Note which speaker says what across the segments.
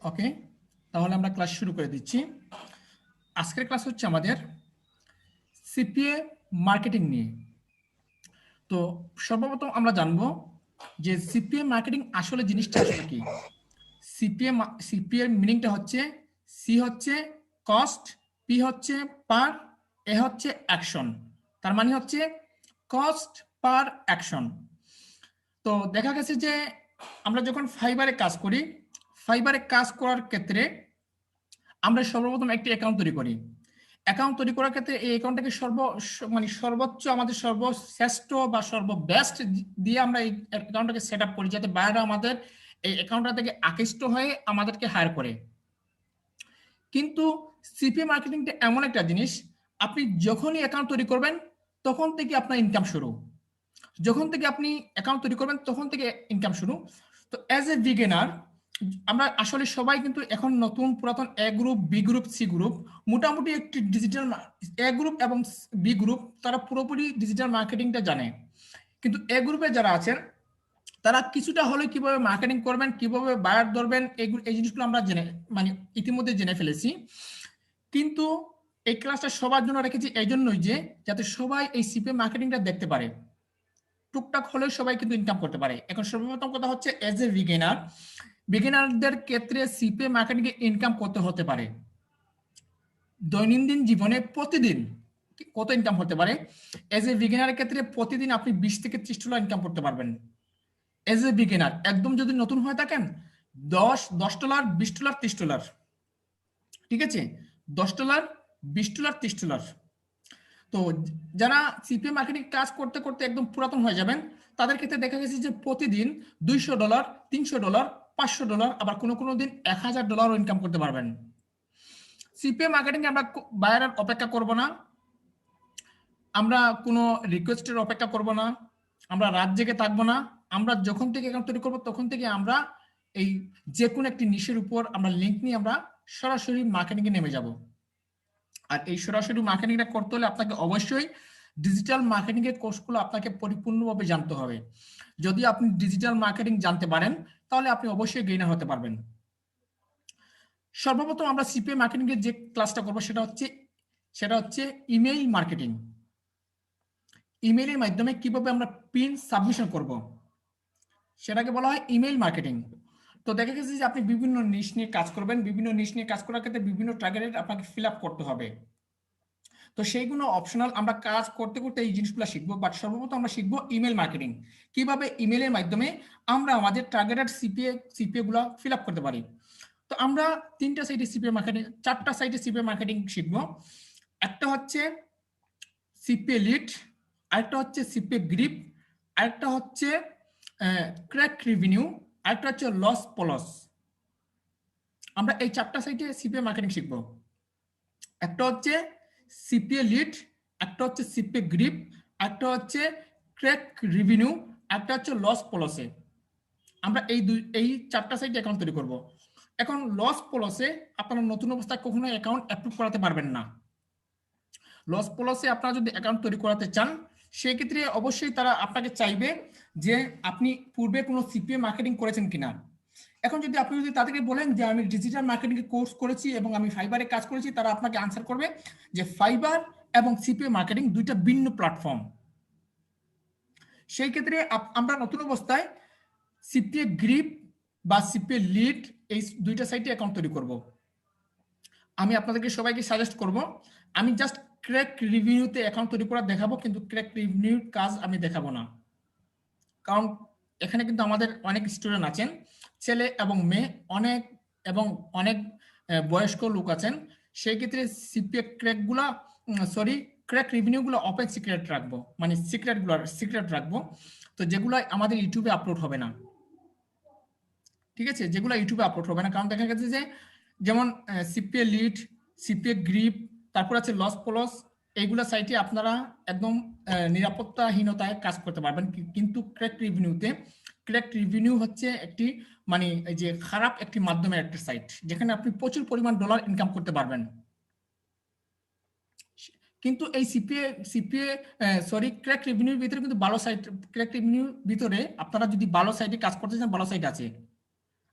Speaker 1: ওকে, তাহলে আমরা ক্লাস শুরু করে দিচ্ছি। আজকের ক্লাস হচ্ছে আমাদের সিপিএ মার্কেটিং নিয়ে। তো সর্বপ্রথম আমরা জানবো যে সিপিএ মার্কেটিং আসলে জিনিসটা আসলে কি। সিপিএ সিপিএ মিনিংটা হচ্ছে সি হচ্ছে কস্ট, পি হচ্ছে পার, এ হচ্ছে অ্যাকশন। তার মানে হচ্ছে কস্ট পার অ্যাকশন। তো দেখা গেছে যে আমরা যখন ফাইবারে কাজ করি, ফাইবারে কাজ করার ক্ষেত্রে আমরা সর্বপ্রথম একটি অ্যাকাউন্ট তৈরি করি। অ্যাকাউন্ট তৈরি করার ক্ষেত্রে এই অ্যাকাউন্টটাকে মানে সর্বোচ্চ আমাদের সর্বশ্রেষ্ঠ বা সর্ববেস্ট দিয়ে আমরা এই অ্যাকাউন্টটাকে সেট আপ করি, যাতে বাইরে আমাদের এই অ্যাকাউন্টটা থেকে আকৃষ্ট হয়ে আমাদেরকে হায়ার করে। কিন্তু সিপিএ মার্কেটিংটা এমন একটা জিনিস, আপনি যখনই অ্যাকাউন্ট তৈরি করবেন তখন থেকে আপনার ইনকাম শুরু। যখন থেকে আপনি অ্যাকাউন্ট তৈরি করবেন তখন থেকে ইনকাম শুরু। তো অ্যাজ এ বিগিনার আমরা আসলে সবাই কিন্তু এখন নতুন পুরাতন A group, B group, C group, মোটামুটি একটি ডিজিটাল এ গ্রুপ এবং বি গ্রুপ তারা পুরোপুরি ডিজিটাল মার্কেটিংটা জানে। কিন্তু এ গ্রুপে যারা আছেন তারা কিছুটা হলে কিভাবে মার্কেটিং করবেন, কিভাবে বায়ার ধরবেন, এই জিনিসগুলো আমরা মানে ইতিমধ্যে জেনে ফেলেছি। কিন্তু এই ক্লাসটা সবার জন্য রেখেছি এই জন্যই যে যাতে সবাই এই সিপিএ মার্কেটিংটা দেখতে পারে, টুকটাক হলেও সবাই কিন্তু ইনকাম করতে পারে। এখন সর্বপ্রথম কথা হচ্ছে এজ এ বিগিনারদের ক্ষেত্রে সিপিএ মার্কেটিংয়ে ইনকাম কত হতে পারে, দৈনন্দিন জীবনে প্রতিদিন কত ইনকাম হতে পারে। এজ এ বিগিনারের ক্ষেত্রে প্রতিদিন আপনি 20 থেকে 30 ডলার ইনকাম করতে পারবেন। এজ এ বিগিনার একদম যদি নতুন হয়ে থাকেন 10 ডলার, 20 ডলার, 30 ডলার, ঠিক আছে, 10 ডলার, 20 ডলার, 30 ডলার। তো যারা সিপিএ মার্কেটিং কাজ করতে করতে একদম পুরাতন হয়ে যাবেন তাদের ক্ষেত্রে দেখা গেছে যে প্রতিদিন 200 ডলার, 300 ডলার, 500 ডলার, আবার কোনো কোনো দিন 1000 ডলারও ইনকাম করতে পারবেন। সিপিএ মার্কেটিং আমরা বায়ারের অপেক্ষা করব না, আমরা কোনো রিকোয়েস্টের অপেক্ষা করব না, আমরা রাত জেগে থাকবো না। আমরা যখন থেকে অ্যাকাউন্ট তৈরি করবো তখন থেকে আমরা এই যে কোনো একটি নিশের উপর আমরা লিঙ্ক নিয়ে আমরা সরাসরি মার্কেটিংয়ে নেমে যাব। আর এই সরাসরি মার্কেটিংটা করতে হলে আপনাকে অবশ্যই ডিজিটাল মার্কেটিং এর কোর্সগুলো আপনাকে পরিপূর্ণভাবে জানতে হবে। যদি আপনি ডিজিটাল মার্কেটিং জানতে পারেন তাহলে আপনি অবশ্যই গেইনার হতে পারবেন। সর্বপ্রথম আমরা সিপিএ মার্কেটিং এর যে ক্লাসটা করব সেটা হচ্ছে ইমেইল মার্কেটিং। ইমেইলের মাধ্যমে কিভাবে আমরা পিন সাবমিশন করব সেটাকে বলা হয় ইমেইল মার্কেটিং। তো দেখা গেছে যে আপনি বিভিন্ন নিশ নিয়ে কাজ করবেন, বিভিন্ন নিশ নিয়ে কাজ করার ক্ষেত্রে বিভিন্ন টার্গেট আপনাকে ফিল আপ করতে হবে। তো সেইগুলো অপশনাল, আমরা কাজ করতে করতে এই জিনিসগুলো শিখবো। বাট সর্বপ্রথম আমরা শিখবো ইমেল মার্কেটিং, কিভাবে ইমেলের মাধ্যমে আমরা আমাদের টার্গেটেড সিপিএ গুলো ফিল আপ করতে পারি। তো আমরা 3টা সাইটে সিপিএ মার্কেটিং, 4টা সাইটে সিপিএ মার্কেটিং শিখবো। একটা হচ্ছে সিপিএ লিড, আরেকটা হচ্ছে সিপিএ গ্রিপ, আরেকটা হচ্ছে ক্র্যাক রিভিনিউ, আরেকটা হচ্ছে লস পলস। আমরা এই 4টা সাইটে সিপিএ মার্কেটিং শিখবো। একটা হচ্ছে সিপিএ লিড, একটা হচ্ছে সিপিএ গ্রিপ, একটা হচ্ছে ক্র্যাক রিভিনিউ, একটা হচ্ছে লস পলসে। আমরা এই 4টা সাইটে অ্যাকাউন্ট তৈরি করব। এখন লস পলসে আপনারা নতুন অবস্থায় কখনো অ্যাকাউন্ট অ্যাপ্রুভ করাতে পারবেন না। লস পলসে আপনারা যদি অ্যাকাউন্ট তৈরি করাতে চান সেক্ষেত্রে অবশ্যই তারা আপনাকে চাইবে যে আপনি পূর্বে কোনো সিপিএ মার্কেটিং করেছেন কিনা। এখন যদি আপনি তাদেরকে বলেন যে আমি ডিজিটাল মার্কেটিং কোর্স করেছি এবং আমি ফাইবারে কাজ করেছি, তারা আপনাকে আনসার করবে যে ফাইবার এবং সিপিএ মার্কেটিং দুইটা ভিন্ন প্ল্যাটফর্ম। সেই ক্ষেত্রে আমরা নতুন অবস্থায় সিপিএ গ্রিপ বা সিপিএ লিড এই দুইটা সাইটে অ্যাকাউন্ট তৈরি করব। আমি আপনাদেরকে সবাইকে সাজেস্ট করব, আমি জাস্ট ক্র্যাক রিভিনিউতে অ্যাকাউন্ট তৈরি করা দেখাবো, কিন্তু ক্র্যাক রিভিনিউর কাজ আমি দেখাবো না। কারণ এখানে কিন্তু আমাদের অনেক স্টুডেন্ট আছেন, ছেলে এবং মেয়ে, অনেক বয়স্ক লোক আছেন। সেই ক্ষেত্রে সিপিএ ক্র্যাকগুলা ক্র্যাক রিভিনিউগুলো ওপেন সিক্রেট রাখবো, মানে সিক্রেট রাখবো। তো যেগুলো আমাদের ইউটিউবে আপলোড হবে না, ঠিক আছে, যেগুলো ইউটিউবে আপলোড হবে না। কারণ দেখা গেছে যে যেমন সিপিএ লিড, সিপিএ গ্রিপ, তারপর আছে লস পলস, এইগুলা সাইটে আপনারা একদম নিরাপত্তাহীনতায় কাজ করতে পারবেন। কিন্তু ক্র্যাক রিভিনিউ হচ্ছে একটি মানে এই যে খারাপ একটি মাধ্যমের একটা সাইট যেখানে আপনি প্রচুর পরিমাণ ডলার ইনকাম করতে পারবেন। কিন্তু এই ক্র্যাক রিভিনিউর ভিতরে কিন্তু ভালো সাইট, ক্র্যাক রিভিনিউর ভিতরে আপনারা যদি ভালো সাইটে কাজ করতে চান ভালো সাইট আছে।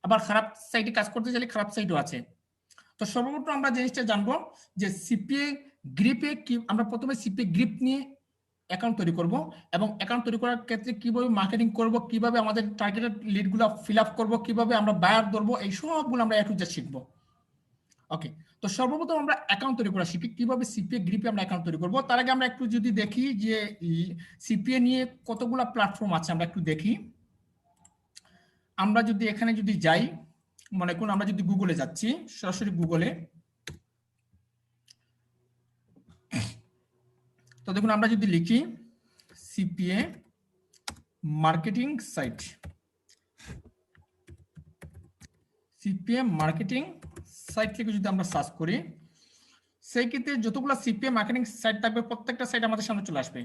Speaker 1: আবার খারাপ সাইটে কাজ করতে চাইলে খারাপ সাইটও আছে। তো সর্বপ্রথম আমরা জিনিসটা জানবো যে সিপিএ গ্রিপে কি, আমরা প্রথমে সিপিএ গ্রিপ নিয়ে অ্যাকাউন্ট তৈরি করব এবং অ্যাকাউন্ট তৈরি করার ক্ষেত্রে কিভাবে মার্কেটিং করব, কিভাবে আমাদের টার্গেটেড লিডগুলো ফিল আপ করবো, কিভাবে আমরা বায়ার ধরবো, এই সবগুলো আমরা একটু যা শিখবো। ওকে, তো সর্বপ্রথম আমরা অ্যাকাউন্ট তৈরি করা শিখি, কিভাবে সিপিএ গ্রিপে আমরা অ্যাকাউন্ট তৈরি করব। তার আগে আমরা একটু যদি দেখি যে সিপিএ নিয়ে কতগুলো প্ল্যাটফর্ম আছে, আমরা একটু দেখি। আমরা যদি এখানে যদি যাই, মনে করুন আমরা যদি গুগলে যাচ্ছি, সরাসরি গুগলে, তো দেখুন আমরা যদি লিখি CPA marketing site, CPA marketing site থেকে যদি আমরা সার্চ করি, সেই ক্ষেত্রে যতগুলো সিপিএ মার্কেটিং সাইট থাকবে প্রত্যেকটা সাইট আমাদের সামনে চলে আসবে।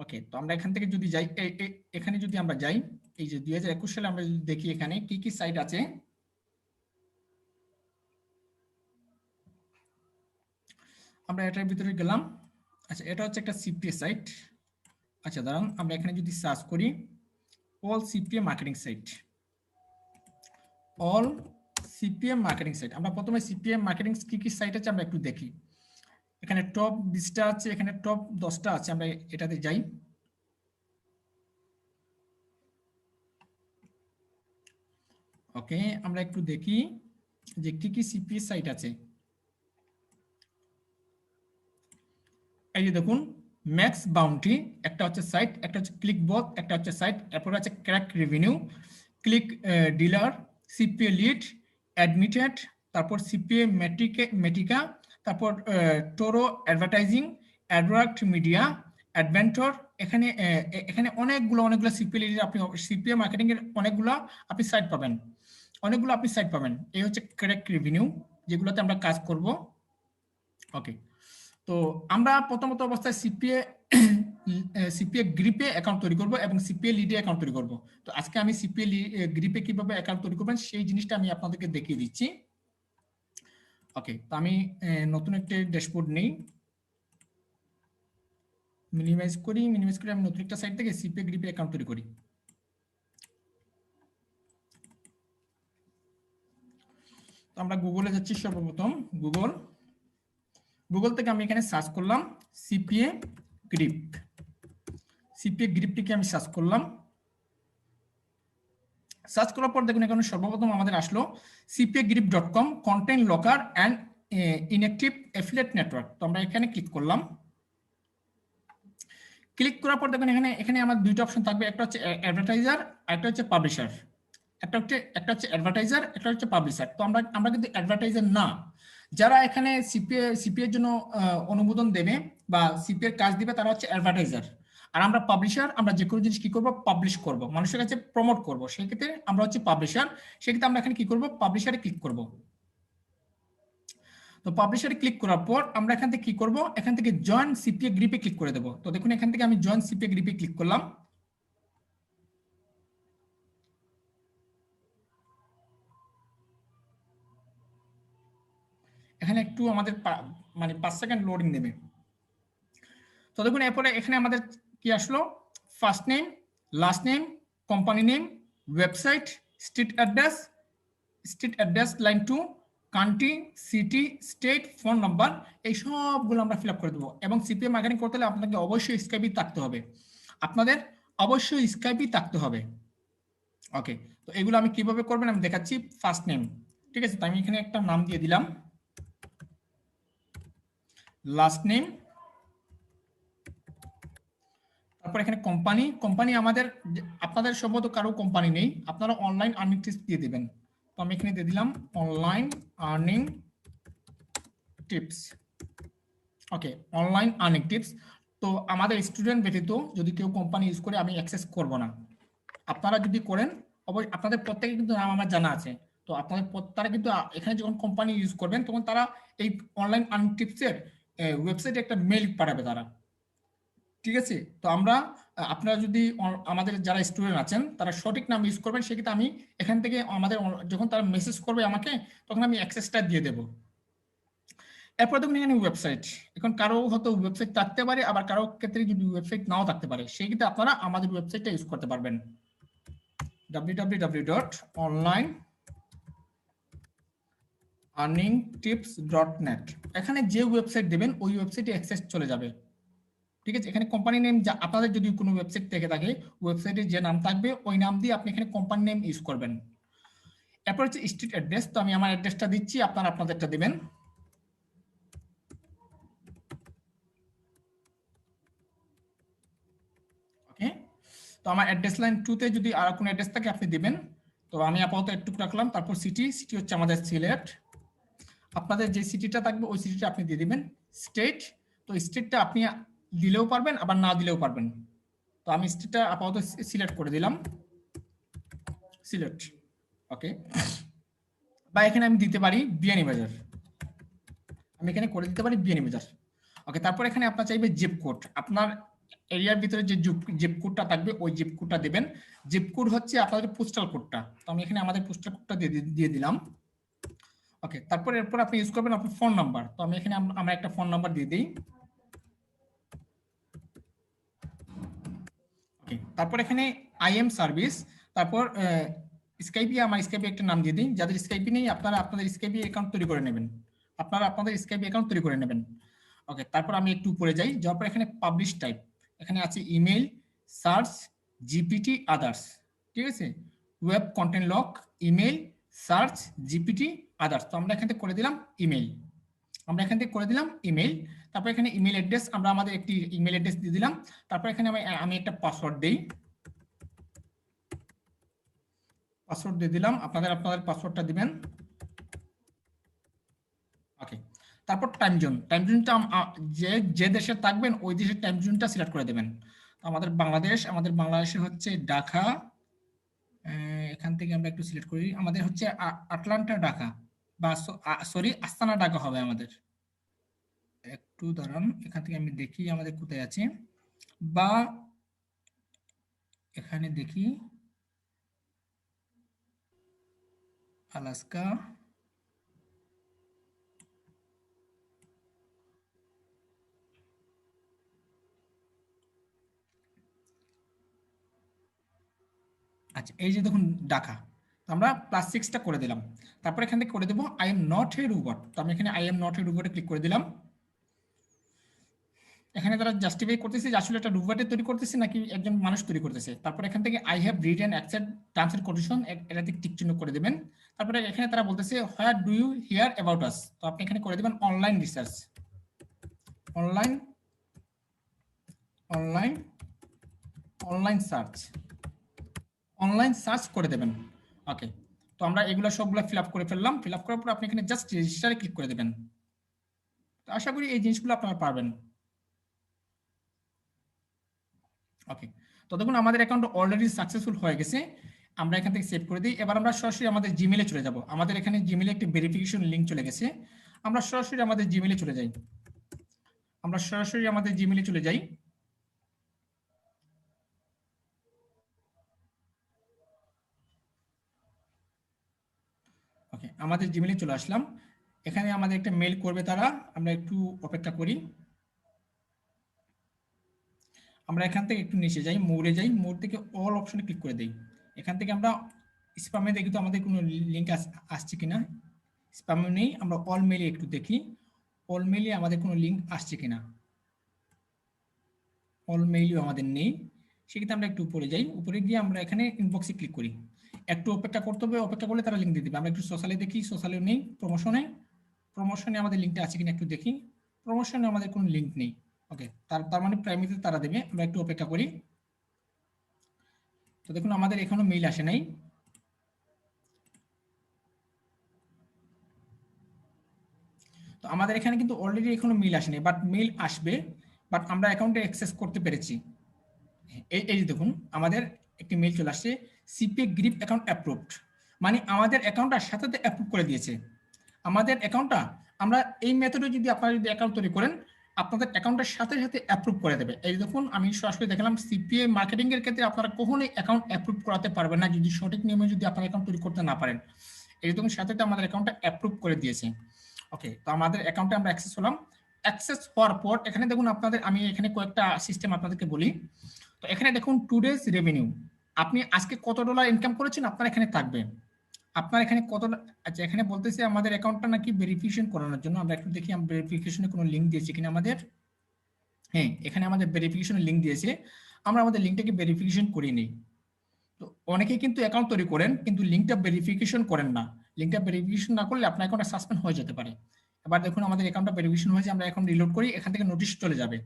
Speaker 1: ওকে, তো আমরা এখান থেকে যদি যাই, এখানে যদি আমরা যাই, এই যে 2021 সালে আমরা যদি দেখি এখানে কি কি সাইট আছে, আমরা এটার ভিতরে গেলাম। আচ্ছা, এটা হচ্ছে একটা সিপিএ সাইট। আচ্ছা দাঁড়ান, আমরা এখানে যদি সার্চ করি all CPA marketing site, all CPM marketing site, আমরা প্রথমে সিপিএম মার্কেটিং কি কি সাইট আছে আমরা একটু দেখি। এখানে টপ 20টা আছে, এখানে টপ 10টা আছে, আমরা এটাতে যাই। ওকে, আমরা একটু দেখি যে কি কি সিপিএ সাইট আছে। এই যে দেখুন, ম্যাক্স বাউন্টি একটা হচ্ছে সাইট, একটা হচ্ছে ক্লিকবট একটা হচ্ছে সাইট, এরপর আছে crack revenue, click dealer, CPA lead, admitted, তারপর সিপিএ মেটিকা, তারপর টোরো অ্যাডভার্টাইজিং, অ্যাডওয়ার্ক মিডিয়া, অ্যাডভেন্টর। এখানে এখানে অনেকগুলো সিপিএ লিড, আপনি সিপিএ মার্কেটিং এর অনেকগুলো আপনি সাইট পাবেন, অনেকগুলো আপনি সাইট পাবেন। এই হচ্ছে ক্র্যাক রেভিনিউ, যেগুলোতে আমরা কাজ করব। ওকে, তো আমরা প্রথমত অবস্থায় সিপিএ গ্রিপে অ্যাকাউন্ট তৈরি করব এবং সিপিএ লিডে অ্যাকাউন্ট তৈরি করব। তো আজকে আমি সিপিএ গ্রিপে কিভাবে অ্যাকাউন্ট তৈরি করবেন সেই জিনিসটা আমি আপনাদেরকে দেখিয়ে দিচ্ছি। ওকে, তো আমি নতুন একটা ড্যাশবোর্ড নেই, মিনিমাইজ করি আমি নতুন একটা সাইট থেকে সিপিএ গ্রিপে অ্যাকাউন্ট তৈরি করি। তো আমরা গুগলে যাচ্ছি, সর্বপ্রথম গুগল থেকে আমি এখানে সার্চ করলাম সিপিএ গ্রিপ, সিপিএ গ্রিপটিকে আমি সার্চ করলাম। সার্চ করার পর দেখুন এখানে সর্বপ্রথম আমাদের আসলো cpagrip.com content locker and inactive affiliate network. তো আমরা এখানে ক্লিক করলাম। ক্লিক করার পর দেখুন এখানে আমার দুইটা অপশন থাকবে, একটা হচ্ছে অ্যাডভার্টাইজার আর একটা হচ্ছে পাবলিশার। একটা হচ্ছে অ্যাডভার্টাইজার, একটা হচ্ছে পাবলিশার। তো আমরা কিন্তু অ্যাডভার্টাইজার না। যারা এখানে সিপিএর জন্য অনুমোদন দেবে বা সিপিএর কাজ দিবে তারা হচ্ছে অ্যাডভার্টাইজার। আর আমরা পাবলিশার, আমরা যে কোনো জিনিস কি করব, পাবলিশ করব, মানুষের কাছে প্রমোট করব, সেই ক্ষেত্রে আমরা হচ্ছে পাবলিশার। সেক্ষেত্রে আমরা এখানে কি করব, পাবলিশারে ক্লিক করব। তো পাবলিশারে ক্লিক করার পর আমরা এখান থেকে কি করব, এখান থেকে জয়েন সিপিএ গ্রিপে ক্লিক করে দেব। তো দেখুন এখান থেকে আমি জয়েন সিপিএ গ্রিপে ক্লিক করলাম। এখানে একটু আমাদের মানে 5 সেকেন্ড লোডিং নেবে। তো দেখুন এরপরে এখানে আমাদের কি আসলো, first name, last name, company name, website, street address, line 2, country, city, state, phone number, এই সবগুলো আমরা ফিল আপ করে দেবো। এবং সিপিএ মার্কেটিং করতে হলে আপনাকে অবশ্যই স্কাইপি থাকতে হবে, আপনাদের অবশ্যই স্কাইপি থাকতে হবে। ওকে, তো এগুলো আমি কিভাবে করবেন আমি দেখাচ্ছি। ফার্স্ট নেম, ঠিক আছে, তো আমি এখানে একটা নাম দিয়ে দিলাম, লাস্ট নেম, তারপর এখানে কোম্পানি আমাদের, আপনাদের সম্ভবত কারো কোম্পানি নেই, আপনারা অনলাইন আর্নিং টিপস দিয়ে দিবেন। তো আমি এখানে দিয়ে দিলাম অনলাইন আর্নিং টিপস। ওকে, অনলাইন আর্নিং টিপস। তো আমাদের স্টুডেন্ট ব্যতীত যদি কেউ কোম্পানি ইউজ করে আমি অ্যাক্সেস করব না। আপনারা যদি করেন অবশ্যই আপনাদের প্রত্যেকে কিন্তু নাম আমার জানা আছে। তো আপনাদের তারা কিন্তু এখানে যখন কোম্পানি ইউজ করবেন তখন তারা এই অনলাইন আর্নিং টিপসের ওয়েবসাইটে একটা মেইল পাঠাবে তারা, ঠিক আছে। তো আপনারা যদি আমাদের যারা স্টুডেন্ট আছেন তারা সঠিক নাম ইউজ করবেন, সেক্ষেত্রে আমি এখান থেকে আমাদের যখন তারা মেসেজ করবে আমাকে তখন আমি অ্যাক্সেসটা দিয়ে দেবো। এরপর দেখুন এখানে ওয়েবসাইট, এখন কারো হয়তো ওয়েবসাইট থাকতে পারে, আবার কারো ক্ষেত্রে যদি ওয়েবসাইট নাও থাকতে পারে, সেই ক্ষেত্রে আপনারা আমাদের ওয়েবসাইটটা ইউজ করতে পারবেন, www.online earningtips.net, এখানে যে ওয়েবসাইট দেবেন ওই ওয়েবসাইটে অ্যাক্সেস চলে যাবে। ঠিক আছে, এখানে কোম্পানি নেম আপনাদের যদি কোনো ওয়েবসাইট থেকে থাকে ওয়েবসাইটে যে নাম থাকবে ওই নাম দিয়ে আপনি এখানে কোম্পানি নেম ইউজ করবেন। এরপর হচ্ছে স্ট্রিট অ্যাড্রেস, তো আমি আমার অ্যাড্রেসটা দিচ্ছি, আপনারা আপনাদেরটা দিবেন। ওকে, তো আমার অ্যাড্রেস লাইন 2 তে যদি আর কোনো অ্যাড্রেস থাকে আপনি দিবেন। তো আমি আপাতত একটু রাখলাম। তারপর সিটি হচ্ছে আমাদের সিলেট, আপনাদের যে সিটিটা থাকবে ওই সিটিটা আপনি দিয়ে দিবেন। স্টেট, তো স্টেটটা আপনি দিলেও পারবেন আবার না দিলেও পারবেন। তো আমি স্টেটটা আপাতত সিলেক্ট করে দিলাম, সিলেট। ওকে, বা এখানে আমি দিতে পারি বিয়ানীবাজার, আমি এখানে করে দিতে পারি বিয়ানীবাজার। ওকে, তারপর এখানে আপনার চাইবে জিপ কোড, আপনার এরিয়ার ভিতরে যে জিপ কোডটা থাকবে ওই জিপ কোডটা দেবেন। জিপ কোড হচ্ছে আপনাদের পোস্টাল কোডটা, তো আমি এখানে আমাদের পোস্টাল কোডটা দিয়ে দিলাম। ওকে, তারপর এরপর আপনি ইউজ করবেন আপনার ফোন নাম্বার, তো আমি এখানে আমার একটা ফোন নাম্বার দিয়ে দিই। ওকে, তারপর এখানে আইএম সার্ভিস, তারপর স্কাইপি, আমার স্কাইপি একটা নাম দিয়ে দিই। যাদের স্কাইপি নেই আপনারা আপনাদের স্কাইপি অ্যাকাউন্ট তৈরি করে নেবেন, আপনারা আপনাদের স্কাইপি অ্যাকাউন্ট তৈরি করে নেবেন। ওকে, তারপর আমি একটু উপরে যাই, যাওয়ার পর এখানে পাবলিশ টাইপ, এখানে আছে ইমেল, সার্চ, জিপিটি, আদার্স। ঠিক আছে, web content lock, email, search, GPT, others. তো আমরা এখান থেকে করে দিলাম ইমেল, আমরা এখান থেকে করে দিলাম ইমেল। তারপর এখানে ইমেল অ্যাড্রেস, আমরা আমাদের একটি ইমেল অ্যাড্রেস দিয়ে দিলাম। তারপর এখানে আমি একটা পাসওয়ার্ড দিই, পাসওয়ার্ড দিয়ে দিলাম, আপনাদের পাসওয়ার্ডটা দিবেন। ওকে, তারপর টাইম জোন, টাইম জোনটা যে যে দেশে থাকবেন ওই দেশের টাইম জোনটা সিলেক্ট করে দেবেন। আমাদের বাংলাদেশে হচ্ছে ঢাকা, এখান থেকে আমরা একটু সিলেক্ট করি, আমাদের হচ্ছে আটলান্টা ঢাকা, বা সরি আস্তানা ঢাকা হবে আমাদের। একটু দাঁড়ান, এখান থেকে আমি দেখি আমাদের কোথায় আছে, বা এখানে দেখি আলাস্কা, আচ্ছা এই যে দেখুন ঢাকা, আমরা +6টা করে দিলাম। তারপর এখান থেকে করে দেবো I'm not a robot, তো আমি এখানে আই এম নট এ রোবটে ক্লিক করে দিলাম। এখানে তারা জাস্টিফাই করতেছে যে আসলে একটা রোবটে তৈরি করতেছে নাকি একজন মানুষ তৈরি করতেছে। তারপর এখান থেকে I have read and accept terms and condition, এটাতে টিক চিহ্ন করে দেবেন। তারপরে এখানে তারা বলতেছে where do you hear about us, তো আপনি এখানে করে দেবেন online research, online online online search, online search করে দেবেন। ওকে, তো আমরা এগুলো সবগুলো ফিল আপ করে ফেললাম। ফিল আপ করার পর আপনি এখানে জাস্ট রেজিস্টারে ক্লিক করে দেবেন। তো আশা করি এই জিনিসগুলো আপনারা পারবেন। ওকে, তো দেখুন আমাদের অ্যাকাউন্ট অলরেডি সাকসেসফুল হয়ে গেছে। আমরা এখান থেকে সেভ করে দিই। এবার আমরা সরাসরি আমাদের জিমেলে চলে যাব। আমাদের এখানে জিমেলে একটি ভেরিফিকেশন লিঙ্ক চলে গেছে, আমরা সরাসরি আমাদের জিমেলে চলে যাই। আমরা সরাসরি আমাদের জিমেলে চলে যাই। ওকে, আমাদের জিমেলে চলে আসলাম। এখানে আমাদের একটা মেল করবে তারা, আমরা একটু অপেক্ষা করি। আমরা এখান থেকে একটু নিচে যাই, মোড়ে যাই, মোড় থেকে অল অপশনে ক্লিক করে দিই। এখান থেকে আমরা স্প্যামে দেখি তো আমাদের কোনো লিঙ্ক আসছে কিনা, স্প্যামে নেই। আমরা অল মেলে একটু দেখি, অল মেলে আমাদের কোনো লিঙ্ক আসছে কিনা, অল মেইলও আমাদের নেই। সেক্ষেত্রে আমরা একটু উপরে যাই, উপরে গিয়ে আমরা এখানে ইনবক্সে ক্লিক করি। একটু অপেক্ষা করতে হবে, অপেক্ষা করলে তারা লিঙ্ক দিয়ে দেবে। আমরা একটু সোশ্যালে দেখি, সোশ্যালেও নেই। প্রমোশনে আমাদের লিঙ্কটা আছে কিনা একটু দেখি, প্রমোশনে আমাদের কোনো লিঙ্ক নেই। ওকে, তার মানে প্রাইমারিতে তারা দেবে, আমরা একটু অপেক্ষা করি। তো দেখুন আমাদের এখনো মেইল আসে নাই। তো আমাদের এখানে কিন্তু অলরেডি এখনো মেইল আসেনি, বাট মেইল আসবে। বাট আমরা অ্যাকাউন্টে অ্যাক্সেস করতে পেরেছি। এই যে দেখুন আমাদের একটি মেইল চলে আসছে, সিপিএ গ্রিপ অ্যাকাউন্ট অ্যাপ্রুভড, মানে আমাদের অ্যাকাউন্টটা সাথে সাথে অ্যাপ্রুভ করে দিয়েছে আমাদের অ্যাকাউন্টটা। আমরা এই মেথডে যদি আপনারা যদি অ্যাকাউন্ট তৈরি করেন আপনাদের অ্যাকাউন্টের সাথে সাথে অ্যাপ্রুভ করে দেবে। এই দেখুন আমি সরাসরি দেখলাম সিপিএ মার্কেটিং এর ক্ষেত্রে আপনারা কখনোই অ্যাকাউন্ট অ্যাপ্রুভ করাতে পারবেন না যদি সঠিক নিয়মে যদি আপনার অ্যাকাউন্ট তৈরি করতে না পারেন। এই দেখুন সাথে সাথে আমাদের অ্যাকাউন্টটা অ্যাপ্রুভ করে দিয়েছে। ওকে, তো আমাদের অ্যাকাউন্টে আমরা অ্যাক্সেস হলাম। অ্যাক্সেস হওয়ার পর এখানে দেখুন আপনাদের আমি এখানে কয়েকটা সিস্টেম আপনাদেরকে বলি। তো এখানে দেখুন টুডেজ রেভিনিউ, আপনি আজকে কত ডলার ইনকাম করেছেন আপনার এখানে থাকবে। আপনার এখানে কত, আচ্ছা এখানে বলতেছে আমাদের অ্যাকাউন্টটা নাকি ভেরিফিকেশন করানোর জন্য। আমরা একটু দেখি আমরা ভেরিফিকেশনের কোনো লিঙ্ক দিয়েছি কিনা আমাদের। হ্যাঁ, এখানে আমাদের ভেরিফিকেশনের লিঙ্ক দিয়েছে, আমরা আমাদের লিঙ্কটাকে ভেরিফিকেশন করি নিই। তো অনেকেই কিন্তু অ্যাকাউন্ট তৈরি করেন কিন্তু লিঙ্কটা ভেরিফিকেশন করেন না। লিঙ্কটা ভেরিফিকেশন না করলে আপনার অ্যাকাউন্টটা সাসপেন্ড হয়ে যেতে পারে। এবার দেখুন আমাদের অ্যাকাউন্টটা ভেরিফিকেশন হয়েছে, আমরা এখন রিলোড করি, এখান থেকে নোটিশ চলে যাবে।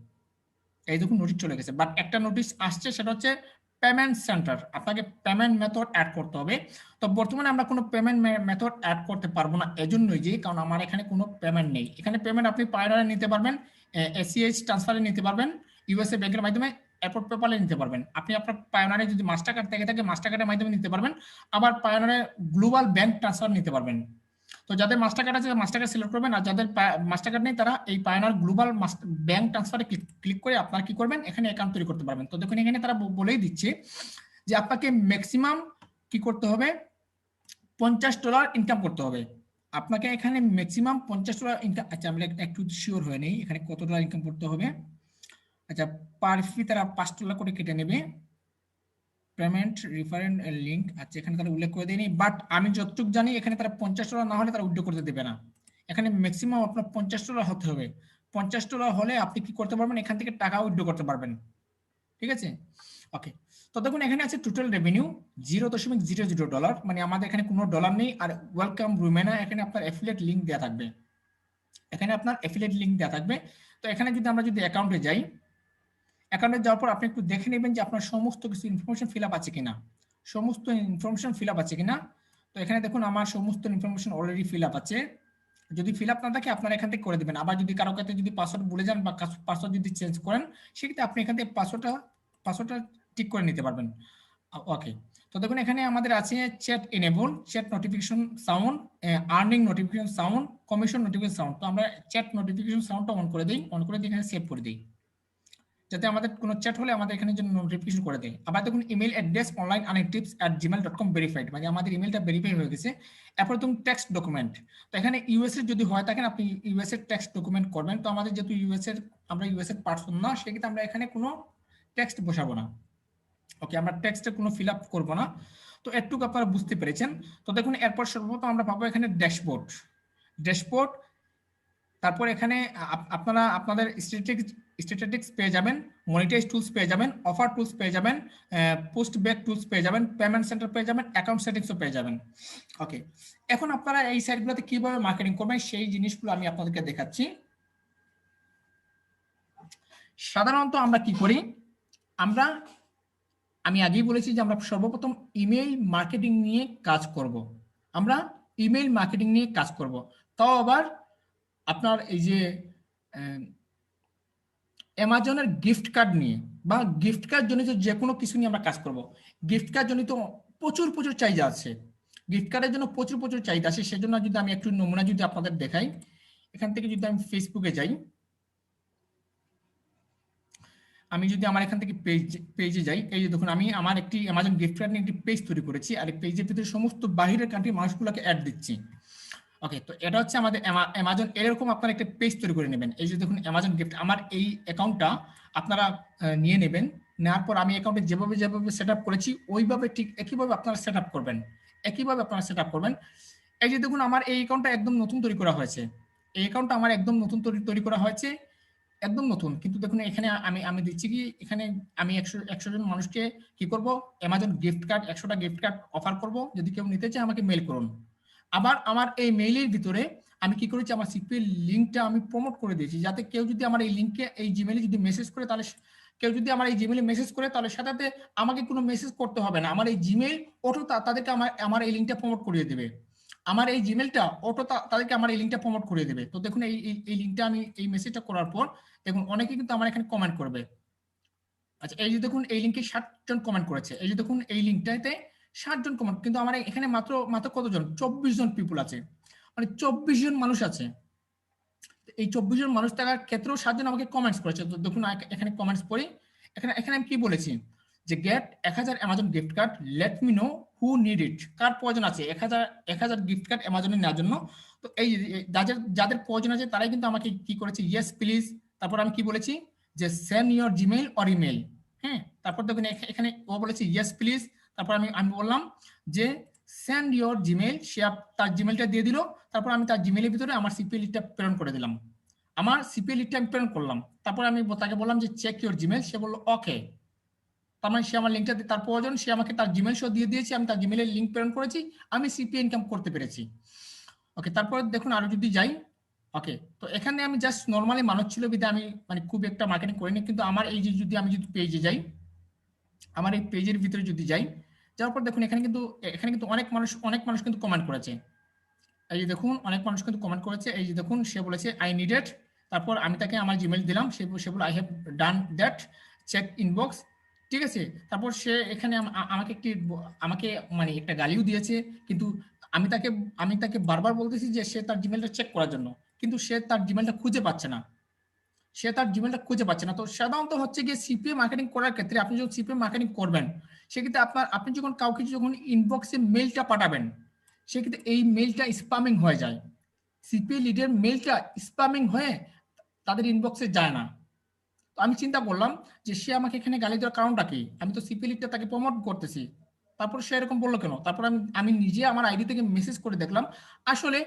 Speaker 1: এই দেখুন নোটিশ চলে গেছে, বাট একটা নোটিশ আসছে, সেটা হচ্ছে পেমেন্ট সেন্টার, আপনাকে পেমেন্ট মেথড অ্যাড করতে হবে। তো বর্তমানে আমরা কোনো পেমেন্ট মেথড অ্যাড করতে পারবো না, এজন্যই যে কারণ আমার এখানে কোনো পেমেন্ট নেই। এখানে পেমেন্ট আপনি পায়োনিয়ারে নিতে পারবেন, এসিএইচ ট্রান্সফারে নিতে পারবেন, ইউএসএ ব্যাংকের মাধ্যমে, এরপর পেপালে নিতে পারবেন। আপনি আপনার পায়োনিয়ারে যদি মাস্টার কার্ড থেকে থাকে মাস্টার কার্ডের মাধ্যমে নিতে পারবেন, আবার পায়োনিয়ারে গ্লোবাল ব্যাংক ট্রান্সফার নিতে পারবেন। তো যাদের মাস্টার কার্ড আছে মাস্টার কার্ড সিলেক্ট করবেন, আর যাদের মাস্টার কার্ড নেই তারা এই পায়োনিয়ার গ্লোবাল ব্যাংক ট্রান্সফারে ক্লিক করে আপনারা কি করবেন, এখানে অ্যাকাউন্ট তৈরি করতে পারবেন। তো দেখুন এখানে তারা বলেই দিচ্ছে যে আপনাকে ম্যাক্সিমাম কি করতে হবে, $50 ইনকাম করতে হবে। আপনাকে এখানে ম্যাক্সিমাম $50 ইনকাম, আচ্ছা আমরা একটু শিওর হয়ে নেই এখানে কত ডলার ইনকাম করতে হবে। আচ্ছা পার ফি তারা $5 করে কেটে নেবে, পেমেন্ট রেফারেন্স লিংক, আচ্ছা এখানে তারা উল্লেখ করে দেয়নি, বাট আমি যতটুকু জানি এখানে তারা $50 না হলে তারা উইথড্র করতে দেবে না। এখানে ম্যাক্সিমাম আপনার $50 হতে হবে। $50 হলে আপনি কি করতে পারবেন, এখান থেকে টাকা উইথড্র করতে পারবেন। ঠিক আছে, ওকে। তো দেখুন এখানে আছে টোটাল রেভিনিউ $0.00, মানে আমাদের এখানে কোনো ডলার নেই। আর ওয়েলকাম রুমেনা, এখানে আপনার অ্যাফিলিয়েট লিংক দেওয়া থাকবে, এখানে আপনার অ্যাফিলিয়েট লিংক দেওয়া থাকবে। তো এখানে যদি আমরা যদি অ্যাকাউন্টে যাই, অ্যাকাউন্টে যাওয়ার পর আপনি একটু দেখে নেবেন যে আপনার সমস্ত কিছু ইনফরমেশন ফিল আপ আছে কিনা, সমস্ত ইনফরমেশন ফিল আপ আছে কিনা। তো এখানে দেখুন আমার সমস্ত ইনফরমেশন অলরেডি ফিল আপ আছে। যদি ফিল আপ না থাকে আপনারা এখান থেকে করে দেবেন। আবার যদি কারো কাছে যদি পাসওয়ার্ড ভুলে যান বা পাসওয়ার্ড যদি চেঞ্জ করেন, সেক্ষেত্রে আপনি এখান থেকে পাসওয়ার্ডটা ঠিক করে নিতে পারবেন। ওকে। তো দেখুন এখানে আমাদের আছে chat enable, chat notification sound, earning notification sound, commission notification sound. তো আমরা চ্যাট নোটিফিকেশন সাউন্ডটা অন করে দিই, অন করে দিয়ে এখানে সেভ করে দিই, যাতে আমাদের কোনো চ্যাট হলে আমাদের এখানে জন্য নোটিফিকেশন করে দেয়। আবার দেখুন email address online tips@gmail.com verified, মানে আমাদের ইমেলটা ভেরিফাই হয়ে গেছে। এরপর তুমি টেক্সট ডকুমেন্ট, তো এখানে ইউএস এর যদি হয় থাকেন আপনি ইউএস এর টেক্সট ডকুমেন্ট করবেন। তো আমাদের যেহেতু আমরা ইউএস এর পার্সন না, সেক্ষেত্রে আমরা এখানে কোনো টেক্সট বসাবো না। ওকে, আমরা টেক্সটে কোনো ফিল আপ করবো না। তো এটুকু আপনারা বুঝতে পেরেছেন। তো দেখুন এরপর সর্বপ্রথম আমরা পাবো এখানে ড্যাশবোর্ড, ড্যাশবোর্ড। তারপর এখানে আপনারা আপনাদের স্ট্যাটিস্টিক্স পেয়ে যাবেন, মনিটাইজ টুলস পেয়ে যাবেন, অফার টুলস পেয়ে যাবেন, পোস্ট ব্যাক টুলস পেয়ে যাবেন, পেমেন্ট সেন্টার পেয়ে যাবেন, অ্যাকাউন্ট সেটিংসও পেয়ে যাবেন। ওকে, এখন আপনারা এই সাইটগুলোতে কিভাবে মার্কেটিং করবেন সেই জিনিসগুলো আমি আপনাদেরকে দেখাচ্ছি। সাধারণত আমরা কি করি, আমি আগেই বলেছি যে আমরা সর্বপ্রথম ইমেইল মার্কেটিং নিয়ে কাজ করব। আমরা ইমেইল মার্কেটিং নিয়ে কাজ করব, তাও আবার আপনার এই যে অ্যামাজনের গিফট কার্ড নিয়ে বা গিফট কার্ড জনিত যে কোনো কিছু নিয়ে আমরা কাজ করব। গিফট কার্ড জনিত প্রচুর প্রচুর চাহিদা আছে, গিফট কার্ডের জন্য প্রচুর প্রচুর চাহিদা আছে। সেজন্য যদি আমি একটু নমুনা যদি আপনাদের দেখাই, এখান থেকে যদি আমি ফেসবুকে যাই, আমি যদি আমার এখান থেকে পেজে যাই, এই যে দেখুন আমি আমার একটি অ্যামাজন গিফট কার্ড নিয়ে একটি পেজ তৈরি করেছি, আর এই পেজের ভিতরে সমস্ত বাহিরের কান্ট্রির মানুষগুলোকে অ্যাড দিচ্ছি। ওকে, তো এটা হচ্ছে আমাদের অ্যামাজন, এরকম আপনারা একটা পেজ তৈরি করে নেবেন। এই যে দেখুন অ্যামাজন গিফট, আমার এই অ্যাকাউন্টটা আপনারা নিয়ে নেবেন। নেওয়ার পর আমি অ্যাকাউন্টে যেভাবে যেভাবে সেট আপ করেছি ওইভাবে ঠিক একইভাবে আপনারা সেট আপ করবেন, একইভাবে আপনারা সেট আপ করবেন। এই যে দেখুন আমার এই অ্যাকাউন্টটা একদম নতুন তৈরি করা হয়েছে, এই অ্যাকাউন্টটা আমার একদম নতুন তৈরি করা হয়েছে, একদম নতুন। কিন্তু দেখুন এখানে আমি দিচ্ছি কি, এখানে আমি 100 জন মানুষকে কি করব, অ্যামাজন গিফট কার্ড 100টা গিফট কার্ড অফার করব। যদি কেউ নিতে চায় আমাকে মেল করুন। আবার আমার এই মেইলের ভিতরে আমি কি করেছি, আমার সিপি লিঙ্কটা আমি প্রমোট করে দিয়েছি, যাতে কেউ যদি আমার এই লিঙ্কে এই জিমেইলে যদি মেসেজ করে, তাহলে কেউ যদি আমার এই জিমেইলে মেসেজ করে, তাহলে সাথে আমাকে কোনো মেসেজ করতে হবে না, আমার এই জিমেইল অটো তাদেরকে আমার এই লিঙ্কটা প্রমোট করিয়ে দেবে। আমার এই জিমেলটা অটো তাদেরকে আমার এই লিঙ্কটা প্রমোট করিয়ে দেবে। তো দেখুন এই লিঙ্কটা আমি এই মেসেজটা করার পর দেখুন অনেকে কিন্তু আমার এখানে কমেন্ট করবে। আচ্ছা এই যে দেখুন এই লিঙ্কে 60 জন কমেন্ট করেছে, এই যে দেখুন এই লিঙ্কটাতে 60 জন কমেন্ট, কিন্তু আমার এখানে মাত্র কতজন, 24 জন পিপুল আছে, মানে 24 জন মানুষ আছে। এই 24 জন মানুষ থাকার ক্ষেত্রেও 7 জন আমাকে কমেন্টস করেছে। তো দেখুন এখানে কমেন্টস পড়ি, এখানে আমি কি বলেছি যে get 1000 Amazon gift card, let me know who need it, কার প্রয়োজন আছে 1000 গিফট কার্ড অ্যামাজনে নেওয়ার জন্য। তো এই যাদের প্রয়োজন আছে তারাই কিন্তু আমাকে কি করেছে, ইয়েস প্লিজ। তারপর আমি কি বলেছি যে send your Gmail or email. হ্যাঁ, তারপর দেখুন এখানে ও বলেছে ইয়েস প্লিজ। তারপর আমি বললাম যে সেন্ড ইওর জিমেল, সে তার জিমেলটা দিয়ে দিল, তারপর আমি তার জিমেলের ভিতরে আমার সিপিএ লিডটা প্রেরণ করে দিলাম, আমার সিপিএ লিডটা আমি প্রেরণ করলাম, তারপর আমি তাকে বললাম যে চেক ইওর জিমেল, সে বললো ওকে, তার মানে সে আমার লিঙ্কটা, তার প্রয়োজন সে আমাকে তার জিমেল সহ দিয়ে দিয়েছে, আমি তার জিমেলের লিঙ্ক প্রেরণ করেছি, আমি সিপিএ ইনকাম করতে পেরেছি। ওকে, তারপর দেখুন আরো যদি যাই, ওকে, তো এখানে আমি জাস্ট নর্মালি মানুষ ছিল বিধায় আমি মানে খুব একটা মার্কেটিং করিনি, কিন্তু আমার এই যে যদি আমি যদি পেজে যাই, আমার এই পেজের ভিতরে যদি যাই, যাওয়ার পর দেখুন এখানে কিন্তু অনেক মানুষ কিন্তু কমেন্ট করেছে, এই যে দেখুন অনেক মানুষ কিন্তু কমেন্ট করেছে, এই যে দেখুন সে বলেছে আই নিডেড, তারপর আমি তাকে আমার জিমেল দিলাম, সে বলে I have done that, check inbox, ঠিক আছে। তারপর সে এখানে আমাকে মানে একটা গালিও দিয়েছে, কিন্তু আমি তাকে বারবার বলতেছি যে সে তার জিমেলটা চেক করার জন্য, কিন্তু সে তার জিমেলটা খুঁজে পাচ্ছে না, তো সাধারণত হচ্ছে গিয়ে সিপিএ মার্কেটিং করার ক্ষেত্রে আপনি যখন সিপিএ মার্কেটিং করবেন, সেক্ষেত্রে আপনি যখন কাউকে যখন ইনবক্সে মেলটা পাঠাবেন, সেক্ষেত্রে এই মেলটা স্প্যামিং হয়ে যায়, সিপিএ লিডের মেলটা স্প্যামিং হয়ে তাদের ইনবক্সে যায় না। তো আমি চিন্তা করলাম যে সে আমাকে এখানে গালি দেওয়ার কারণটা কি, আমি তো সিপিএ লিডটা তাকে প্রমোট করতেছি, তারপর সে এরকম বললো কেন, তারপর আমি নিজে আমার আইডি থেকে মেসেজ করে দেখলাম, আসলে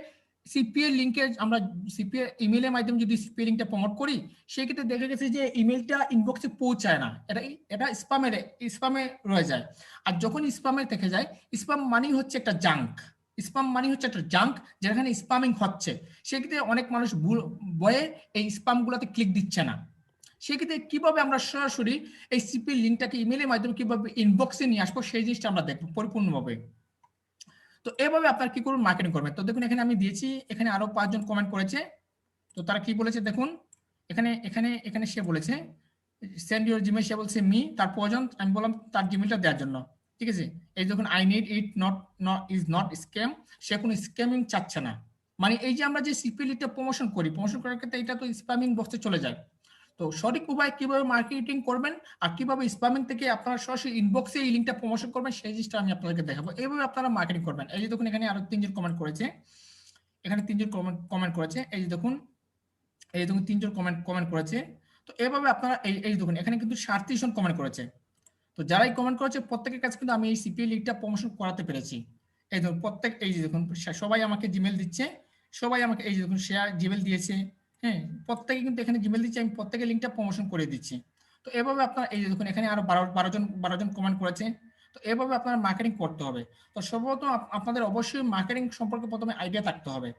Speaker 1: সিপিএ লিঙ্কে আমরা সিপিএ ইমেলের মাধ্যমে যদি সিপিএ লিঙ্কটা প্রমোট করি, সেক্ষেত্রে দেখা গেছে যে ইমেলটা ইনবক্সে পৌঁছায় না, এটা স্পামে রয়ে যায়, আর যখন স্পামে থেকে যায়, স্পাম মানেই হচ্ছে একটা জাঙ্ক, যেখানে স্পামিং হচ্ছে, সেক্ষেত্রে অনেক মানুষ বয়ে এই স্পাম গুলোতে ক্লিক দিচ্ছে না, সেক্ষেত্রে কিভাবে আমরা সরাসরি এই সিপি লিঙ্কটাকে ইমেলের মাধ্যমে কিভাবে ইনবক্সে নিয়ে আসবো, সেই জিনিসটা আমরা দেখবো পরিপূর্ণভাবে। তো এভাবে আপনার কি করবেন, মার্কেটিং করবেন। তো দেখুন এখানে আমি দিয়েছি, এখানে আরো 5 জন কমেন্ট করেছে, তো তারা কি বলেছে দেখুন, এখানে এখানে এখানে সে বলেছে সেন্ড ইউর জিমেল, সে বলছে মি, তার প্রয়োজন, আমি বললাম তার জিমেলটা দেওয়ার জন্য, ঠিক আছে। এই দেখুন I need it, not scam, সে কোনো স্ক্যামিং চাচ্ছে না, মানে এই যে আমরা যে সিপি লিডটা প্রমোশন করার ক্ষেত্রে এটা তো স্প্যামিং বক্সে চলে যায়। তো সঠিক উপায় কিভাবে মার্কেটিং করবেন আর কিভাবে স্প্যামিং থেকে আপনারা সরাসরি ইনবক্সে এই লিঙ্কটা প্রমোশন করবেন, সেই জিনিসটা আমি আপনাদেরকে দেখাবো, এইভাবে আপনারা মার্কেটিং করবেন। এই যে দেখুন এখানে আরো 3 জন কমেন্ট করেছে, এই যে দেখুন 3 জন কমেন্ট করেছে। তো এভাবে আপনারা এই দেখুন এখানে কিন্তু 37 জন কমেন্ট করেছে। তো যারাই কমেন্ট করেছে প্রত্যেকের কাছে কিন্তু আমি এই সিপিএ লিঙ্কটা প্রমোশন করাতে পেরেছি। এই দেখুন এই যে দেখুন সবাই আমাকে জিমেল দিচ্ছে, সবাই আমাকে এই যে দেখুন শেয়ার জিমেল দিয়েছে, হ্যাঁ, প্রত্যেকে কিন্তু এখানে জিমেল দিচ্ছে, আমি প্রত্যেকের লিঙ্কটা প্রমোশন করে দিচ্ছি। তো এভাবে আপনার এই যে দেখুন এখানে আরো 12 জন কমেন্ট করেছে। তো এভাবে আপনার মার্কেটিং করতে হবে। তো সর্বপ্রথম আপনাদের অবশ্যই মার্কেটিং সম্পর্কে প্রথমে আইডিয়া থাকতে হবে।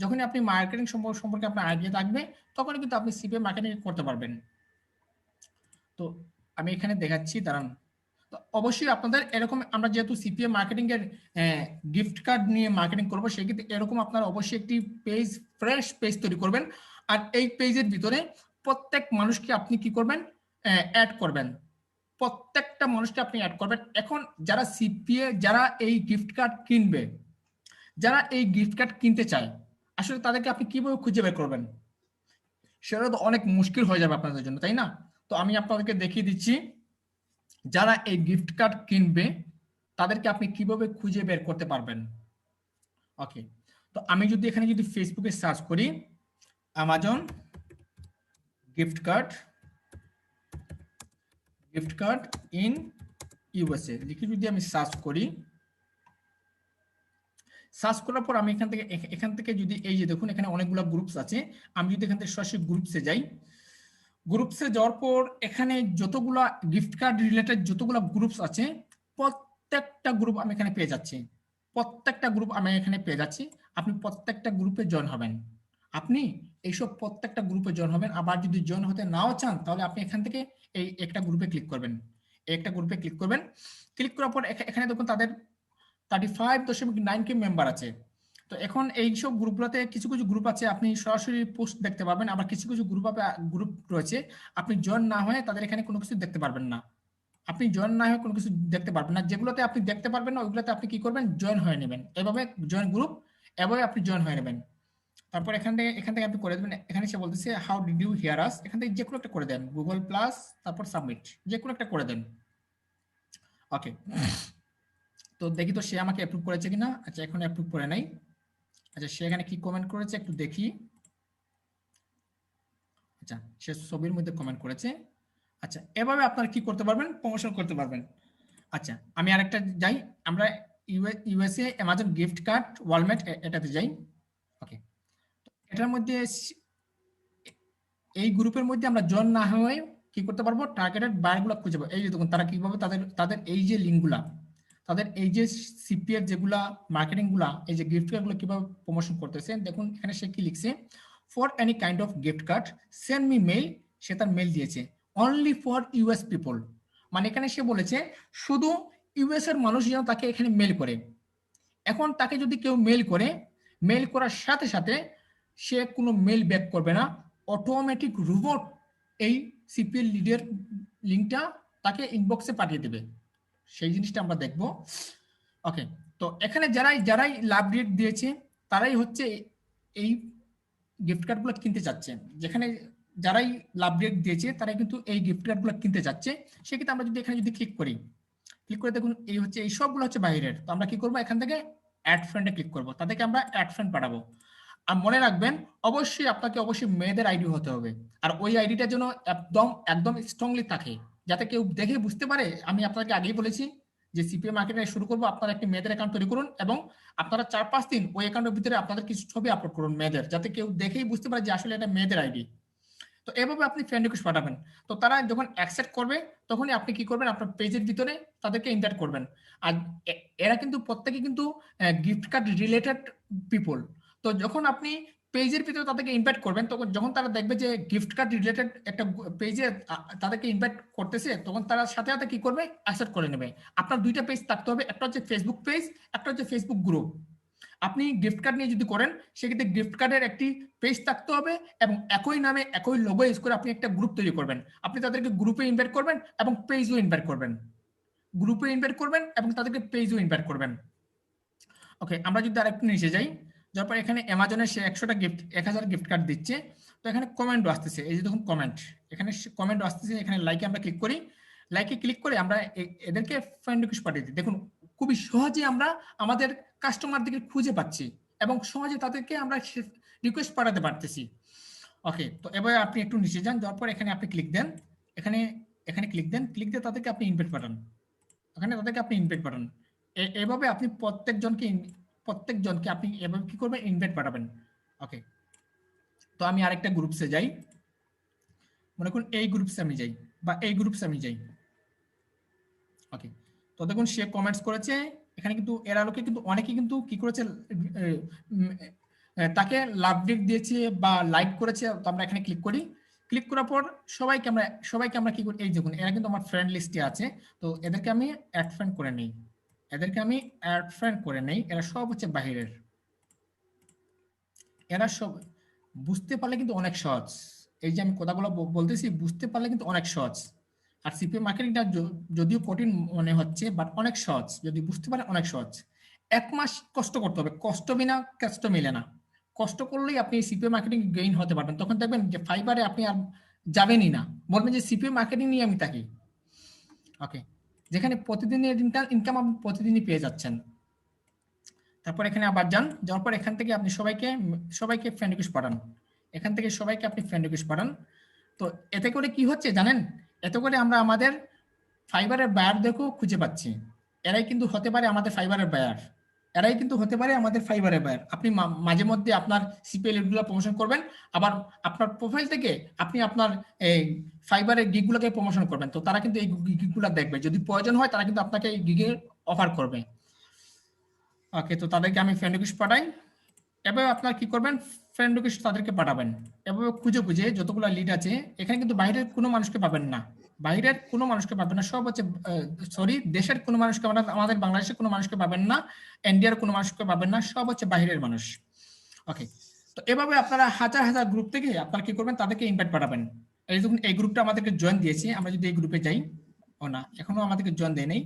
Speaker 1: যখনই আপনি মার্কেটিং সম্পর্কে আপনার আইডিয়া থাকবে, তখনই কিন্তু আপনি সিপিএ মার্কেটিং করতে পারবেন। তো আমি এখানে দেখাচ্ছি, দাঁড়ান। তো অবশ্যই আপনাদের এরকম, আমরা যেহেতু সিপিএ মার্কেটিং এর গিফট কার্ড নিয়ে মার্কেটিং করবো, সেক্ষেত্রে এরকম আপনারা অবশ্যই একটি ফ্রেশ পেজ তৈরি করবেন, আর এই পেজের ভিতরে প্রত্যেক মানুষকে আপনি কি করবেন, অ্যাড করবেন, প্রত্যেকটা মানুষকে আপনি অ্যাড করবেন। এখন যারা এই গিফট কার্ড কিনবে, যারা এই গিফট কার্ড কিনতে চায়, আসলে তাদেরকে আপনি কিভাবে খুঁজে বের করবেন, সেটা তো অনেক মুশকিল হয়ে যাবে আপনাদের জন্য, তাই না? তো আমি আপনাদেরকে দেখিয়ে দিচ্ছি, যারা এই গিফট কার্ড কিনবে তাদেরকে আপনি কিভাবে খুঁজে বের করতে পারবেন। ওকে, তো আমি যদি এখানে যদি ফেসবুকে সার্চ করি Amazon gift card in USA লিখে যদি আমি সার্চ করি, সার্চ করার পর আমি এখান থেকে যদি এই যে দেখুন এখানে অনেকগুলো গ্রুপস আছে, আমি যদি এখান থেকে সরাসরি গ্রুপসে যাই, গ্রুপসে যাওয়ার পর এখানে যতগুলা গিফট কার্ড রিলেটেড যতগুলো গ্রুপস আছে, প্রত্যেকটা গ্রুপ আমি এখানে পেয়ে যাচ্ছি, আপনি প্রত্যেকটা গ্রুপে জয়েন হবেন, আপনি এইসব প্রত্যেকটা গ্রুপে জয়েন হবেন। আবার যদি জয়েন হতে নাও চান, তাহলে আপনি এখান থেকে এই একটা গ্রুপে ক্লিক করবেন, ক্লিক করার পর এখানে দেখুন তাদের 35.9K মেম্বার আছে। তো এখন এইসব গ্রুপগুলোতে কিছু কিছু গ্রুপ আছে আপনি সরাসরি পোস্ট দেখতে পাবেন, আবার কিছু কিছু গ্রুপ রয়েছে আপনি জয়েন না হয়ে তাদের এখানে কোনো কিছু দেখতে পারবেন না, যেগুলোতে আপনি দেখতে পারবেন না ওইগুলোতে আপনি কি করবেন, জয়েন হয়ে নেবেন, এভাবে জয়েন গ্রুপ, এভাবে আপনি জয়েন হয়ে নেবেন। তারপর এখান থেকে আপনি করে দেবেন, এখানে সে বলতেছে হাউ ডিড ইউ হিয়ার আস, এখান থেকে যে কোনো একটা করে দেন, গুগল প্লাস তারপর সাবমিট, যে কোনো একটা করে দেন। ওকে, তো দেখি তো সে আমাকে অ্যাপ্রুভ করেছে কিনা। আচ্ছা, এখন অ্যাপ্রুভ করে নাই। আচ্ছা, সে এখানে কি কমেন্ট করেছে একটু দেখি। আচ্ছা, সে ছবির মধ্যে কমেন্ট করেছে। আচ্ছা, এভাবে আপনারা কি করতে পারবেন, প্রমোশন করতে পারবেন। আচ্ছা, আমি আরেকটা যাই, আমরা USA Amazon gift card Walmart এটাতে যাই। ওকে, এটার মধ্যে এই গ্রুপের মধ্যে আমরা জয়েন না হয়ে কি করতে পারবো, টার্গেটেড বায়ারগুলো খুঁজে পাবো। এই যে দেখুন তারা কিভাবে তাদের এই যে লিঙ্কগুলা, তাদের এই যে সিপিএর যেগুলা মার্কেটিং গুলা, এই যে গিফট কার্ডগুলো কিভাবে প্রমোশন করতেছে দেখুন। এখানে সে কি লিখছে, for any kind of gift card send me mail, সে তার মেইল দিয়েছে, অনলি ফর ইউএস পিপল। মানে এখানে সে বলেছে শুধু ইউএস এর মানুষ যেন তাকে এখানে মেইল করে। এখন তাকে যদি কেউ মেইল করে, মেইল করার সাথে সাথে সে কোনো মেইল ব্যাক করবে না, অটোমেটিক রোবট এই সিপিএল লিডের লিঙ্কটা তাকে ইনবক্সে পাঠিয়ে দেবে। সেই জিনিসটা আমরা দেখব। ওকে, তো এখানে যারাই লাভ রেট দিয়েছে তারাই হচ্ছে এই গিফট কার্ডগুলো কিনতে চাচ্ছে। যেখানে যারাই লাভ রেট দিয়েছে তারাই কিন্তু এই গিফট কার্ডগুলো কিনতে চাচ্ছে। সেক্ষেত্রে আমরা যদি এখানে যদি ক্লিক করে দেখুন এই হচ্ছে এই সবগুলো হচ্ছে বাইরের। তো আমরা কি করবো, এখান থেকে অ্যাড ফ্রেন্ডে ক্লিক করবো, তাদেরকে আমরা অ্যাড ফ্রেন্ড পাঠাবো। আর মনে রাখবেন অবশ্যই আপনাকে অবশ্যই মেয়েদের আইডি হতে হবে, আর ওই আইডিটার জন্য একদম স্ট্রংলি থাকে, যাতে কেউ দেখে বুঝতে পারে। আমি আপনাকে আগেই বলেছি যে সিপিএ মার্কেটিং শুরু করবো, আপনারা একটি মেয়েদের অ্যাকাউন্ট তৈরি করুন এবং আপনারা 4-5 দিন ওই অ্যাকাউন্টের ভিতরে আপনাদের কিছু ছবি আপলোড করুন মেয়েদের, যাতে কেউ দেখেই বুঝতে পারে যে আসলে এটা মেয়েদের আইডি। তো এভাবে আপনি ফ্রেন্ড রিকোয়েস্ট পাঠাবেন। তো তারা যখন অ্যাকসেপ্ট করবে তখনই আপনি কি করবেন, আপনার পেজের ভিতরে তাদেরকে ইনভাইট করবেন। আর এরা কিন্তু প্রত্যেকে কিন্তু গিফট কার্ড রিলেটেড পিপল। তো যখন আপনি পেজের ভিতরে তাদেরকে ইনভাইট করবেন, তখন যখন তারা দেখবে যে গিফট কার্ড রিলেটেড একটা পেজে তাদেরকে ইনভাইট করতেছে, তখন তারা সাথে সাথে কি করবে, অ্যাকসেপ্ট করে নেবে। আপনার দুইটা পেজ থাকতে হবে, একটা হচ্ছে ফেসবুক পেজ, একটা হচ্ছে ফেসবুক গ্রুপ। আপনি গিফট কার্ড নিয়ে যদি করেন সেক্ষেত্রে গিফট কার্ডের একটি পেজ থাকতে হবে এবং একই নামে একই লোগো ইউজ করে আপনি একটা গ্রুপ তৈরি করবেন। আপনি তাদেরকে গ্রুপে ইনভাইট করবেন এবং পেজও ইনভাইট করবেন, গ্রুপে ইনভাইট করবেন এবং তাদেরকে পেজও ইনভাইট করবেন। ওকে, আমরা যদি আরেকটু নিচে যাই, যার পর এখানে অ্যামাজনে সে 1000 গিফট কার্ড দিচ্ছে। তো এখানে কমেন্টও আসতেছে, এই যে দেখুন কমেন্ট, এখানে কমেন্টও আসতেছে। এখানে লাইকে আমরা ক্লিক করি, লাইকে ক্লিক করে আমরা এদেরকে ফ্রেন্ড রিকোয়েস্ট পাঠিয়ে দিই। দেখুন খুবই সহজে আমরা আমাদের কাস্টমারদেরকে খুঁজে পাচ্ছি এবং সহজে তাদেরকে আমরা রিকোয়েস্ট পাঠাতে পারতেছি। ওকে, তো এবার আপনি একটু নিচে যান, যাওয়ার পর এখানে আপনি ক্লিক দেন, এখানে ক্লিক দেন, ক্লিক দিয়ে তাদেরকে আপনি ইনভাইট পাঠান, এখানে তাদেরকে আপনি ইনভাইট পাঠান। এভাবে আপনি প্রত্যেকজনকে আপনি এভাবে কি করবেন, ইনভাইট পাঠাবেন। ওকে, তো আমি আরেকটা গ্রুপসে যাই, মনে করুন এই গ্রুপসে আমি যাই বা এই গ্রুপসে আমি যাই। ওকে, তো দেখুন সে কমেন্টস করেছে এখানে, কিন্তু এর আলোকে কিন্তু অনেকে কিন্তু কি করেছে, তাকে লাভ রেট দিয়েছে বা লাইক করেছে। তো আমরা এখানে ক্লিক করি, ক্লিক করার পর সবাইকে আমরা কি করি, এই দেখুন এরা কিন্তু আমার ফ্রেন্ড লিস্টে আছে। তো এদেরকে আমি অ্যাড ফ্রেন্ড করে নেই, এরা সব হচ্ছে বাহিরের। এরা সব বুঝতে পারলে কিন্তু অনেক সহজ, এই যে আমি কথাগুলো বলতেছি বুঝতে পারলে কিন্তু অনেক সহজ। আর সিপিএ মার্কেটিংটা যদিও কঠিন মনে হচ্ছে, বাট অনেক সহজ, যদি বুঝতে পারে অনেক সহজ। 1 মাস কষ্ট করতে হবে, কষ্ট বিনা কষ্ট মিলে না। কষ্ট করলেই আপনি সিপিএ মার্কেটিং গেইন হতে পারবেন। তখন দেখবেন যে ফাইবারে আপনি আর যাবেনই না, বলবেন যে সিপিএ মার্কেটিং নিয়ে আমি থাকি। ওকে, যেখানে প্রতিদিনের ইনকাম আপনি প্রতিদিনই পেয়ে যাচ্ছেন। তারপর এখানে আবার যাওয়ার পর এখান থেকে আপনি সবাইকে ফ্রেন্ড রিকোয়েস্ট পাঠান, এখান থেকে সবাইকে আপনি ফ্রেন্ড রিকোয়েস্ট পাঠান। তো এতে করে কি হচ্ছে জানেন, এতে করে আমরা আমাদের ফাইবারের বায়ারদেরকেও খুঁজে পাচ্ছি। এরাই কিন্তু হতে পারে আমাদের ফাইবারের বায়ার, আপনি মাঝে মধ্যে আপনার সিপিএল গুলো প্রমোশন করবেন, আবার আপনার প্রোফাইল থেকে আপনি আপনার এই ফাইবারের গিগগুলোকে প্রমোশন করবেন। তো তারা কিন্তু এই গিগগুলো দেখবে, যদি প্রয়োজন হয় তারা কিন্তু আপনাকে এই গিগের অফার করবে। ওকে, তো তাদেরকে আমি ফ্রেন্ড রিকোয়েস্ট পাঠাই। এভাবে আপনার কি করবেন, ফ্রেন্ড রিকোয়েস্ট তাদেরকে পাঠাবেন। এভাবে খুঁজে যতগুলো লিড আছে, এখানে কিন্তু বাইরের কোনো মানুষকে পাবেন না, সব হচ্ছে দেশের কোনো মানুষকে, আমাদের বাংলাদেশের কোনো মানুষকে পাবেন না, ইন্ডিয়ার কোনো মানুষকে পাবেন না, সব হচ্ছে বাইরের মানুষ। ওকে, তো এভাবে আপনারা হাজার গ্রুপ থেকে আপনারা কি করবেন, তাদেরকে ইনভাইট পাঠাবেন। এই দেখুন এই গ্রুপটা আমাদেরকে জয়েন দিয়েছে, আমরা যদি এই গ্রুপে যাই, না এখনো আমাদেরকে জয়েন দেয় নেই।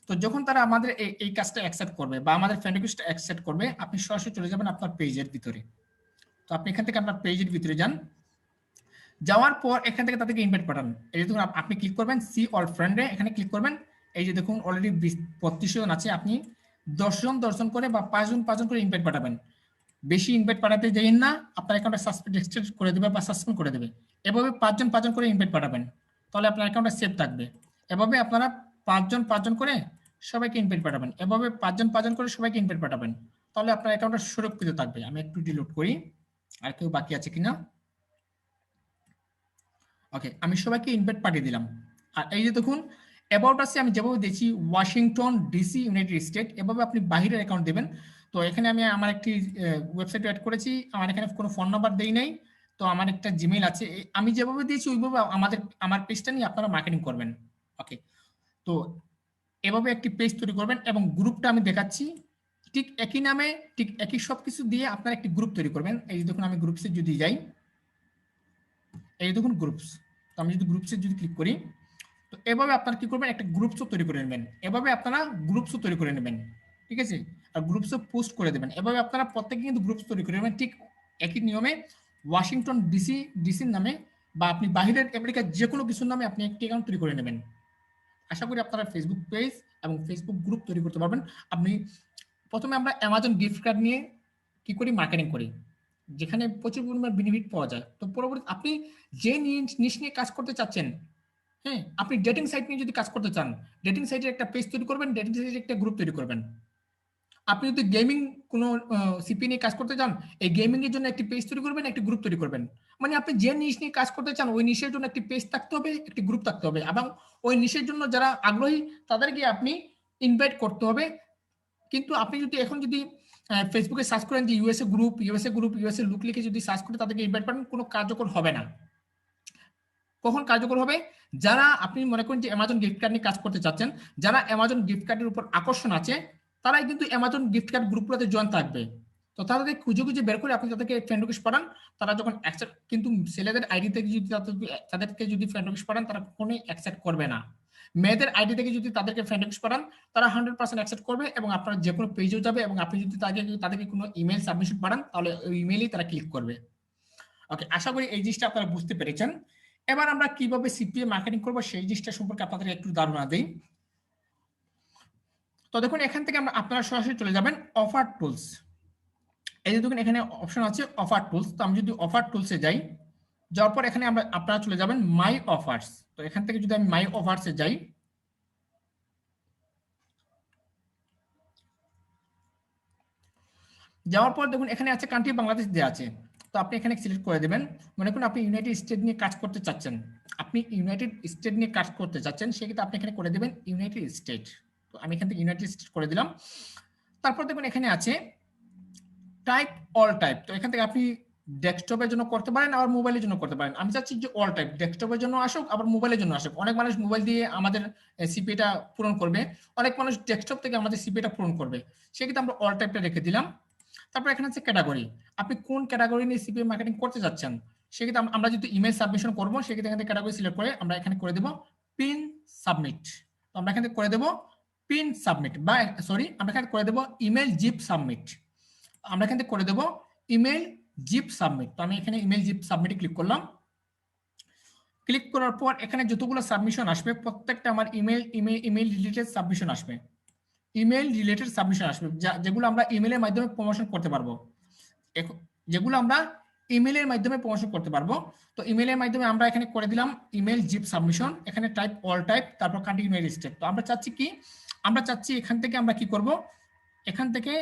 Speaker 1: তো যখন তারা আমাদের এই কাজটা অ্যাকসেপ্ট করবে বা আমাদের ফ্রেন্ড রিকোয়েস্টটা অ্যাকসেপ্ট করবে, আপনি সরাসরি চলে যাবেন আপনার পেজের ভিতরে। তো আপনি এখান থেকে আপনার পেজের ভিতরে যাওয়ার পর এখান থেকে তাদেরকে ইনভাইট পাঠান। এই যে দেখুন আপনি ক্লিক করবেন সি অল ফ্রেন্ডে, এখানে ক্লিক করবেন। এই যে দেখুন অলরেডি 32 জন আছে, আপনি 10 জন করে বা 5 জন করে ইনভাইট পাঠাবেন। বেশি ইনভাইট পাঠাতে যাইয়েন না, আপনার অ্যাকাউন্টে সাসপেন্ড করে দেবে বা সাসপেন্ড করে দেবে। এভাবে 5 জন করে ইনভাইট পাঠাবেন, তাহলে আপনার অ্যাকাউন্টে সেভ থাকবে। এভাবে আপনারা 5 জন করে সবাইকে ইনভাইট পাঠাবেন, এভাবে 5 জন 5 জন করে সবাইকে ইনভাইট পাঠাবেন, তাহলে আপনার অ্যাকাউন্টটা সুরক্ষিত থাকবে। আমি একটু ডিলিট করি, আর কেউ বাকি আছে কিনা। ওকে, আমি সবাইকে ইনভাইট পাঠিয়ে দিলাম। আর এই যে দেখুন অ্যাবাউট আছে, আমি যেভাবে দিয়েছি ওয়াশিংটন ডিসি ইউনাইটেড স্টেট, এভাবে আপনি বাহিরের অ্যাকাউন্ট দেবেন। তো এখানে আমি আমার একটি ওয়েবসাইট অ্যাড করেছি, আমার এখানে কোনো ফোন নাম্বার দেই নাই, তো আমার একটা জিমেইল আছে, আমি যেভাবে দিয়েছি ওইভাবে আমার পেজটা নিয়ে আপনারা মার্কেটিং করবেন। ওকে, তো এভাবে একটি পেজ তৈরি করবেন এবং গ্রুপটা আমি দেখাচ্ছি ঠিক একই নামে, ঠিক একই সব কিছু দিয়ে আপনারা একটি গ্রুপ তৈরি করবেন। এই যে দেখুন আমি গ্রুপসে যদি যাই, এই দেখুন গ্রুপস, তো আমি যদি গ্রুপসে যদি ক্লিক করি, তো এভাবে আপনারা কি করবেন, একটা গ্রুপসও তৈরি করে নেবেন, এভাবে আপনারা গ্রুপসও তৈরি করে নেবেন, ঠিক আছে। আর গ্রুপসও পোস্ট করে দেবেন, এভাবে আপনারা প্রত্যেকে কিন্তু গ্রুপস তৈরি করে নেবেন ঠিক একই নিয়মে। ওয়াশিংটন ডিসির নামে বা আপনি বাহিরের আমেরিকার যে কোনো কিছুর নামে আপনি একটি অ্যাকাউন্ট তৈরি করে নেবেন। আশা করি আপনারা ফেসবুক পেজ এবং ফেসবুক গ্রুপ তৈরি করতে পারবেন। আপনি প্রথমে আমরা অ্যামাজন গিফট কার্ড নিয়ে কি করি, মার্কেটিং করি, যেখানে প্রচুর পরিমাণ বেনিফিট পাওয়া যায়। তো পরবর্তী আপনি যে নিশ নিয়ে কাজ করতে চাচ্ছেন, হ্যাঁ, আপনি ডেটিং সাইট নিয়ে যদি কাজ করতে চান, ডেটিং সাইটের একটা পেজ তৈরি করবেন, ডেটিং সাইটের একটা গ্রুপ তৈরি করবেন। আপনি যদি গেমিং কোনো সিপি নিয়ে কাজ করতে চান, এই গেমিং এর জন্য একটি পেজ তৈরি করবেন, একটি গ্রুপ তৈরি করবেন। মানে আপনি যে নিশ নিয়ে কাজ করতে চান ওই নিশের জন্য একটি পেজ থাকতে হবে, একটি গ্রুপ থাকতে হবে, এবং ওই নিশের জন্য যারা আগ্রহী তাদেরকে আপনি ইনভাইট করতে হবে। কিন্তু আপনি যদি এখন যদি ফেসবুকে সার্চ করেন যে ইউএসএ লুক লিখে যদি সার্চ করে তাদেরকে ইনভাইট করেন, কোনো কার্যকর হবে না। কখন কার্যকর হবে, যারা আপনি মনে করেন যে অ্যামাজন গিফট কার্ড নিয়ে কাজ করতে চাচ্ছেন, যারা অ্যামাজন গিফট কার্ডের উপর আকর্ষণ আছে, তারাই কিন্তু অ্যামাজন গিফট কার্ড গ্রুপগুলোতে জয়েন থাকবে। তো তাদেরকে খুঁজে খুঁজে বের করে আপনি তাদেরকে ফ্রেন্ড রিকোয়েস্ট পাঠান, তারা যখন অ্যাকসেপ্ট, কিন্তু ছেলেদের আইডি থেকে যদি তাদেরকে যদি ফ্রেন্ড রিকোয়েস্ট পাঠান, তারা কখনোই অ্যাকসেপ্ট করবে না। মেয়েদের আইডি থেকে যদি তাদেরকে ফ্রেন্ড রিকোয়েস্ট পাঠান, তারা 100% অ্যাকসেপ্ট করবে এবং আপনার যে কোনো পেজেও যাবে, এবং আপনি যদি তাদেরকে কোনো ইমেল সাবমিশন পাঠান, তাহলে ওই ইমেইলেই তারা ক্লিক করবে। ওকে, আশা করি এই জিনিসটা আপনারা বুঝতে পেরেছেন। এবার আমরা কিভাবে সিপিএ মার্কেটিং করব সেই জিনিসটা সম্পর্কে আপনাদের একটু ধারণা দেই। তো দেখুন এখান থেকে আপনারা সরাসরি চলে যাবেন অফার টুলস। এই যে দেখুন এখানে অপশন আছে অফার টুলস। তো আমি যদি অফার টুলসে যাই, যাওয়ার পর এখানে আপনারা চলে যাবেন মাই অফার্স। তো এখান থেকে যদি আমি মাই অফার্সে যাই, যাওয়ার পর দেখুন এখানে আছে কান্ট্রি বাংলাদেশ দেওয়া আছে। তো আপনি এখানে সিলেক্ট করে দেবেন। মনে করুন আপনি ইউনাইটেড স্টেট নিয়ে কাজ করতে চাচ্ছেন, সেক্ষেত্রে আপনি এখানে করে দেবেন ইউনাইটেড স্টেট। তো আমি এখান থেকে ইউনাইটেড স্টেট করে দিলাম। তারপর দেখুন এখানে আছে টাইপ অল টাইপ। তো এখান থেকে আপনি ডেস্কটপের জন্য করতে পারেন, আবার মোবাইলের জন্য করতে পারেন। আমি চাচ্ছি যে অল টাইপ, ডেস্কটপের জন্য আসুক আবার মোবাইলের জন্য আসুক। অনেক মানুষ মোবাইল দিয়ে আমাদের সিপিটা পূরণ করবে, অনেক মানুষ ডেস্কটপ থেকে আমাদের সিপিটা পূরণ করবে, সেক্ষেত্রে আমরা অল টাইপটা রেখে দিলাম। তারপর এখানে আছে ক্যাটাগরি, আপনি কোন ক্যাটাগরি নিয়ে সিপিএ মার্কেটিং করতে যাচ্ছেন। সেক্ষেত্রে আমরা যদি ইমেল সাবমিশন করবো, সেক্ষেত্রে এখানে ক্যাটাগরি সিলেক্ট করে আমরা এখানে করে দেবো পিন সাবমিট। তো আমরা এখানে করে দেবো পিন সাবমিট, বা সরি আমরা এখানে করে দেবো ইমেল জিপ সাবমিট। আমরা এখান থেকে করে দেবো ইমেল জিপ সাবমিট। তো আমি এখানে ইমেল জিপ সাবমিটে ক্লিক করলাম। ক্লিক করার পর এখানে যতগুলো সাবমিশন আসবে প্রত্যেকটা আমার ইমেল রিলেটেড সাবমিশন আসবে, যেগুলো আমরা ইমেলের মাধ্যমে প্রমোশন করতে পারবো, তো ইমেলের মাধ্যমে আমরা এখানে করে দিলাম ইমেল জিপ সাবমিশন। এখানে টাইপ অল টাইপ, তারপর কান্ট্রি ইউনাইটেড স্টেট। তো আমরা চাচ্ছি এখান থেকে আমরা কি করব, এখান থেকে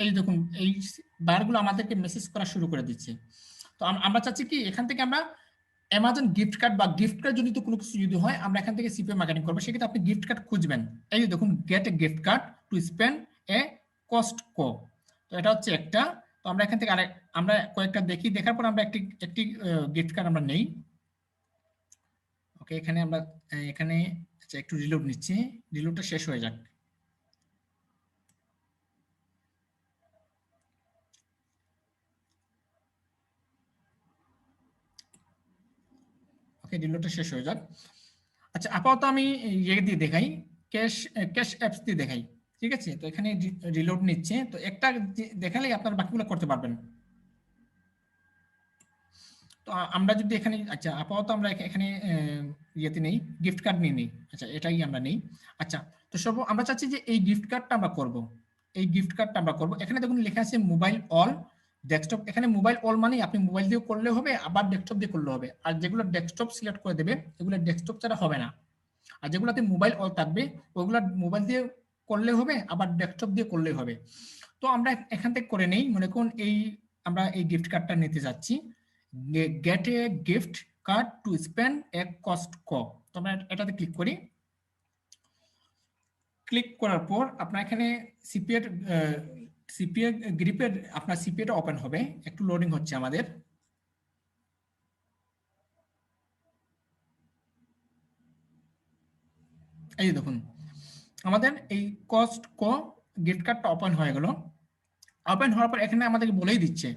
Speaker 1: এই দেখুন এই বারগুলো আমাদেরকে মেসেজ করা শুরু করে দিচ্ছে। তো আমরা চাচ্ছি কি এখান থেকে আমরা অ্যামাজন গিফট কার্ড বা গিফট কার্ড জনিত কোনো কিছু যদি হয়, আমরা এখান থেকে সিপিএ মার্কেটিং করবো। সেক্ষেত্রে আপনি গিফট কার্ড খুঁজবেন, এই যে দেখুন gate a gift card to spend a Costco. তো এটা হচ্ছে একটা। তো আমরা এখান থেকে আমরা কয়েকটা দেখি, দেখার পর আমরা একটি গিফট কার্ড আমরা নেই। ওকে, এখানে আমরা এখানে আচ্ছা একটু রিলোড নিচ্ছি, রিলোডটা শেষ হয়ে যাক। ওকে, রিলোডটা শেষ হয়ে যাক। আচ্ছা আপাতত আমি ইয়ে দিয়ে দেখাই, ক্যাশ অ্যাপস দিয়ে দেখাই, ঠিক আছে। তো এখানে রিলোড নিচ্ছে, তো একটা দেখালেই আপনার বাকিগুলো করতে পারবেন। তো আমরা যদি এখানে আচ্ছা আপাতত আমরা এখানে ইয়েতে নেই, গিফট কার্ড নিয়ে নেই। আচ্ছা এটাই আমরা নেই। আচ্ছা, তো সব আমরা চাচ্ছি যে এই গিফট কার্ডটা আমরা করব, এখানে দেখুন লেখা আছে মোবাইল অল ডেস্কটপ। এখানে মোবাইল অল মানে আপনি মোবাইল দিয়ে করলে হবে, আবার ডেস্কটপ দিয়ে করলে হবে। আর যেগুলো ডেস্কটপ সিলেক্ট করে দেবে এগুলো ডেস্কটপ ছাড়া হবে না। আর যেগুলোতে মোবাইল অল থাকবে ওইগুলো মোবাইল দিয়ে করলে হবে, আবার ডেস্কটপ দিয়ে করলে হবে। তো আমরা এখান থেকে করে নেই, মনে করুন আমরা এই গিফট কার্ডটা নিতে যাচ্ছি, gate a gift card to spend a cost ক। তো আমরা এটাতে ক্লিক করি। ক্লিক করার পর আপনার এখানে সিপিএ গ্রিপের আপনার সিপিএটা ওপেন হবে। একটু লোডিং হচ্ছে আমাদের। এই দেখুন আমাদের এই কস্ট ক গিফট কার্ডটা ওপেন হয়ে গেল। ওপেন হওয়ার পর এখানে আমাদেরকে বলেই দিচ্ছে,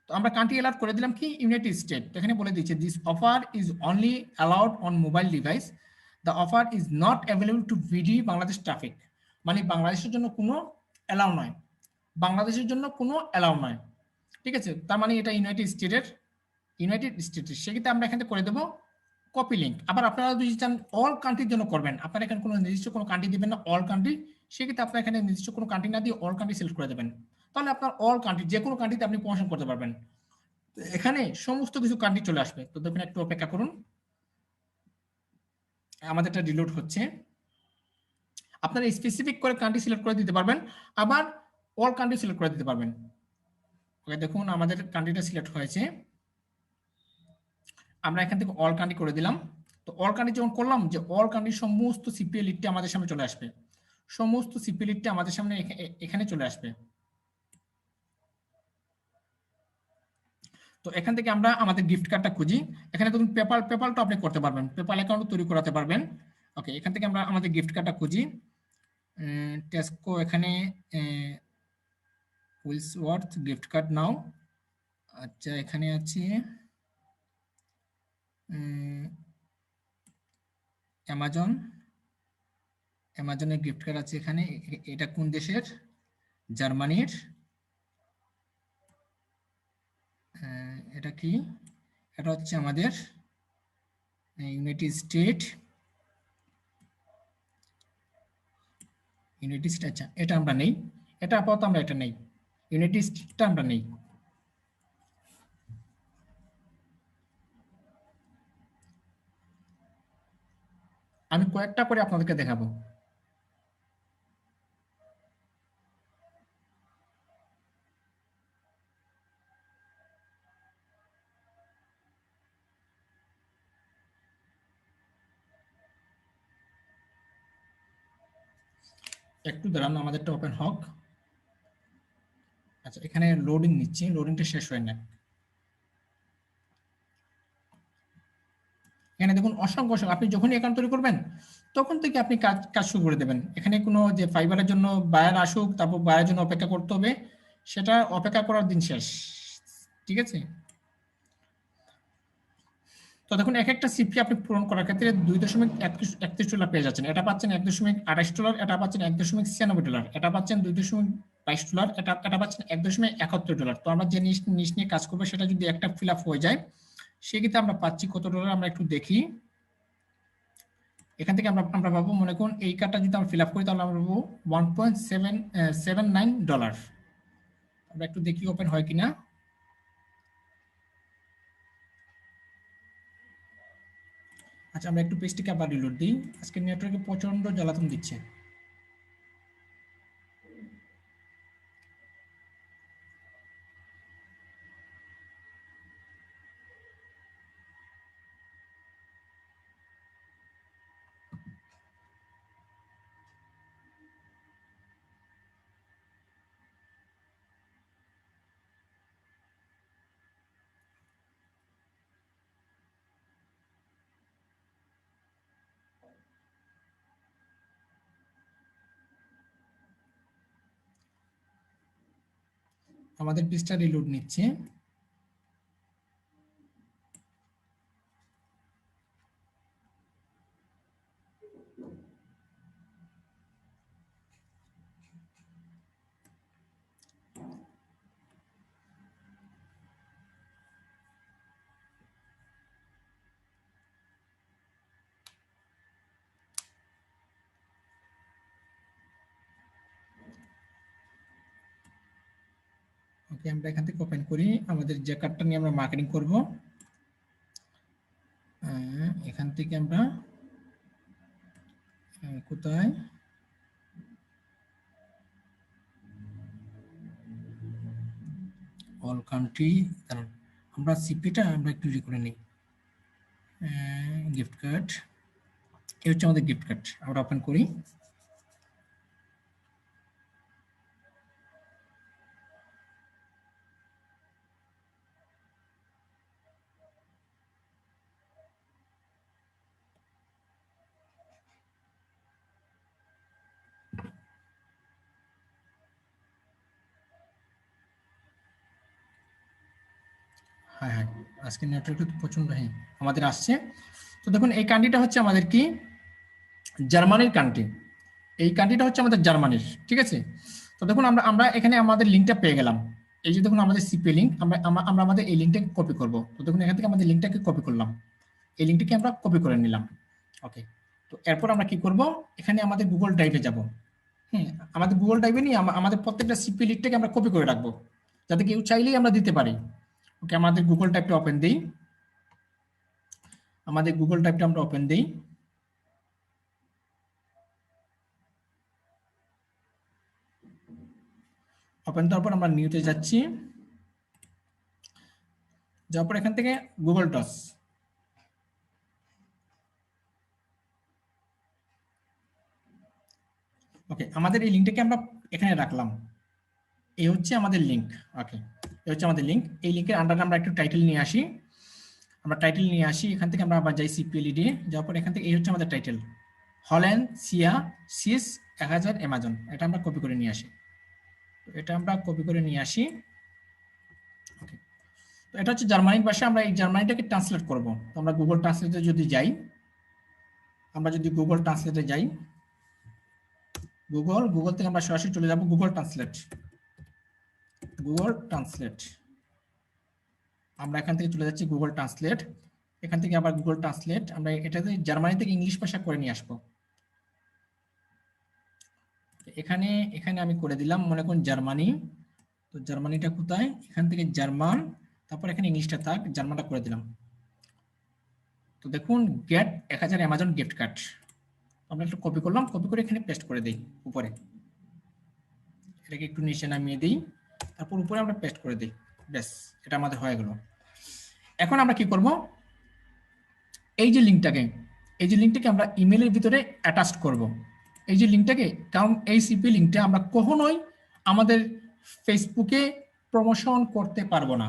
Speaker 1: তো আমরা কান্ট্রি অ্যালাউড করে দিলাম কি ইউনাইটেড স্টেট। এখানে বলে দিচ্ছে this offer is only allowed on mobile device, the offer is not available to BD Bangladesh traffic. মানে বাংলাদেশের জন্য কোনো অ্যালাউ নয়, বাংলাদেশের জন্য কোনো অ্যালাউ নয়। ঠিক আছে, তার মানে এটা ইউনাইটেড স্টেটের সেক্ষেত্রে আমরা এখানে করে দেবো কপি লিঙ্ক। আবার আপনারা যদি চান অল কান্ট্রির জন্য করবেন, আপনারা এখানে কোনো নির্দিষ্ট কোনো কান্ট্রি দিবেন না, অল কান্ট্রি, সেক্ষেত্রে আপনারা এখানে নির্দিষ্ট কোনো কান্ট্রি না দিয়ে অল কান্ট্রি সিলেক্ট করে দেবেন। তাহলে আপনার অল কান্ট্রি, যে কোনো কান্ট্রিতে আপনি প্রমোশন করতে পারবেন। এখানে সমস্ত কিছু কান্ট্রি চলে আসবে। তো দেখুন একটু অপেক্ষা করুন, আমাদের এটা রিলোড হচ্ছে। আপনারা স্পেসিফিক করে কান্ট্রি সিলেক্ট করে দিতে পারবেন, আবার অল কান্ট্রি সিলেক্ট করে দিতে পারবেন। ওকে, দেখুন আমাদের কান্ট্রিটা সিলেক্ট হয়েছে, আমরা এখান থেকে অল কান্ট্রি করে দিলাম। তো অল কান্ট্রি যখন করলাম, যে অল কান্ট্রির সমস্ত সিপিএ লিস্টটি আমাদের সামনে চলে আসবে, সমস্ত সিপিএ লিস্টটি আমাদের সামনে এখানে চলে আসবে। তো এখান থেকে আমরা আমাদের গিফট কার্ডটা খুঁজি। এখানে দেখুন পেপালটা আপনি করতে পারবেন, পেপাল অ্যাকাউন্ট তৈরি করাতে পারবেন। ওকে, এখান থেকে আমরা আমাদের গিফট কার্ডটা খুঁজি। টেস্কো এখানে উইলসওয়ার্থ গিফট কার্ড নাও। আচ্ছা, এখানে আছে অ্যামাজনের গিফট কার্ড আছে এখানে। এটা কোন দেশের? জার্মানির। এটা কি? এটা হচ্ছে আমাদের ইউনাইটেড স্টেট। আচ্ছা, এটা আমরা নেই, এটা আপাতত আমরা এটা নেই, ইউনাইটেড স্টেটটা আমরা নেই। আমি কয়েকটা করে আপনাদেরকে দেখাবো। একটু দাঁড়ান, আমাদেরটা ওপেন হোক। আচ্ছা, এখানে লোডিং নিচ্ছি, লোডিংটা শেষ হয় না। এখানে দেখুন অসংখ্য আপনি যখনই অ্যাকাউন্ট তৈরি করবেন তখন থেকে আপনি কাজ শুরু করে দেবেন। এখানে কোনো যে ফাইবারের জন্য বায়ার আসুক, তারপর বায়ার জন্য অপেক্ষা করতে হবে, সেটা অপেক্ষা করার দিন শেষ। ঠিক আছে, তো দেখুন এক একটা সিপি আপনি পূরণ করার ক্ষেত্রে $2.31 পেয়ে যাচ্ছেন। এটা পাচ্ছেন $1.28, এটা পাচ্ছেন $1.96, এটা পাচ্ছেন $2.22, এটা পাচ্ছেন $1.71। তো আমরা যে জিনিস নিয়ে কাজ করবো সেটা যদি একটা ফিল আপ হয়ে যায়, সেক্ষেত্রে আমরা পাচ্ছি কত ডলার, আমরা একটু দেখি। এখান থেকে আমরা পাবো, মনে করুন এই কার্ডটা যদি আমরা ফিল আপ করি তাহলে আমরা পাবো $1.79। আমরা একটু দেখি ওপেন হয় কিনা। আচ্ছা, আমরা একটু পেজটিকে আবার রিলোড দিই, আজকে নেটওয়ার্কে প্রচন্ড জ্বালাতন দিচ্ছে। আমাদের পেজটা রিলোড নিচ্ছে। ওকে, আমরা এখান থেকে ওপেন করি আমাদের যে কার্ডটা নিয়ে আমরা মার্কেটিং করব। এখান থেকে আমরা কোথায় অল কান্ট্রি, কারণ আমরা সিপিটা আমরা একটু করে নিই। গিফট কার্ড, এই হচ্ছে আমাদের গিফট কার্ড। আমরা ওপেন করি। হ্যাঁ হ্যাঁ, আজকে নেটওয়ার্ক প্রচন্ড, হ্যাঁ আমাদের আসছে। তো দেখুন এই কান্ট্রিটা হচ্ছে আমাদের কি, জার্মানির কান্ট্রি। এই কান্ট্রিটা হচ্ছে আমাদের জার্মানির, ঠিক আছে। তো দেখুন আমরা আমরা এখানে আমাদের লিঙ্কটা পেয়ে গেলাম। এই যে দেখুন আমাদের সিপি লিঙ্ক, আমরা আমাদের এই লিঙ্কটাকে কপি করব। তো দেখুন এখান থেকে আমাদের লিঙ্কটাকে কপি করলাম, এই লিঙ্কটাকে আমরা কপি করে নিলাম। ওকে, তো এরপর আমরা কি করব, এখানে আমাদের গুগল ড্রাইভে যাব। হ্যাঁ, আমাদের গুগল ড্রাইভে নিয়ে আমাদের প্রত্যেকটা সিপি লিঙ্কটাকে আমরা কপি করে রাখবো, যাতে কেউ চাইলেই আমরা দিতে পারি। ওকে, আমাদের গুগল ড্রাইভটা ওপেন দিই। আমাদের গুগল ড্রাইভটা আমরা ওপেন দিই। ওপেন দেওয়ার পর আমরা নিউতে যাচ্ছি। যাওয়ার পর এখান থেকে গুগল ডস, ওকে আমাদের এই লিঙ্কটাকে আমরা এখানে রাখলাম। এই হচ্ছে আমাদের লিঙ্ক। ওকে, এই হচ্ছে আমাদের লিঙ্ক। এই লিঙ্কের আন্ডারে আমরা একটু টাইটেল নিয়ে আসি। আমরা টাইটেল নিয়ে আসি, এখান থেকে আমরা আবার যাই সিপিএলইডি, যাওয়ার পর এখান থেকে এই হচ্ছে আমাদের টাইটেল, হল্যান্ড সিয়া সিস 1000 অ্যামাজন। এটা আমরা কপি করে নিয়ে আসি। এটা আমরা কপি করে নিয়ে আসি। ওকে, তো এটা হচ্ছে জার্মানির ভাষা। আমরা এই জার্মানিটাকে ট্রান্সলেট করব। তো আমরা গুগল ট্রান্সলেটে যদি যাই, আমরা যদি গুগল ট্রান্সলেটে যাই, গুগল থেকে আমরা সরাসরি চলে যাব গুগল ট্রান্সলেট। গুগল ট্রান্সলেট, আমরা এখান থেকে চলে যাচ্ছি গুগল ট্রান্সলেট। এখান থেকে আবার গুগল ট্রান্সলেট, আমরা এটাতে জার্মানি থেকে ইংলিশ ভাষা করে নিয়ে আসবো। এখানে এখানে আমি করে দিলাম, মনে করুন জার্মানি। তো জার্মানিটা কোথায়, এখান থেকে জার্মান, তারপর এখানে ইংলিশটা থাক, জার্মানটা করে দিলাম। তো দেখুন গেট 1000 অ্যামাজন গিফট কার্ড, আমরা একটু কপি করলাম, কপি করে এখানে পেস্ট করে দিই উপরে। এটাকে একটু নিচে নামিয়ে দিই, তারপর উপরে আমরা পেস্ট করে দিই। ব্যাস, এটা আমাদের হয়ে গেল। এখন আমরা কি করব, এই যে লিঙ্কটাকে আমরা ইমেলের ভিতরে অ্যাটাচ করব। এই যে লিঙ্কটাকে, কারণ এই সিপি লিঙ্কটা আমরা কখনোই আমাদের ফেসবুকে প্রমোশন করতে পারবো না।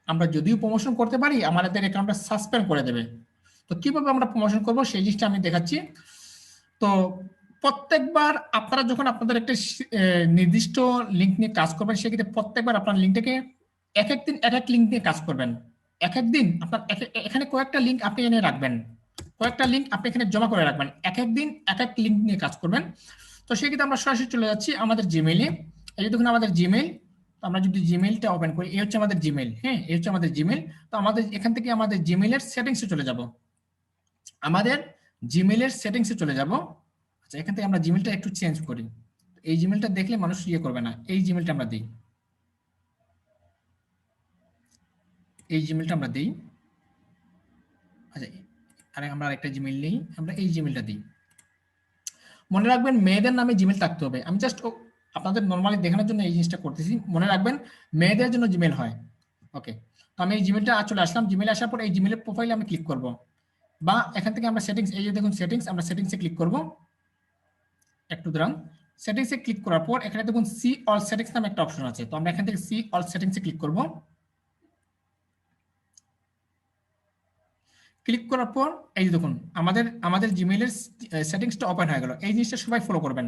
Speaker 1: আমরা যদিও প্রমোশন করতে পারি, আমাদের অ্যাকাউন্টটা সাসপেন্ড করে দেবে। তো কিভাবে আমরা প্রমোশন করব সেই জিনিসটা আমি দেখাচ্ছি। তো প্রত্যেকবার আপনারা যখন আপনাদের একটা নির্দিষ্ট লিঙ্ক নিয়ে কাজ করবেন, সেক্ষেত্রে প্রত্যেকবার আপনার লিঙ্কটাকে এক এক দিন এক এক লিঙ্ক নিয়ে কাজ করবেন। এক এক দিন আপনার এখানে কয়েকটা লিঙ্ক আপনি এনে রাখবেন, কয়েকটা লিঙ্ক আপনি এখানে জমা করে রাখবেন, এক এক দিন এক এক লিঙ্ক নিয়ে কাজ করবেন। তো সেক্ষেত্রে আমরা সরাসরি চলে যাচ্ছি আমাদের জিমেইলে। এই যে দেখুন আমাদের জিমেইল, আমরা যদি জিমেইলটা ওপেন করি, এই হচ্ছে আমাদের জিমেইল। হ্যাঁ, এই হচ্ছে আমাদের জিমেইল। তো আমাদের এখান থেকে আমাদের জিমেইলের সেটিংসে চলে যাব। আমাদের জিমেইলের সেটিংসে চলে যাব। আচ্ছা, এখান থেকে আমরা জিমেইলটা একটু চেঞ্জ করি। এই জিমেইলটা দেখলে মানুষ ইয়ে করবে না, এই জিমেইলটা আমরা দিই, এই জিমেইলটা আমরা দিই। আচ্ছা, আরে আমরা আরেকটা জিমেইল নেই, আমরা এই জিমেইলটা দিই। মনে রাখবেন মেয়েদের নামে জিমেইল থাকতে হবে। আমি জাস্ট আপনাদের নর্মালি দেখানোর জন্য এই জিনিসটা করতেছি। মনে রাখবেন মেয়েদের জন্য জিমেইল হয়। ওকে, তো আমি এই জিমেইলটা চলে আসলাম। জিমেইলে আসার পর এই জিমেইলের প্রোফাইলে আমি ক্লিক করব, বা এখান থেকে আমরা সেটিংস, এই যে দেখুন সেটিংস, আমরা সেটিংসে ক্লিক করব। একটু দাঁড়ান, সেটিংসে ক্লিক করার পর এখানে দেখুন সি অল সেটিংস নামে একটা অপশন আছে। তো আমরা এখান থেকে সি অল সেটিংসে ক্লিক করব। ক্লিক করার পর এই যে দেখুন আমাদের আমাদের জিমেইলের সেটিংসটা ওপেন হয়ে গেল। এই জিনিসটা সবাই ফলো করবেন,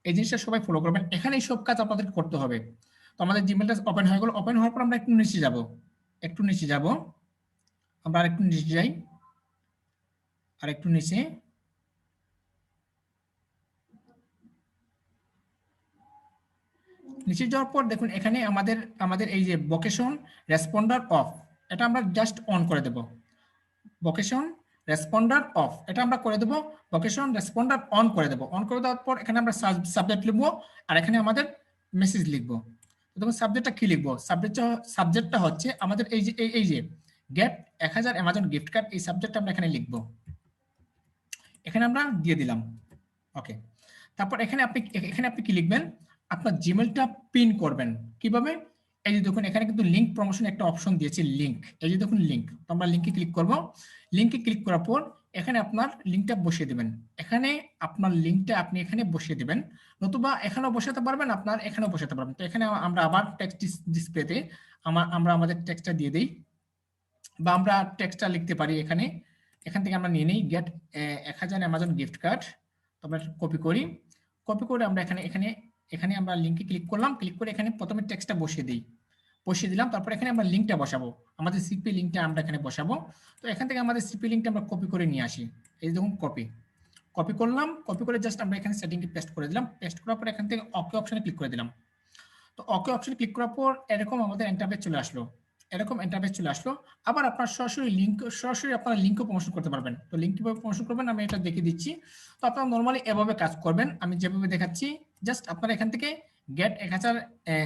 Speaker 1: এই জিনিসটা সবাই ফলো করবেন। এখানে এই সব কাজ আপনাদের করতে হবে। তো আমাদের জিমেইলটা ওপেন হয়ে গেল। ওপেন হওয়ার পর আমরা একটু নিচে যাব, একটু নিচে যাব, আমরা আরেকটু নিচে যাই, আর একটু নিচে। নিচে যাওয়ার পর দেখুন এখানে আমাদের আমাদের এই যে ভোকেশন রেসপন্ডার অফ, এটা আমরা জাস্ট অন করে দেব। ভোকেশন রেসপন্ডার অফ, এটা আমরা করে দেব। ভোকেশন রেসপন্ডার অন করে দেব। অন করে দেওয়ার পর এখানে আমরা সাবজেক্ট লিখবো, আর এখানে আমাদের মেসেজ লিখবো। দেখুন সাবজেক্টটা কি লিখবো, সাবজেক্টটা হচ্ছে আমাদের এই যে গেট 1000 অ্যামাজন গিফট কার্ড, এই সাবজেক্টটা আমরা এখানে লিখবো। এখানে আমরা দিয়ে দিলাম। ওকে, তারপর এখানে আপনি কি লিখবেন, আপনার জিমেলটা পিন করবেন। কিভাবে, এই যে দেখুন এখানে কিন্তু লিঙ্ক প্রমোশন একটা অপশন দিয়েছে, লিঙ্ক। এই যে দেখুন লিঙ্ক, তো আমরা লিঙ্কে ক্লিক করব। লিঙ্কে ক্লিক করার পর এখানে আপনার লিঙ্কটা বসিয়ে দেবেন। এখানে আপনার লিঙ্কটা আপনি এখানে বসিয়ে দেবেন, নতুবা এখানেও বসাতে পারবেন, আপনার এখানেও বসাতে পারবেন। তো এখানে আমরা আবার টেক্সট ডিসপ্লেতে আমরা আমাদের টেক্সটটা দিয়ে দিই, বা আমরা টেক্সটটা লিখতে পারি এখানে। এখান থেকে আমরা নিয়ে নিই গেট 1000 অ্যামাজন গিফট কার্ড। তো আমরা কপি করি, কপি করে আমরা এখানে এখানে এখানে আমরা লিঙ্কে ক্লিক করলাম, ক্লিক করে এখানে প্রথমে টেক্সটটা বসিয়ে দিই, বসিয়ে দিলাম। তারপর এখানে আমরা লিঙ্কটা বসাবো, আমাদের সিপি লিঙ্কটা আমরা এখানে বসাবো। তো এখান থেকে আমাদের সিপি লিঙ্কটা আমরা কপি করে নিয়ে আসি। এই দেখুন কপি, কপি করলাম, কপি করে জাস্ট আমরা এখানে সেটিংকে পেস্ট করে দিলাম। পেস্ট করার পর এখান থেকে ওকে অপশনে ক্লিক করে দিলাম। তো ওকে অপশনে ক্লিক করার পর এরকম আমাদের ইন্টারফেস চলে আসলো, এরকম ইন্টারফেস চলে আসলো। আবার আপনার সরাসরি আপনারা লিঙ্কও প্রমোশন করতে পারবেন। তো লিঙ্ক কিভাবে প্রমোশন করবেন আমি এটা দেখিয়ে দিচ্ছি। তো আপনারা নর্মালি এভাবে কাজ করবেন, আমি যেভাবে দেখাচ্ছি। জাস্ট আপনারা এখান থেকে গেট 1000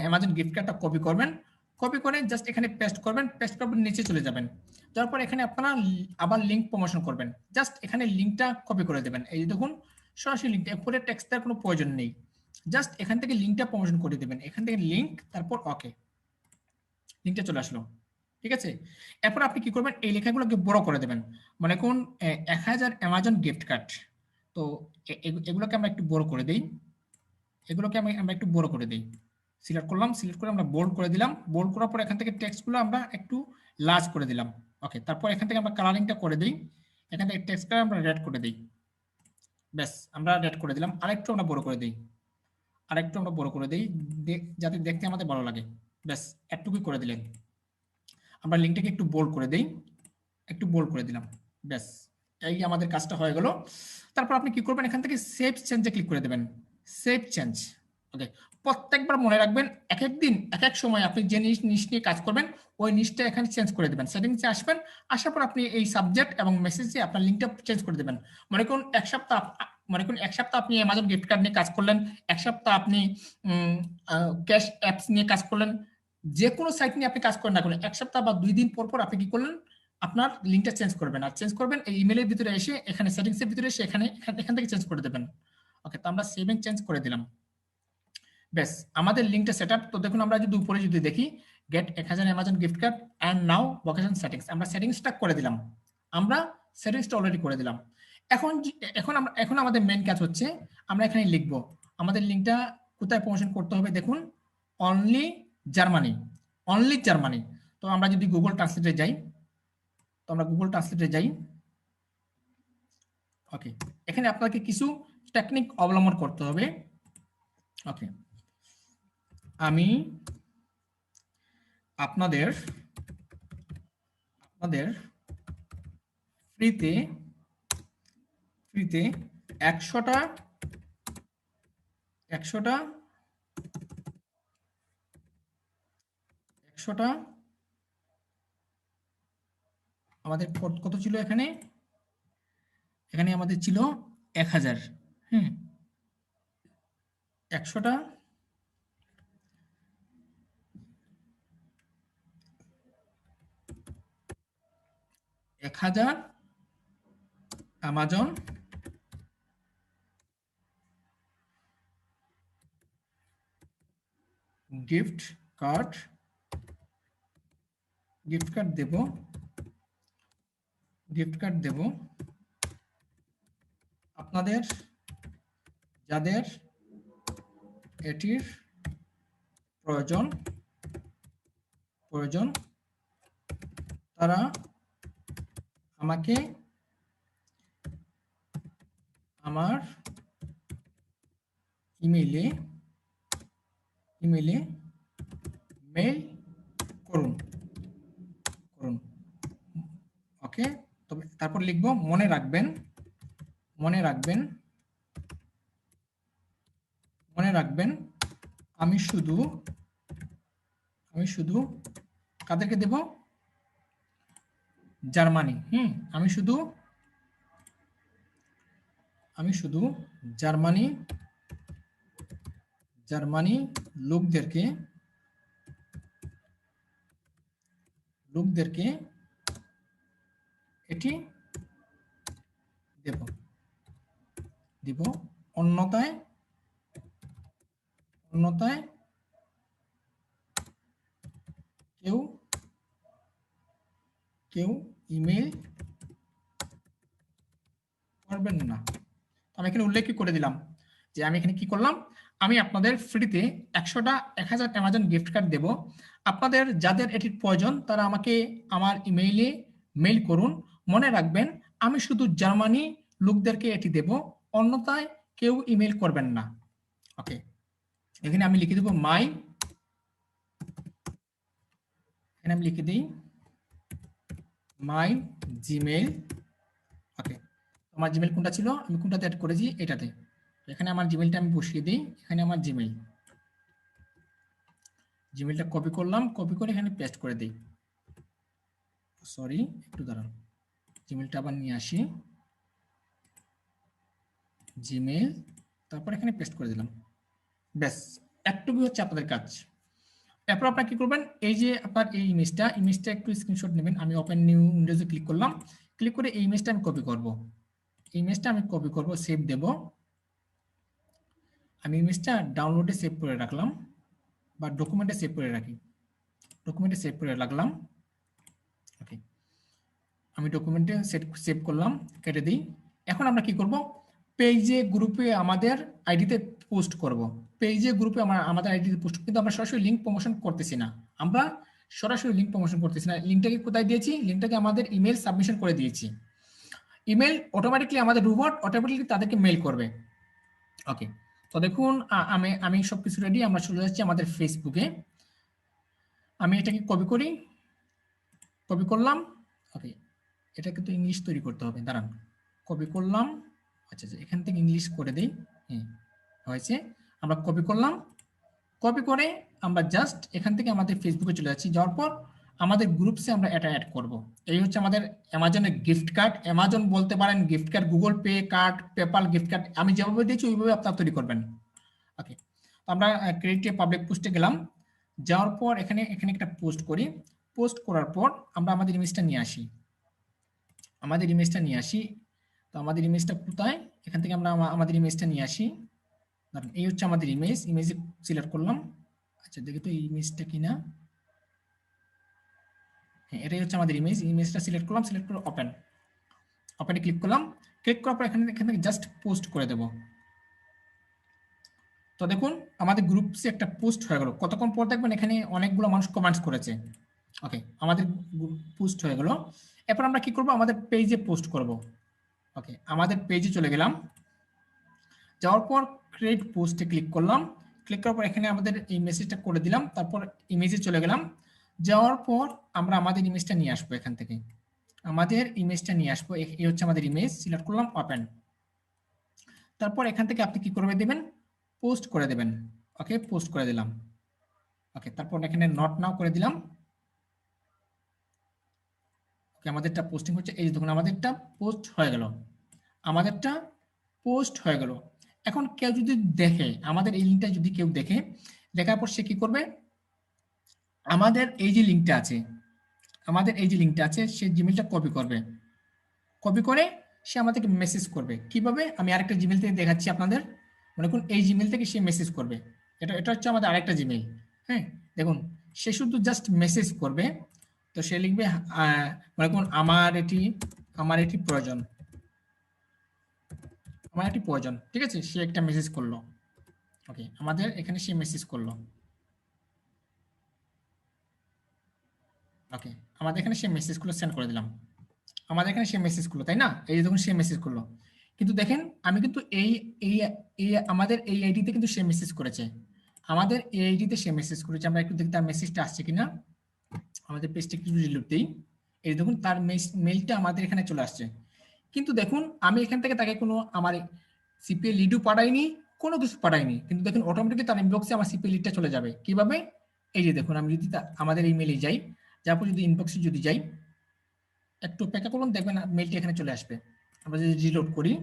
Speaker 1: অ্যামাজন গিফট কার্ডটা কপি করবেন, কপি করে জাস্ট এখানে পেস্ট করবেন, পেস্ট করার পর নিচে চলে যাবেন। যাওয়ার পর এখানে আপনারা আবার লিঙ্ক প্রমোশন করবেন, জাস্ট এখানে লিঙ্কটা কপি করে দেবেন। এই যে দেখুন সরাসরি লিঙ্কটা, এরপরে টেক্সট দেওয়ার কোনো প্রয়োজন নেই, জাস্ট এখান থেকে লিঙ্কটা প্রমোশন করে দেবেন। এখান থেকে লিঙ্ক, তারপর ওকে, লিঙ্কটা চলে আসলো। ঠিক আছে, এরপর আপনি কি করবেন, এই লেখাগুলোকে বড় করে দেবেন। মনে করুন 1000 অ্যামাজন গিফট কার্ড। তো এগুলোকে আমরা একটু বড় করে দিই, এগুলোকে আমরা একটু বড় করে দিই। সিলেক্ট করলাম, সিলেক্ট করে আমরা বোল্ড করে দিলাম। বোল্ড করার পর এখান থেকে টেক্সটগুলো আমরা একটু লার্জ করে দিলাম। ওকে, তারপর এখান থেকে আমরা কালারিংটা করে দিই, এখান থেকে টেক্সটটা আমরা রেড করে দিই। ব্যাস, আমরা রেড করে দিলাম। আরেকটু আমরা বড় করে দিই, আরেকটু আমরা বড় করে দিই, যাতে দেখতে আমাদের ভালো লাগে। ব্যাস, এতটুকুই করে দিলেন। আমরা লিঙ্কটাকে একটু বোল্ড করে দেই, একটু বোল্ড করে দিলাম। ব্যাস, এই আমাদের কাজটা হয়ে গেল। তারপর আপনি কি করবেন, এখান থেকে সেভ চেঞ্জে ক্লিক করে দেবেন। Save change. ওকে, প্রত্যেকবার মনে রাখবেন এক এক দিন এক এক সময় আপনি যে নিশ নিয়ে কাজ করবেন ওই নিশটা এখানে চেঞ্জ করে দেবেন। সেটিংসে আসবেন, আসার পর আপনি এই সাবজেক্ট এবং মেসেজে আপনার লিঙ্কটা চেঞ্জ করে দেবেন। মনে করুন এক সপ্তাহ আপনি অ্যামাজন গিফট কার্ড নিয়ে কাজ করলেন, এক সপ্তাহ আপনি ক্যাশ অ্যাপস নিয়ে কাজ করলেন, যে কোনো সাইট নিয়ে আপনি কাজ করেন না কেন, এক সপ্তাহ বা 2 দিন পর পর আপনি কি করলেন, আপনার লিঙ্কটা চেঞ্জ করবেন। আর চেঞ্জ করবেন এই ইমেলের ভিতরে এসে, এখানে সেটিংসের ভিতরে এসে এখান থেকে চেঞ্জ করে দেবেন। ওকে, তো আমরা সেভ এন্ড চেঞ্জ করে দিলাম। ব্যাস, আমাদের লিঙ্কটা সেট আপ। তো দেখুন আমরা যদি উপরে যদি দেখি get 1000 Amazon gift card and now vocation settings, আমরা সেটিংসটা করে দিলাম, আমরা সেটিংসটা অলরেডি করে দিলাম। এখন আমাদের মেইন কাজ হচ্ছে আমরা এখানে লিখবো আমাদের লিঙ্কটা কোথায় প্রমোশন করতে হবে। দেখুন অনলি জার্মানি, অনলি জার্মানি। তো আমরা যদি গুগল ট্রান্সলেটে যাই, তো আমরা গুগল ট্রান্সলেটে যাই। ওকে, এখানে আপনাকে কিছু টেকনিক অবলম্বন করতে হবে। ওকে, আমি আপনাদের ফ্রিতে 100টা আমাদের কত ছিল এখানে, আমাদের ছিল 1000। হুম, 100টা 1000 অ্যামাজন গিফট কার্ড দেব, আপনাদের যাদের এটির প্রয়োজন তারা আমাকে আমার ইমেইলে মেইল করুন। ওকে, তবে তারপর লিখবো মনে রাখবেন আমি শুধু কাদেরকে দেব, জার্মানি। আমি শুধু জার্মানি লোকদেরকে এটি দিব, অন্যথায় কেউ কেউ ইমেল করবেন না। আমি এখানে উল্লেখ করে দিলাম যে আমি এখানে কি করলাম, আমি আপনাদের ফ্রিতে 100টা 1000 অ্যামাজন গিফট কার্ড দেব। আপনাদের যাদের এটির প্রয়োজন তারা আমাকে আমার ইমেইলে মেইল করুন। মনে রাখবেন আমি শুধু জার্মানি লোকদেরকে এটি দেব, অন্যথায় কেউ ইমেল করবেন না। ওকে, এখানে আমি লিখে দেব মাই, এখানে আমি লিখে দিই মাই জিমেইল। ওকে, আমার জিমেইল কোনটা ছিল, আমি কোনটাতে অ্যাড করেছি, এটাতে। এখানে আমার জিমেইলটা আমি বসিয়ে দিই, এখানে আমার জিমেইল, জিমেইলটা কপি করলাম, কপি করে এখানে পেস্ট করে দিই। সরি, একটু দাঁড়ান, জিমেইলটা আবার নিয়ে আসি, জিমেইল, তারপর এখানে পেস্ট করে দিলাম। ব্যাস, একটুকুই হচ্ছে আপনাদের কাজ। এরপর আপনারা কি করবেন, এই যে আপনার এই ইমেজটা একটু স্ক্রিনশট নেবেন। আমি ওপেন নিউ উইন্ডোজে ক্লিক করলাম, ক্লিক করে এই ইমেজটা আমি কপি করব, ইমেজটা আমি কপি করব, সেভ দেব। আমি ইমেজটা ডাউনলোডে সেভ করে রাখলাম বা ডকুমেন্টে সেভ করে রাখি, ডকুমেন্টে সেভ করে রাখলাম। ওকে, আমি ডকুমেন্টে সেভ করলাম, কেটে দিই। এখন আমরা কি করব, পেজে গ্রুপে আমাদের আইডিতে পোস্ট করব। পেজে গ্রুপে আমাদের আইডিতে পোস্ট, কিন্তু আমরা সরাসরি লিঙ্ক প্রমোশন করতেছি না, আমরা সরাসরি লিঙ্ক প্রমোশন করতেছি না। লিঙ্কটাকে কোথায় দিয়েছি, লিঙ্কটাকে আমাদের ইমেল সাবমিশন করে দিয়েছি। ইমেল অটোমেটিকলি আমাদের রোবট অটোমেটিকলি তাদেরকে মেল করবে। ওকে, তো দেখুন আমি সবকিছু রেডি, আমরা চলে যাচ্ছি আমাদের ফেসবুকে। আমি এটাকে কপি করি, কপি করলাম। ওকে, এটা কিন্তু ইংলিশ তৈরি করতে হবে, দাঁড়ান, কপি করলাম। আচ্ছা আচ্ছা, এখান থেকে ইংলিশ করে দিই। হ্যাঁ, হয়েছে। আমরা কপি করলাম, কপি করে আমরা জাস্ট এখান থেকে আমাদের ফেসবুকে চলে যাচ্ছি। যাওয়ার পর আমাদের গ্রুপসে আমরা এটা অ্যাড করব। এই হচ্ছে আমাদের অ্যামাজনের গিফট কার্ড। অ্যামাজন বলতে পারেন, gift card, Google pay card, PayPal gift card, আমি যেভাবে দিয়েছি ওইভাবে আপনারা তৈরি করবেন। ওকে, তো আমরা ক্রিয়েটিভ পাবলিক পোস্টে গেলাম, যাওয়ার পর এখানে এখানে একটা পোস্ট করি। পোস্ট করার পর আমরা আমাদের ইমেজটা নিয়ে আসি, আমাদের ইমেজটা নিয়ে আসি। তো আমাদের ইমেজটা কোথায়, এখান থেকে আমরা আমাদের ইমেজটা নিয়ে আসি। ধরুন এই হচ্ছে আমাদের ইমেজ, ইমেজে সিলেক্ট করলাম। আচ্ছা দেখি তো এই ইমেজটা কিনা, হ্যাঁ এটাই হচ্ছে আমাদের ইমেজ। ইমেজটা সিলেক্ট করলাম, সিলেক্ট করে ওপেন, ওপেনে ক্লিক করলাম। ক্লিক করার পর এখান থেকে জাস্ট পোস্ট করে দেব। তো দেখুন আমাদের গ্রুপসে একটা পোস্ট হয়ে গেল। কতক্ষণ পর দেখবেন এখানে অনেকগুলো মানুষ কমেন্টস করেছে। ওকে, আমাদের পোস্ট হয়ে গেল। এরপর আমরা কি করব, আমাদের পেজে পোস্ট করব। ওকে, আমাদের পেজে চলে গেলাম, যাওয়ার পর ক্রিয়েট পোস্টে ক্লিক করলাম। ক্লিক করার পর এখানে আমাদের এই মেসেজটা করে দিলাম, তারপর ইমেজে চলে গেলাম। যাওয়ার পর আমরা আমাদের ইমেজটা নিয়ে আসবো, এখান থেকে আমাদের ইমেজটা নিয়ে আসবো। এই হচ্ছে আমাদের ইমেজ, সিলেক্ট করলাম, ওপেন। তারপর এখান থেকে আপনি কি করে দেবেন, পোস্ট করে দেবেন। ওকে, পোস্ট করে দিলাম। ওকে, তারপর এখানে নট নাও করে দিলাম। ওকে, আমাদেরটা পোস্টিং হচ্ছে, এই দেখুন আমাদেরটা পোস্ট হয়ে গেল, আমাদেরটা পোস্ট হয়ে গেল। এখন কেউ যদি দেখে, আমাদের এই লিঙ্কটা যদি কেউ দেখে, দেখার পর সে কি করবে, আমাদের এই যে লিঙ্কটা আছে, আমাদের এই যে লিঙ্কটা আছে, সে জিমেলটা কপি করবে, কপি করে সে আমাদেরকে মেসেজ করবে। কিভাবে, আমি আরেকটা জিমেল থেকে দেখাচ্ছি আপনাদের। মনে করুন এই জিমেল থেকে সে মেসেজ করবে, এটা এটা হচ্ছে আমাদের আরেকটা জিমেল। হ্যাঁ, দেখুন সে শুধু জাস্ট মেসেজ করবে। তো সে লিখবে মনে করুন আমার এটি প্রয়োজন, আমার এটি প্রয়োজন, ঠিক আছে, সে একটা মেসেজ করলো। ওকে, আমাদের এখানে সে মেসেজ করলো। ওকে, আমাদের এখানে সে মেসেজগুলো সেন্ড করে দিলাম, আমাদের এখানে সে মেসেজ করলো, তাই না, এই যে দেখুন সে মেসেজ করলো। কিন্তু দেখেন আমি কিন্তু এই এই আমাদের এই আইডিতে কিন্তু সে মেসেজ করেছে, আমাদের এই আইডিতে সে মেসেজ করেছে। আমরা একটু দেখি তার মেসেজটা আসছে কিনা, আমাদের পেজটা একটু রিলোড দিই। এই দেখুন তার মেইলটা আমাদের এখানে চলে আসছে। কিন্তু দেখুন আমি এখান থেকে তাকে কোনো আমার সিপিএ লিডও পাঠাইনি, কোনো কিছু পাঠাইনি, কিন্তু দেখুন অটোমেটিকলি তার ইনবক্সে আমার সিপিএ লিডটা চলে যাবে। কিভাবে, এই যে দেখুন আমি যদি আমাদের ইমেইলে যাই, তারপর যদি ইনবক্সে যদি যাই, একটু অপেক্ষা করুন, দেখবেন মেইলটি এখানে চলে আসবে। আমরা যদি রিলোড করি,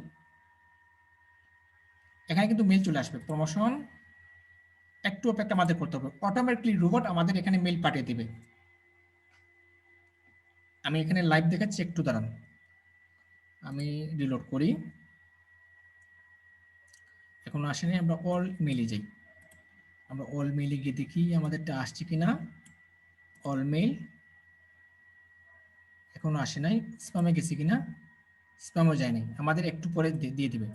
Speaker 1: এখানে কিন্তু মেইল চলে আসবে, প্রমোশন। একটু অপেক্ষা আমাদের করতে হবে, অটোমেটিকলি রোবট আমাদের এখানে মেইল পাঠিয়ে দিবে। আমি এখানে লাইভ দেখাচ্ছি, একটু দাঁড়ান, আমি রিলোড করি, এখনো আসেনি। আমরা অল মেইলে যাই, আমরা অল মেইলে গিয়ে দেখি আমাদেরটা আসছে কিনা। অল মেইল এখনো আসে নাই, স্প্যামে গেছে কিনা, স্প্যামও যায় নাই, আমাদের একটু পরে দিয়ে দিবে,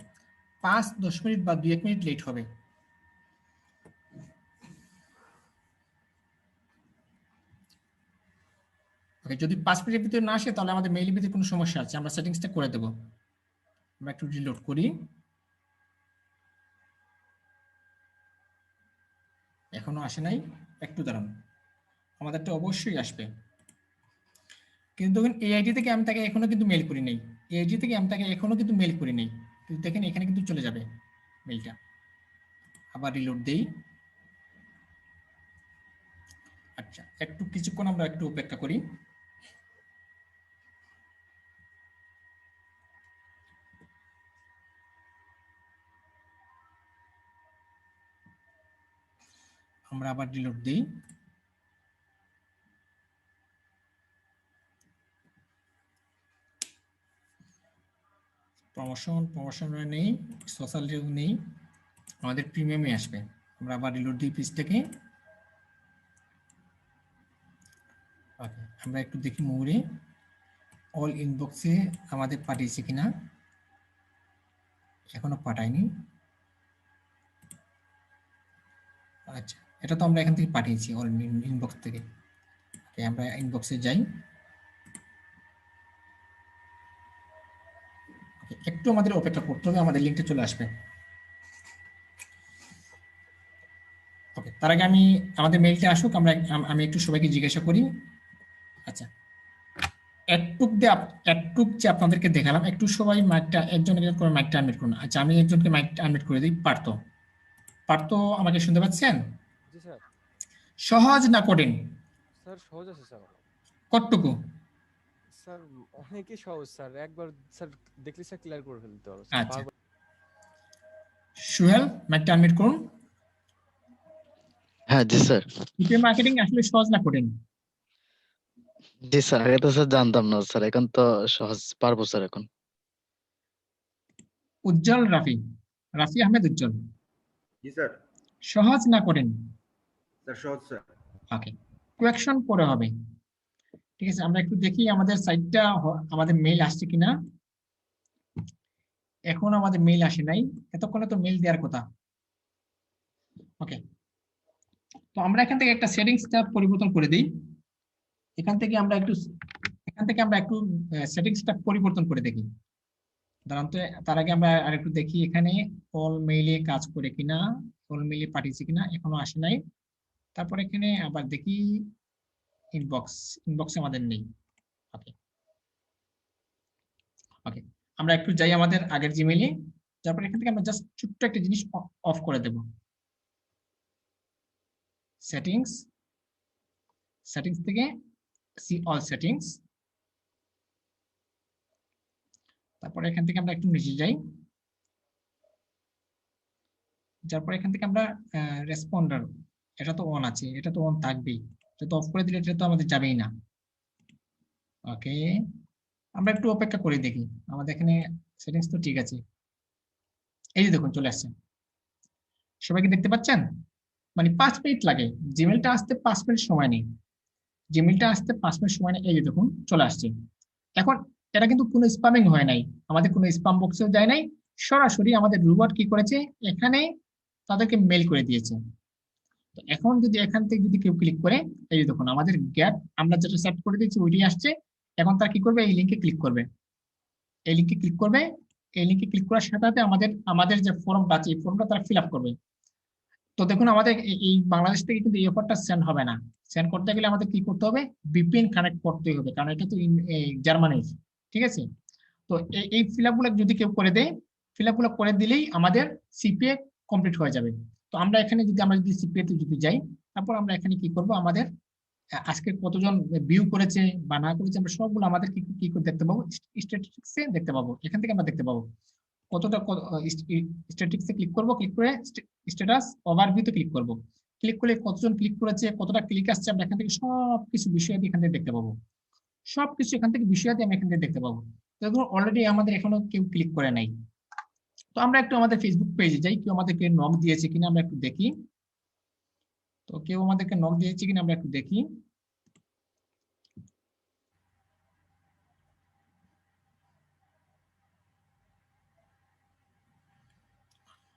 Speaker 1: 5-10 মিনিট বা 2-1 মিনিট লেট হবে। ওকে, যদি 5 মিনিটের ভিতরে না আসে তাহলে আমাদের মেইলের ভিতরে কোনো সমস্যা আছে, আমরা সেটিংসটা করে দেব। আমরা একটু রিলোড করি, এখনো আসে নাই, একটু দাঁড়ান, আমাদেরটা অবশ্যই আসবে। কিন্তু দেখুন এই আইডি থেকে আমি তাকে এখনো কিন্তু মেইল করি নাই, এই আইডি থেকে আমি তাকে এখনো কিন্তু মেইল করি নাই, কিন্তু দেখেন এখানে কিন্তু চলে যাবে মেইলটা। আবার রিলোড দেই। আচ্ছা, একটু কিছুক্ষণ আমরা একটু অপেক্ষা করি। আমরা আবার রিলোড দেই। প্রমোশন নেই, সোশ্যাল নেই, আমাদের প্রিমিয়ামে আসবে। আমরা আবার রিলোড দিই পেজটাকে। ওকে, আমরা একটু দেখি মোরে অল ইনবক্সে আমাদের পাঠিয়েছে কিনা, এখনো পাঠায়নি। আচ্ছা, এটা তো আমরা এখান থেকে পাঠিয়েছি অল ইনবক্স থেকে। ওকে, আমরা ইনবক্সে যাই। একটু আমাদের অপেক্ষা করতে হবে, আমাদের লিঙ্কটা চলে আসবে। ওকে, তার আগে আমি আমাদের মেইলটা আসুক, আমি একটু সবাইকে জিজ্ঞাসা করি। আচ্ছা, একটুক যে আপনাদেরকে দেখালাম, একটু সবাই মাইকটা একজন একজন করে মাইকটা আনমিউট করুন। আচ্ছা, আমি একজনকে মাইকটা আনমিউট করে দিই। পার্থ আমাকে শুনতে পাচ্ছেন?
Speaker 2: জি স্যার।
Speaker 1: সহজ না কঠিন?
Speaker 2: স্যার সহজ আছে স্যার।
Speaker 1: কতটুকু?
Speaker 2: স্যার অনেকই সহজ স্যার, একবার স্যার দেখলে স্যার ক্লিয়ার করে ফেলতে পারবো স্যার।
Speaker 1: আচ্ছা, সুহেল মাইকটা আনমিউট করুন।
Speaker 3: হ্যাঁ জি স্যার।
Speaker 1: সিপিএম মার্কেটিং আসলে সহজ না কঠিন?
Speaker 3: জি স্যার, আগে তো স্যার জানতাম না স্যার, এখন তো সহজ পারবো স্যার এখন।
Speaker 1: উজ্জ্বল রাফি আহমেদ উজ্জ্বল,
Speaker 4: জি স্যার।
Speaker 1: সহজ না কঠিন?
Speaker 4: স্যার সহজ স্যার।
Speaker 1: ওকে, কোয়েকশন পরে হবে। ঠিক আছে, আমরা একটু দেখি আমাদের সাইটটা, আমাদের মেইল আসছে কিনা। এখন আমাদের মেইল আসে নাই, এতক্ষণে তো মেইল দেওয়ার কথা। ওকে, তো আমরা এখান থেকে একটা সেটিংসটা পরিবর্তন করে দিই। এখান থেকে আমরা একটু সেটিংসটা পরিবর্তন করে দেখি। দাঁড়ান তো, তার আগে আমরা আরেকটু দেখি এখানে অল মেইলে কাজ করে কিনা, অল মেইলে পাঠিয়েছি কিনা, এখনো আসে নাই। তারপর এখানে আবার দেখি ইনবক্সে আমাদের নেই। ওকে ওকে, আমরা একটু যাই আমাদের আগের জিমেইলে, তারপর এখান থেকে আমরা জাস্ট ছোট্ট একটা জিনিস অফ করে দেব। সেটিংস থেকে সি অল সেটিংস, তারপরে এখান থেকে আমরা একটু নিচে যাই, তারপর এখান থেকে আমরা রেসপন্ডার, এটা তো অন আছে, এটা তো অন থাকবেই, এটা তো অফ করে দিলে এটা তো আমাদের যাবেই না। ওকে, আমরা একটু অপেক্ষা করে দেখি, আমাদের এখানে সেটিংস তো ঠিক আছে। এই যে দেখুন চলে আসছে, সবাইকে দেখতে পাচ্ছেন? মানে 5 মিনিট লাগে, জিমেলটা আসতে 5 মিনিট সময় নেই, জিমেলটা আসতে 5 মিনিট সময় নেই। এই যে দেখুন চলে আসছে। এখন এটা কিন্তু কোনো স্প্যামিং হয় নাই, আমাদের কোনো স্প্যাম বক্সেও যায় নাই, সরাসরি আমাদের রোবট কি করেছে, এখানে তাদেরকে মেল করে দিয়েছে। তো এখন যদি এখান থেকে যদি কেউ ক্লিক করে, এই যে দেখুন আমাদের গ্যাপ আমরা যেটা সেট করে দিয়েছি ওইটাই আসছে। এখন তারা কি করবে, এই লিঙ্কে ক্লিক করবে, এই লিঙ্কে ক্লিক করবে, এই লিঙ্কে ক্লিক করার সাথে সাথে আমাদের যে ফর্মটা আছে এই ফর্মটা তারা ফিল আপ করবে। তো দেখুন আমাদের এই বাংলাদেশ থেকে কিন্তু এই অফারটা সেন্ড হবে না, সেন্ড করতে গেলে আমাদের কি করতে হবে, ভিপিএন কানেক্ট করতে হবে, কারণ এটা তো জার্মানির। ঠিক আছে, তো এই ফিল আপ গুলো যদি কেউ করে দেয়, ফিল আপ গুলো করে দিলেই আমাদের সিপিএ কমপ্লিট হয়ে যাবে। তো আমরা এখানে যদি সিপিএ তে যদি যাই, তারপর আমরা এখানে কি করব, আমাদের আজকে কতজন ভিউ করেছে বা না করেছে আমরা সবগুলো আমাদের কি করে দেখতে পাবো, স্ট্যাটিস্টিক্সে দেখতে পাবো, এখান থেকে আমরা দেখতে পাবো কতটা স্ট্যাটিস্টিক্সে ক্লিক করব, ক্লিক করে স্ট্যাটাস ওভারভিউতে ক্লিক করব, ক্লিক করলে কতজন ক্লিক করেছে, কতটা ক্লিক আসছে, আমরা এখান থেকে সবকিছু বিষয় এখান থেকে দেখতে পাবো, সবকিছু এখান থেকে বিষয় আমি এখান থেকে দেখতে পাবো। দেখুন অলরেডি আমাদের এখনো কেউ ক্লিক করে নাই। তো আমরা একটু আমাদের ফেসবুক পেজে যাই, কেউ আমাদেরকে নক দিয়েছে কিনা আমরা একটু দেখি। তো কেউ আমাদেরকে নক দিয়েছে কিনা আমরা একটু দেখি।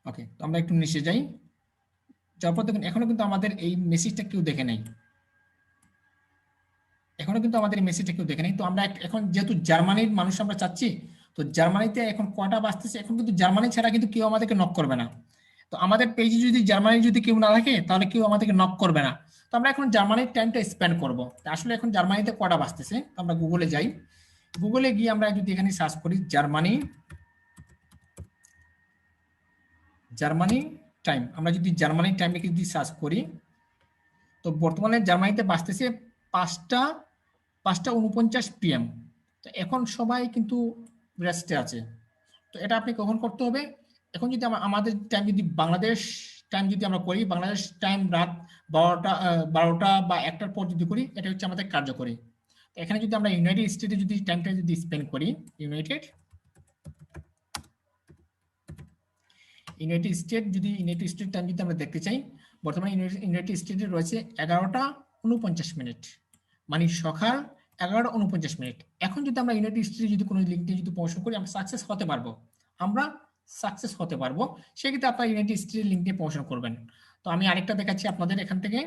Speaker 1: ওকে, তো আমরা একটু নিচে যাই। যাওয়ার পর দেখুন এখনো কিন্তু আমাদের এই মেসেজটা কেউ দেখে নাই, এখনো কিন্তু আমাদের এই মেসেজটা কেউ দেখে নাই। তো আমরা এখন যেহেতু জার্মানির মানুষ আমরা চাচ্ছি, তো জার্মানিতে এখন কয়টা বাজতেছে, এখন কিন্তু জার্মানি ছাড়া কিন্তু কেউ আমাদেরকে নক করবে না। তো আমাদের পেজে যদি জার্মানি যদি কেউ না থাকে তাহলে কেউ আমাদেরকে নক করবে না। তো আমরা এখন জার্মানির টাইমটা স্পেন্ড করব। আসলে এখন জার্মানিতে কয়টা বাজতেছে, তো আমরা গুগলে যাই। গুগলে গিয়ে আমরা যদি এখানে সার্চ করি জার্মানি, জার্মানি টাইম, আমরা যদি জার্মানি টাইম লিখে যদি সার্চ করি, তো বর্তমানে জার্মানিতে বাজতেছে 5টা 49 PM। তো এখন সবাই কিন্তু রেস্টে আছে। তো এটা আপনি কখন করতে হবে, এখন যদি আমাদের টাইম যদি বাংলাদেশ টাইম যদি আমরা করি, বাংলাদেশ টাইম রাত 12টা বা 1টার পর যদি করি, এটা হচ্ছে আমাদের কার্যকরী। তো এখানে যদি আমরা ইউনাইটেড স্টেটে যদি টাইমটা যদি স্পেন্ড করি, ইউনাইটেড ইউনাইটেড স্টেট টাইম যদি আমরা দেখতে চাই, বর্তমানে ইউনাইটেড স্টেটে রয়েছে 11টা 49 মিনিট, মানে সকাল 11টা 49 মিনিট। এখন যদি আমরা ইউনাইটেড স্টেটে যদি কোনো লিঙ্কে যদি প্রমোশন করি, আমরা সাকসেস হতে পারবো, আমরা সাকসেস হতে পারবো। সেক্ষেত্রে আপনারা ইউনাইটেড স্টেটের লিঙ্কে প্রমোশন করবেন। তো আমি আরেকটা দেখাচ্ছি আপনাদের এখান থেকে।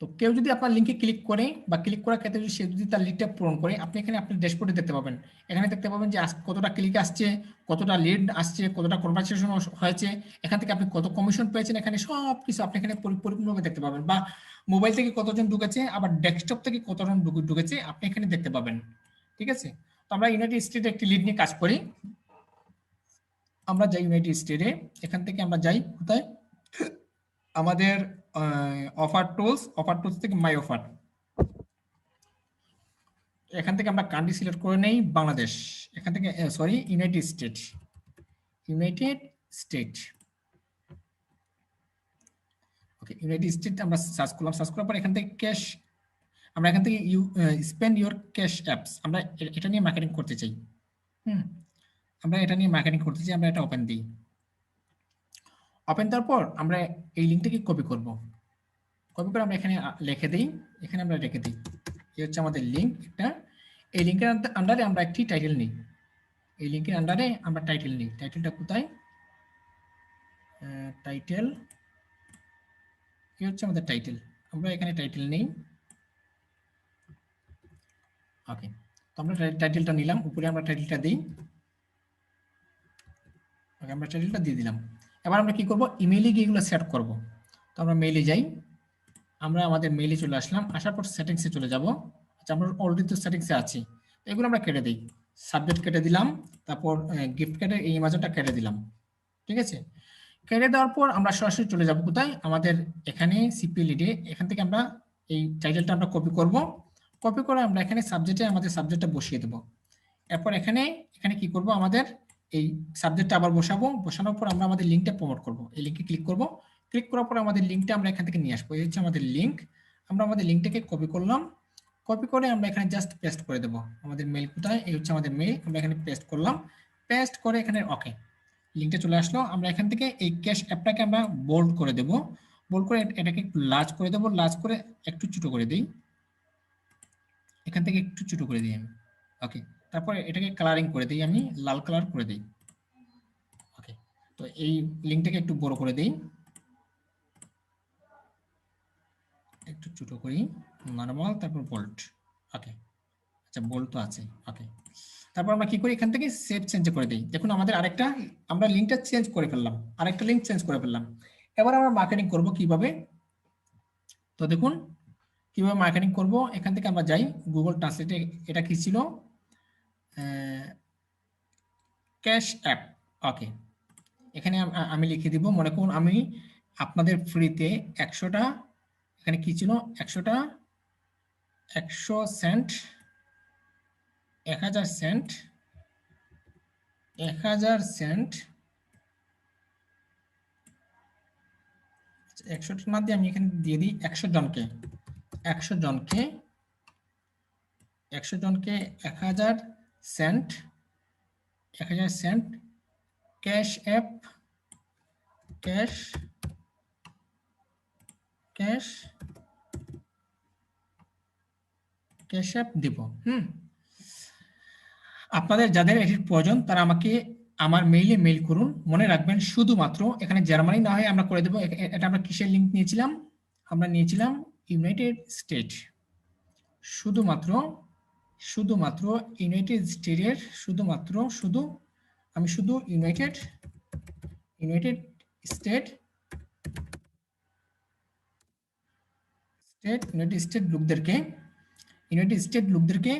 Speaker 1: তো কেউ যদি আপনার লিঙ্কে ক্লিক করে বা ক্লিক করার ক্ষেত্রে যদি সে যদি তার লিডটা পূরণ করে, আপনি এখানে আপনার ড্যাশবোর্ডে দেখতে পাবেন। এখানে দেখতে পাবেন যে কতটা ক্লিক আসছে, কতটা লিড আসছে, কতটা কনভারসেশন হয়েছে, এখান থেকে আপনি কত কমিশন পেয়েছেন, এখানে সব কিছু আপনি এখানে পরিপূর্ণভাবে দেখতে পাবেন। বা মোবাইল থেকে কতজন ঢুকেছে, আবার ডেস্কটপ থেকে কতজন ঢুকেছে আপনি এখানে দেখতে পাবেন। ঠিক আছে, তো আমরা ইউনাইটেড স্টেটে একটি লিড নিয়ে কাজ করি। আমরা যাই ইউনাইটেড স্টেটে, এখান থেকে আমরা যাই কোথায়, আমাদের অফার টুলস থেকে মাই অফার। এখান থেকে আমরা কান্ট্রি সিলেক্ট করে নেই বাংলাদেশ, এখান থেকে সরি ইউনাইটেড স্টেট। ওকে, ইউনাইটেড স্টেট আমরা সার্চ করলাম, সার্চ করার পর এখান থেকে ক্যাশ, আমরা এখান থেকে স্পেন্ড ইউর ক্যাশ অ্যাপস, আমরা এটা নিয়ে মার্কেটিং করতে চাই। আমরা এটা নিয়ে মার্কেটিং করতে চাই, আমরা এটা ওপেন দিই। ওপেন দেওয়ার পর আমরা এই লিঙ্কটাকে কপি করব, কপি করে আমরা এখানে লিখে দিই, এখানে আমরা রেখে দিই। এই হচ্ছে আমাদের লিঙ্ক একটা। এই লিঙ্কের আন্ডারে আমরা একটি টাইটেল নিই, এই লিঙ্কের আন্ডারে আমরা টাইটেল নিই। টাইটেলটা কোথায়, টাইটেল, এই হচ্ছে আমাদের টাইটেল, আমরা এখানে টাইটেল নেই। ওকে, তো আমরা টাইটেলটা নিলাম, উপরে আমরা টাইটেলটা দিই। ওকে, আমরা টাইটেলটা দিয়ে দিলাম। এবার আমরা কি করব, ইমেইলে গিয়ে এগুলো সেট করব। তো আমরা মেইলে যাই, আমরা আমাদের মেইলে চলে আসলাম, আসার পর সেটিংসে চলে যাব। আচ্ছা, আমরা অলরেডি তো সেটিংসে আছি, এগুলো আমরা কেটে দিই। সাবজেক্ট কেটে দিলাম, তারপর গিফট কেটে এই অ্যামাজনটা কেটে দিলাম। ঠিক আছে, কেটে দেওয়ার পর আমরা সরাসরি চলে যাব কোথায়, আমাদের এখানে সিপি লিডে। এখান থেকে আমরা এই টাইটেলটা আমরা কপি করব, কপি করে আমরা এখানে সাবজেক্টে আমাদের সাবজেক্টটা বসিয়ে দেব। এরপর এখানে কি করব, আমাদের এই সাবজেক্টটা আবার বসাবো, বসানোর পর আমরা আমাদের লিঙ্কটা প্রমোট করব। এই লিঙ্কে ক্লিক করব, ক্লিক করার পর আমাদের লিঙ্কটা আমরা এখান থেকে নিয়ে আসবো। এই হচ্ছে আমাদের লিঙ্ক, আমরা আমাদের লিঙ্কটাকে কপি করলাম, কপি করে আমরা এখানে জাস্ট পেস্ট করে দেব। আমাদের মেইল কোথায়, এই হচ্ছে আমাদের মেইল, আমরা এখানে পেস্ট করলাম, পেস্ট করে এখানে ওকে, লিঙ্কটা চলে আসলো। আমরা এখান থেকে এই ক্যাশ অ্যাপটাকে আমরা বোল্ড করে দেব, বোল্ড করে এটাকে একটু লার্জ করে দেব, লার্জ করে একটু ছোট করে দিই, এখান থেকে একটু ছোট করে দিই আমি। ওকে, তারপরে এটাকে কালারিং করে দিই, আমি লাল কালার করে দিই। ওকে, তো এই লিঙ্কটাকে একটু বড় করে দিই, একটু ছোট করি, নরমাল, তারপর বোল্ড। ওকে, আচ্ছা বোল্ড তো আছে। ওকে, তারপর আমরা কি করি, এখান থেকে সেভ চেঞ্জ করে দিই। দেখুন আমাদের আরেকটা, আমরা লিঙ্কটা চেঞ্জ করে ফেললাম, আরেকটা লিঙ্ক চেঞ্জ করে ফেললাম। এবার আমরা মার্কেটিং করব কিভাবে, তো দেখুন কিভাবে মার্কেটিং করব। এখান থেকে আমরা যাই গুগল ট্রান্সলেটে, এটা কি ছিল, ক্যাশ অ্যাপ। ওকে, এখানে আমি লিখে দিব, মনে করুন আমি আপনাদের ফ্রিতে 100টা, এখানে কি ছিল, 100 সেন্ট, 1000 সেন্ট, 1000 সেন্ট, 100টা না দিয়ে আমি এখানে দিয়ে দিই 100 জনকে 1000 cent, 1000 cent cash app, cash app দিব। আপনাদের যাদের এটির প্রয়োজন তারা আমাকে আমার মেইলে মেইল করুন। মনে রাখবেন শুধুমাত্র এখানে জার্মানি না হয় আমরা করে দেবো। এটা আমরা কিসের লিঙ্ক নিয়েছিলাম? আমরা নিয়েছিলাম ইউনাইটেড স্টেট। শুধুমাত্র ইউনাইটেড স্টেটের আমি শুধু ইউনাইটেড স্টেট লোকদেরকে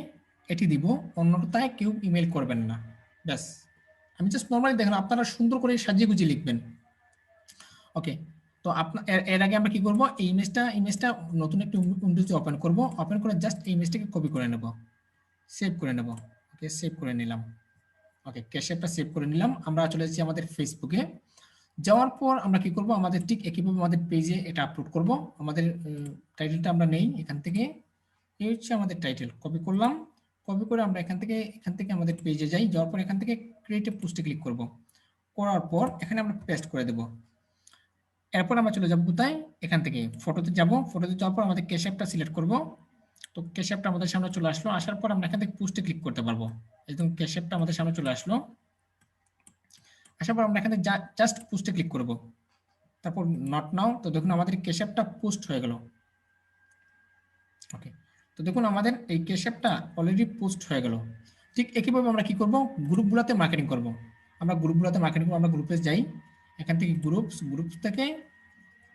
Speaker 1: এটি দিব, অন্যথায় কেউ ইমেল করবেন না। ব্যাস, আমি জাস্ট নর্মালি দেখেন, আপনারা সুন্দর করে সাজিয়ে গুজিয়ে লিখবেন। ওকে, তো আপনার এর আগে আমরা কি করব, এই ইমেজটা নতুন একটা উইন্ডোজে ওপেন করব। ওপেন করে জাস্ট এই ইমেজটাকে কপি করে নেব, সেভ করে নেব। ওকে, সেভ করে নিলাম। ওকে, ক্যাশেপটা সেভ করে নিলাম। আমরা চলে যাচ্ছি আমাদের ফেসবুকে। যাওয়ার পর আমরা কি করব, আমাদের ঠিক একইভাবে আমাদের পেজে এটা আপলোড করব। আমাদের টাইটেলটা আমরা নেই এখান থেকে, এই হচ্ছে আমাদের টাইটেল। কপি করলাম, কপি করে আমরা এখান থেকে আমাদের পেজে যাই। যাওয়ার পর এখান থেকে ক্রিয়েট এ পোস্টে ক্লিক করব। করার পর এখানে আমরা পেস্ট করে দেব। এরপর আমরা চলে যাব কোথায়, এখান থেকে ফটোতে যাব। ফটোতে যাওয়ার পর আমাদের ক্যাশেপটা সিলেক্ট করব। তো ক্যাশেপটা আমাদের সামনে চলে আসলো। আসার পর আমরা এখান থেকে পোস্টে ক্লিক করতে পারবো। একদম ক্যাশেপটা আমাদের সামনে চলে আসলো। আসার পর আমরা এখান থেকে জাস্ট পোস্টে ক্লিক করব। তারপর নট নাও। তো দেখুন আমাদের ক্যাশেপটা পোস্ট হয়ে গেল। ওকে, তো দেখুন আমাদের এই ক্যাশেপটা অলরেডি পোস্ট হয়ে গেল। ঠিক একইভাবে আমরা কি করব, গ্রুপগুলোতে মার্কেটিং করব। আমরা গ্রুপে যাই। এখান থেকে গ্রুপস থেকে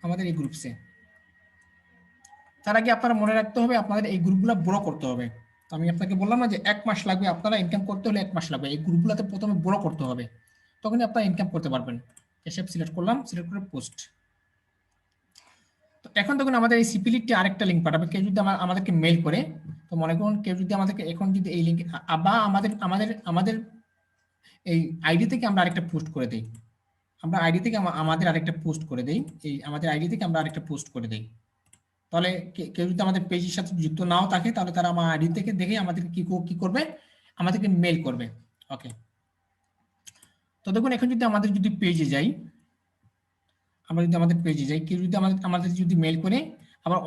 Speaker 1: আমাদের এই গ্রুপসে। তার আগে আপনারা মনে রাখতে হবে আপনাদের এই গ্রুপগুলো বড় করতে হবে। তো আমি আপনাকে বললাম না যে 1 মাস লাগবে, আপনারা ইনকাম করতে হলে 1 মাস লাগবে। এই গ্রুপগুলোতে প্রথমে বড় করতে হবে, তখনই আপনারা ইনকাম করতে পারবেন। ক্যাশেপ সিলেক্ট করলাম, সিলেক্ট করে পোস্ট। তো এখন দেখুন আমাদের এই সিপিলিটি আরেকটা লিঙ্ক পাঠাবে। কেউ যদি আমাদেরকে মেইল করে, তো মনে করুন কেউ যদি আমাদেরকে এখন যদি এই লিঙ্ক বা আমাদের এই আইডি থেকে আমরা আরেকটা পোস্ট করে দেই। আমাদের আরেকটা পোস্ট করে দেই। তাহলে কেউ যদি আমাদের পেজের সাথে যুক্ত নাও থাকে, তাহলে তারা আমার আইডি থেকে দেখে আমাদের কি করবে, আমাদেরকে মেইল করবে। ওকে, তো দেখুন এখন যদি আমাদের পেজে যাই, কেউ যদি আমাদের যদি মেইল করে, আবার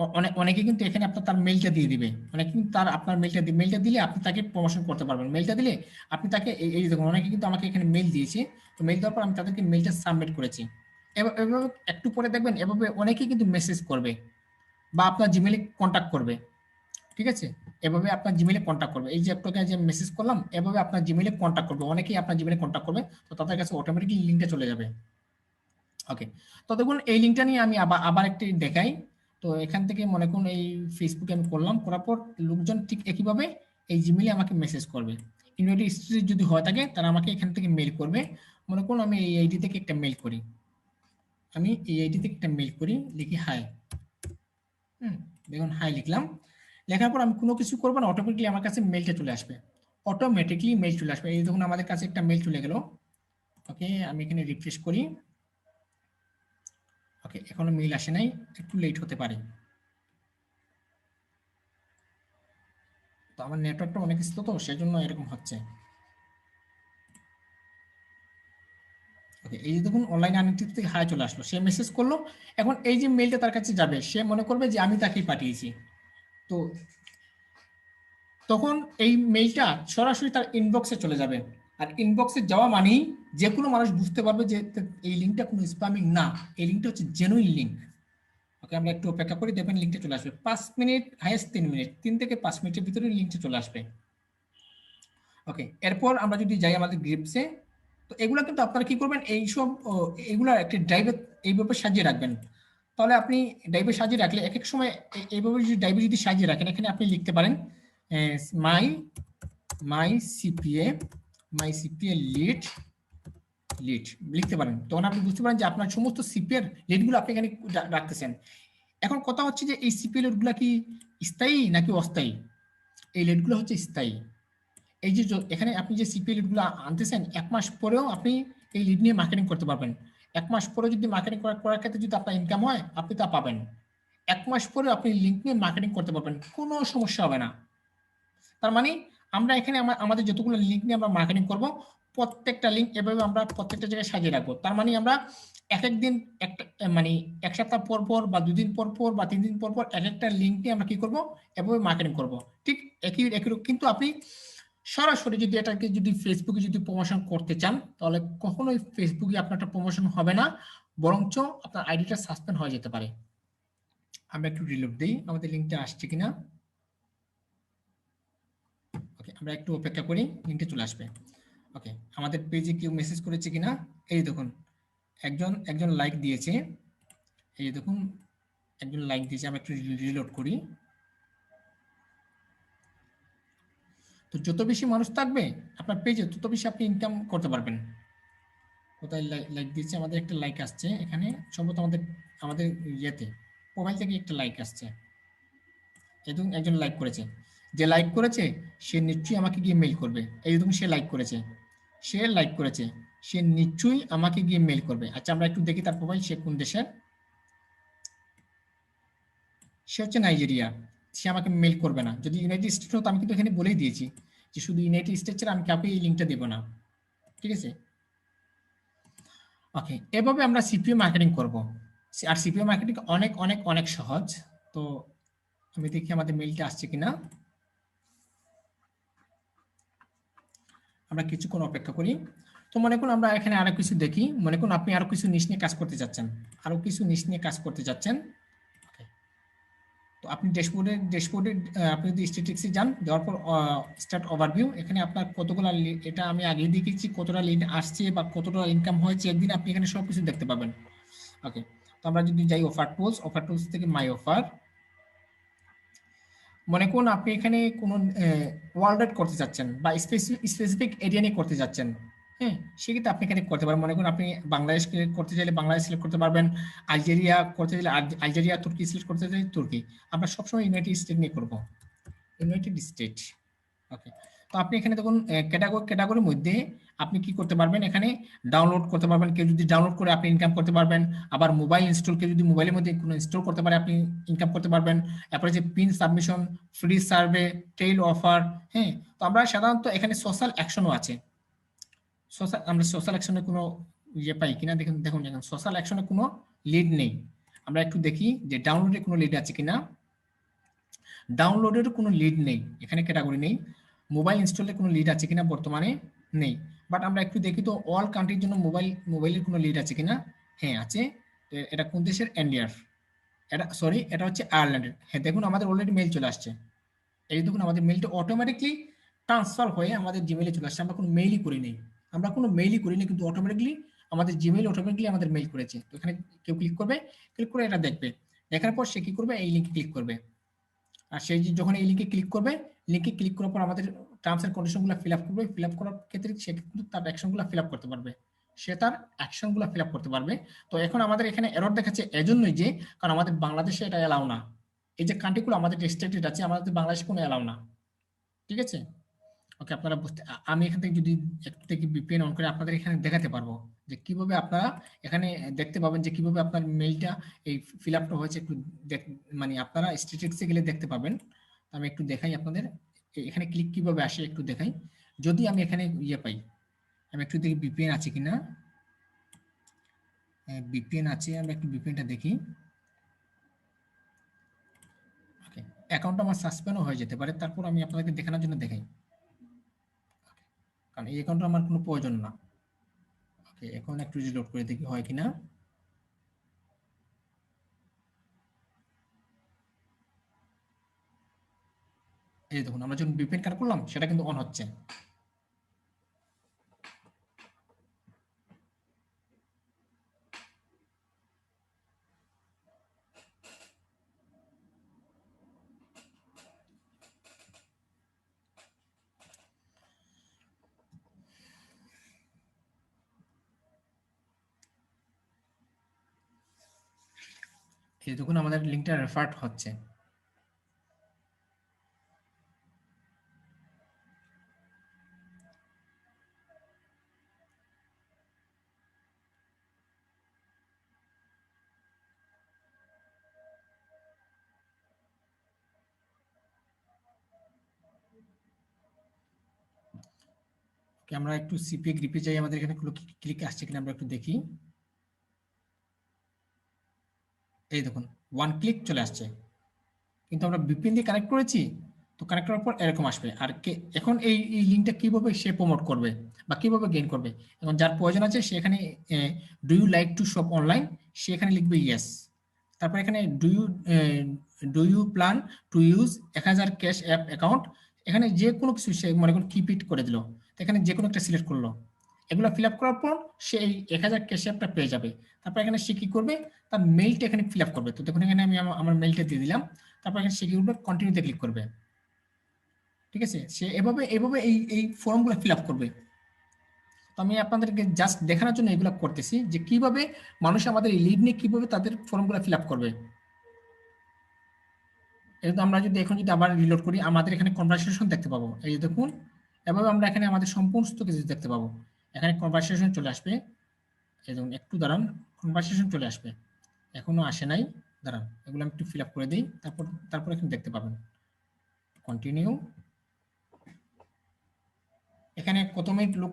Speaker 1: অনেকে কিন্তু এখানে তার মেইলটা দিয়ে দিবে। অনেকে কিন্তু আপনার মেইলটা দিলে আপনি তাকে প্রমোশন করতে পারবেন। মেইলটা দিলে আপনি তাকে এই দেখুন, অনেকে কিন্তু আমাকে এখানে মেইল দিয়েছে। তো মেইল দেওয়ার পর আমি তাদেরকে মেইলটা সাবমিট করেছি। এভাবে একটু পরে দেখবেন এভাবে অনেকেই কিন্তু মেসেজ করবে বা আপনার জিমেইলে কন্ট্যাক্ট করবে। ঠিক আছে, এভাবে আপনার জিমেইলে কন্ট্যাক্ট করবে। এই যে আপনাকে যে মেসেজ করলাম, এভাবে আপনার জিমেইলে কন্ট্যাক্ট করবে। অনেকেই আপনার জিমেইলে কন্ট্যাক্ট করবে, তো তাদের কাছে অটোমেটিকলি লিংকটা চলে যাবে। ওকে, তো দেখুন এই লিঙ্কটা নিয়ে আমি আবার একটি দেখাই। তো এখান থেকে মনে করুন এই ফেসবুকে আমি করলাম, করার পর লোকজন ঠিক একইভাবে এই জিমেইলে আমাকে মেসেজ করবে। ইউনাইটেড স্টেটস যদি হয় থাকে, তারা আমাকে এখান থেকে মেইল করবে। মনে করুন আমি এই আইডি থেকে একটা মেইল করি, লিখি হাই। দেখুন হাই লিখলাম। লেখার পর আমি কোনো কিছু করবো না, অটোমেটিকলি আমার কাছে মেইলটা চলে আসবে। এই দেখুন আমাদের কাছে একটা মেইল চলে গেল। ওকে, আমি এখানে রিফ্রেশ করি। ওকে, এখনো মেইল আসে নাই, একটু লেট হতে পারে। তো আমার নেটওয়ার্কটা অনেক স্লো, তো সেজন্য এরকম হচ্ছে। ওকে, এই যে দেখুন অনলাইন আর্নিং টিপস থেকে হাই চলে আসলো। সে মেসেজ করলো। এখন এই যে মেইলটা তার কাছে যাবে, সে মনে করবে যে আমি তাকেই পাঠিয়েছি। তো তখন এই মেইলটা সরাসরি তার ইনবক্সে চলে যাবে। আর ইনবক্সে যাওয়া মানেই যে কোনো মানুষ বুঝতে পারবে যে এই লিঙ্কটা কোনো স্প্যামিং না, এই লিঙ্কটা হচ্ছে জেনুইন লিঙ্ক। ওকে, আমরা একটু অপেক্ষা করি, দেখবেন লিঙ্কটা চলে আসবে। 5 মিনিট, হাইয়েস্ট 3 মিনিট, 3 থেকে 5 মিনিটের ভিতরে লিঙ্কটা চলে আসবে। ওকে, এরপর আমরা যদি যাই আমাদের গ্রুপসে, তো এগুলো কিন্তু আপনারা কি করবেন, এগুলা একটি ড্রাইভে এইভাবে সাজিয়ে রাখবেন। তাহলে আপনি ড্রাইভে সাজিয়ে রাখলে এক এক সময় এইভাবে যদি ড্রাইভে যদি সাজিয়ে রাখেন, এখানে আপনি লিখতে পারেন মাই সিপিএ লিড লিখতে পারেন। তখন আপনি বুঝতে পারেন যে আপনার সমস্ত সিপিএর লিডগুলো আপনি এখানে রাখতেছেন। এখন কথা হচ্ছে যে এই সিপিএ লিডগুলো কি স্থায়ী নাকি অস্থায়ী? এই লিডগুলো হচ্ছে স্থায়ী। এই যে এখানে আপনি যে সিপিএ লিডগুলো আনতেছেন, 1 মাস পরেও আপনি এই লিড নিয়ে মার্কেটিং করতে পারবেন। 1 মাস পরে যদি মার্কেটিং করার ক্ষেত্রে যদি আপনার ইনকাম হয়, আপনি তা পাবেন। 1 মাস পরে আপনি লিঙ্ক নিয়ে মার্কেটিং করতে পারবেন, কোনো সমস্যা হবে না। তার মানে আমরা এখানে আমাদের যতগুলো লিঙ্ক নিয়ে আমরা মার্কেটিং করব, প্রত্যেকটা লিঙ্ক এভাবে আমরা প্রত্যেকটা জায়গায় সাজিয়ে রাখবো। তার মানে আমরা এক দিন একটা মানে 1 সপ্তাহ পর পর বা 2 দিন পর পর বা 3 দিন পর পর এক একটা লিঙ্ক নিয়ে আমরা কি করব, এভাবে মার্কেটিং করব। ঠিক একই কিন্তু আপনি সরাসরি যদি এটাকে যদি ফেসবুকে যদি প্রমোশন করতে চান তাহলে কখনোই ফেসবুকে আপনার একটা প্রমোশন হবে না, বরঞ্চ আপনার আইডিটা সাসপেন্ড হয়ে যেতে পারে। আমরা একটু রিলোড দিই আমাদের লিঙ্কটা আসছে কিনা। ওকে, আমরা একটু অপেক্ষা করি, লিঙ্কে চলে আসবে। ওকে, আমাদের পেজে কেউ মেসেজ করেছে কিনা, এই দেখুন একজন লাইক দিয়েছে, এই দেখুন একজন লাইক দিয়েছে। আমরা একটু রিলোড করি। তো যত বেশি মানুষ থাকবে আপনার পেজে তত বেশি আপনি ইনকাম করতে পারবেন। কোথায় লাইক দিয়েছে, আমাদের একটা লাইক আসছে এখানে সম্ভবত আমাদের ইয়েতে প্রোফাইল থেকে একটা লাইক আসছে, এবং একজন লাইক করেছে। যে লাইক করেছে সে নিশ্চয়ই আমাকে গিয়ে মেইল করবে। এই দেখুন সে লাইক করেছে, সে লাইক করেছে, সে নিশ্চয়ই আমাকে গিয়ে মেইল করবে। আচ্ছা আমরা একটু দেখি তার প্রোফাইল, সে কোন দেশের। সে হচ্ছে নাইজেরিয়া, সে আমাকে মেইল করবে না। যদি ইউনাইটেড স্টেট হতো আমি কিন্তু এখানে বলেই দিয়েছি যে শুধু ইউনাইটেড স্টেট ছাড়া আমি কাউকে এই লিঙ্কটা দেবো না, ঠিক আছে। ওকে, এভাবে আমরা সিপিএ মার্কেটিং করব। আর সিপিএ মার্কেটিং অনেক অনেক অনেক সহজ। তো আমি দেখি আমাদের মেইলটা আসছে কিনা, আমরা কিছুক্ষণ অপেক্ষা করি। তো মনে করুন আমরা এখানে আরো কিছু দেখি, মনে করুন আপনি আরো কিছু নিশ নিয়ে কাজ করতে যাচ্ছেন, আরো কিছু নিশ নিয়ে কাজ করতে যাচ্ছেন। তো আপনি ড্যাশবোর্ডে আপনি যদি স্ট্যাটিস্টিক্সে যান, দেওয়ার পর স্টার্ট ওভারভিউ, এখানে আপনার কতগুলো এটা আমি আগেই দেখেছি কতটা লিড আসছে বা কতটা ইনকাম হয়েছে একদিন, আপনি এখানে সব কিছু দেখতে পাবেন। ওকে, তো আমরা যদি যাই অফার টুলস থেকে মাই অফার, মনে করুন আপনি এখানে কোনো ওয়ার্ল্ড রাইড করতে যাচ্ছেন বা স্পেসিফিক এরিয়া নিয়ে করতে যাচ্ছেন, হ্যাঁ সেক্ষেত্রে আপনি এখানে করতে পারেন। মনে করুন আপনি বাংলাদেশ করতে চাইলে বাংলাদেশ সিলেক্ট করতে পারবেন, আলজেরিয়া করতে চাইলে আলজেরিয়া, তুর্কি সিলেক্ট করতে চাইলে তুর্কি। আমরা সবসময় ইউনাইটেড স্টেট নিয়ে করবো, ইউনাইটেড স্টেট। ওকে, তো আপনি এখানে দেখুন ক্যাটাগরির মধ্যে আপনি কি করতে পারবেন, এখানে ডাউনলোড করতে পারবেন, কেউ যদি ডাউনলোড করে আপনি ইনকাম করতে পারবেন। আবার মোবাইল ইনস্টল, কেউ যদি মোবাইলের মধ্যে কোনো ইনস্টল করতে পারে আপনি ইনকাম করতে পারবেন। তারপরে যে pin submission, free survey, tail offer, হ্যাঁ। তো আমরা সাধারণত এখানে সোশ্যাল অ্যাকশনও আছে। আমরা সোশ্যাল অ্যাকশনে কোনো ইয়ে পাই কিনা দেখুন, দেখুন সোশ্যাল অ্যাকশনে কোনো লিড নেই। আমরা একটু দেখি যে ডাউনলোডে কোনো লিড আছে কিনা। ডাউনলোডের কোনো লিড নেই, এখানে ক্যাটাগরি নেই। মোবাইল ইনস্টলে কোনো লিড আছে কিনা, বর্তমানে নেই। বাট আমরা একটু দেখি তো অল কান্ট্রির জন্য মোবাইলের কোনো লিড আছে কিনা। হ্যাঁ আছে। এটা কোন দেশের, ইন্ডিয়ার। এটা হচ্ছে আয়ারল্যান্ডের। হ্যাঁ দেখুন আমাদের অলরেডি মেইল চলে আসছে। এই দেখুন আমাদের মেইলটা অটোমেটিকলি ট্রান্সফার হয়ে আমাদের জিমেইলে চলে আসছে। আমরা কোনো মেইলই করিনি, কিন্তু অটোমেটিকলি আমাদের জিমেইল অটোমেটিকলি আমাদের মেইল করেছে। তো এখানে কেউ ক্লিক করে এটা দেখবে, দেখার পর সে কি করবে, এই লিঙ্কে ক্লিক করবে। আর সেই যখন এই লিঙ্কে ক্লিক করার পর আমাদের টার্মস এন্ড কন্ডিশনগুলো ফিল আপ করবে। ফিল আপ করার ক্ষেত্রে সে কিন্তু তার অ্যাকশনগুলো ফিল আপ করতে পারবে। তো এখন আমাদের এখানে এরর দেখাচ্ছে এজন্যই যে কারণ আমাদের বাংলাদেশে এটা এলাও না। এই যে কান্ট্রিগুলো আমাদের রেস্ট্রিক্টেড আছে, আমাদের বাংলাদেশে কোনো এলাও না, ঠিক আছে। ওকে, আপনারা আমি এখান থেকে যদি একটু থেকে ভিপিএন অন করে আপনাদের এখানে দেখাতে পারবো যে কিভাবে আপনারা এখানে দেখতে পাবেন যে কিভাবে আপনার মেইলটা এই ফিল আপটা হয়েছে। একটু মানে আপনারা স্ট্যাটিস্টিক্সে গেলে দেখতে পাবেন। আমি একটু দেখাই আপনাদের, এখানে ক্লিক কিভাবে আসে একটু দেখাই। যদি আমি এখানে ইয়ে পাই, আমি একটু দেখি ভিপিএন আছে কিনা। ভিপিএন আছে, আমরা একটু ভিপিএনটা দেখি। ওকে, অ্যাকাউন্টটা আমার সাসপেন্ডও হয়ে যেতে পারে, তারপর আমি আপনাদেরকে দেখানোর জন্য দেখাই, কারণ এই অ্যাকাউন্টটা আমার কোনো প্রয়োজন না। ওকে, এখন একটু রিলোড করে দেখি হয় কিনা। এই দেখুন আমরা যখন ভিপিএন কানেক্ট করলাম সেটা কিন্তু অন হচ্ছে। এই দেখুন আমাদের লিঙ্কটা রেফার্ড হচ্ছে। আমরা একটু সিপিএ গ্রিপে যাই, আমাদের এখানে ক্লিক আসছে কিনা আমরা একটু দেখি। এই দেখুন 1 ক্লিক চলে আসছে, কিন্তু আমরা ভিপিএন দিয়ে কানেক্ট করেছি, তো কানেক্ট করার পর এরকম আসবে। আর এখন এই লিঙ্কটা কিভাবে সে প্রমোট করবে বা কিভাবে গেইন করবে, এখন যার প্রয়োজন আছে সে এখানে do you like to shop online, সে এখানে লিখবে ইয়েস। তারপর এখানে do you plan to use 1000 cash app account, এখানে যে কোনো কিছু সে মনে করুন কিপ ইট করে দিল, এখানে যে কোনো একটা সিলেক্ট করলো। এগুলো ফিল আপ করার পর সে এই 1000 ক্যাশ অ্যাপটা পেয়ে যাবে। তারপর এখানে সে কি করবে, তার মেইলটা এখানে ফিল আপ করবে। তো দেখুন এখানে আমি আমার মেইলটা দিয়ে দিলাম। তারপর এখানে সে কি করবে, কন্টিনিউতে ক্লিক করবে। ঠিক আছে, সে এভাবে এভাবে এই ফর্মগুলো ফিল আপ করবে। তো আমি আপনাদেরকে জাস্ট দেখানোর জন্য এগুলো করতেছি যে কিভাবে মানুষ আমাদের এই লিড নিয়ে কিভাবে তাদের ফর্মগুলো ফিল আপ করবে। এটা আমরা যদি এখন যদি আবার রিলোড করি, আমাদের এখানে কনভারসেশন দেখতে পাবো। এই যে দেখুন, এভাবে আমরা এখানে আমাদের সমস্ত কিছু দেখতে পাবো। এখানে কনভারসেশন চলে আসবে, এই দেখুন একটু দাঁড়ান, কনভারসেশন চলে আসবে, এখনো আসে নাই, দাঁড়ান এগুলো আমি একটু ফিল আপ করে দিই, তারপর এখানে দেখতে পাবেন কন্টিনিউ। এখানে কত মিনিট লোক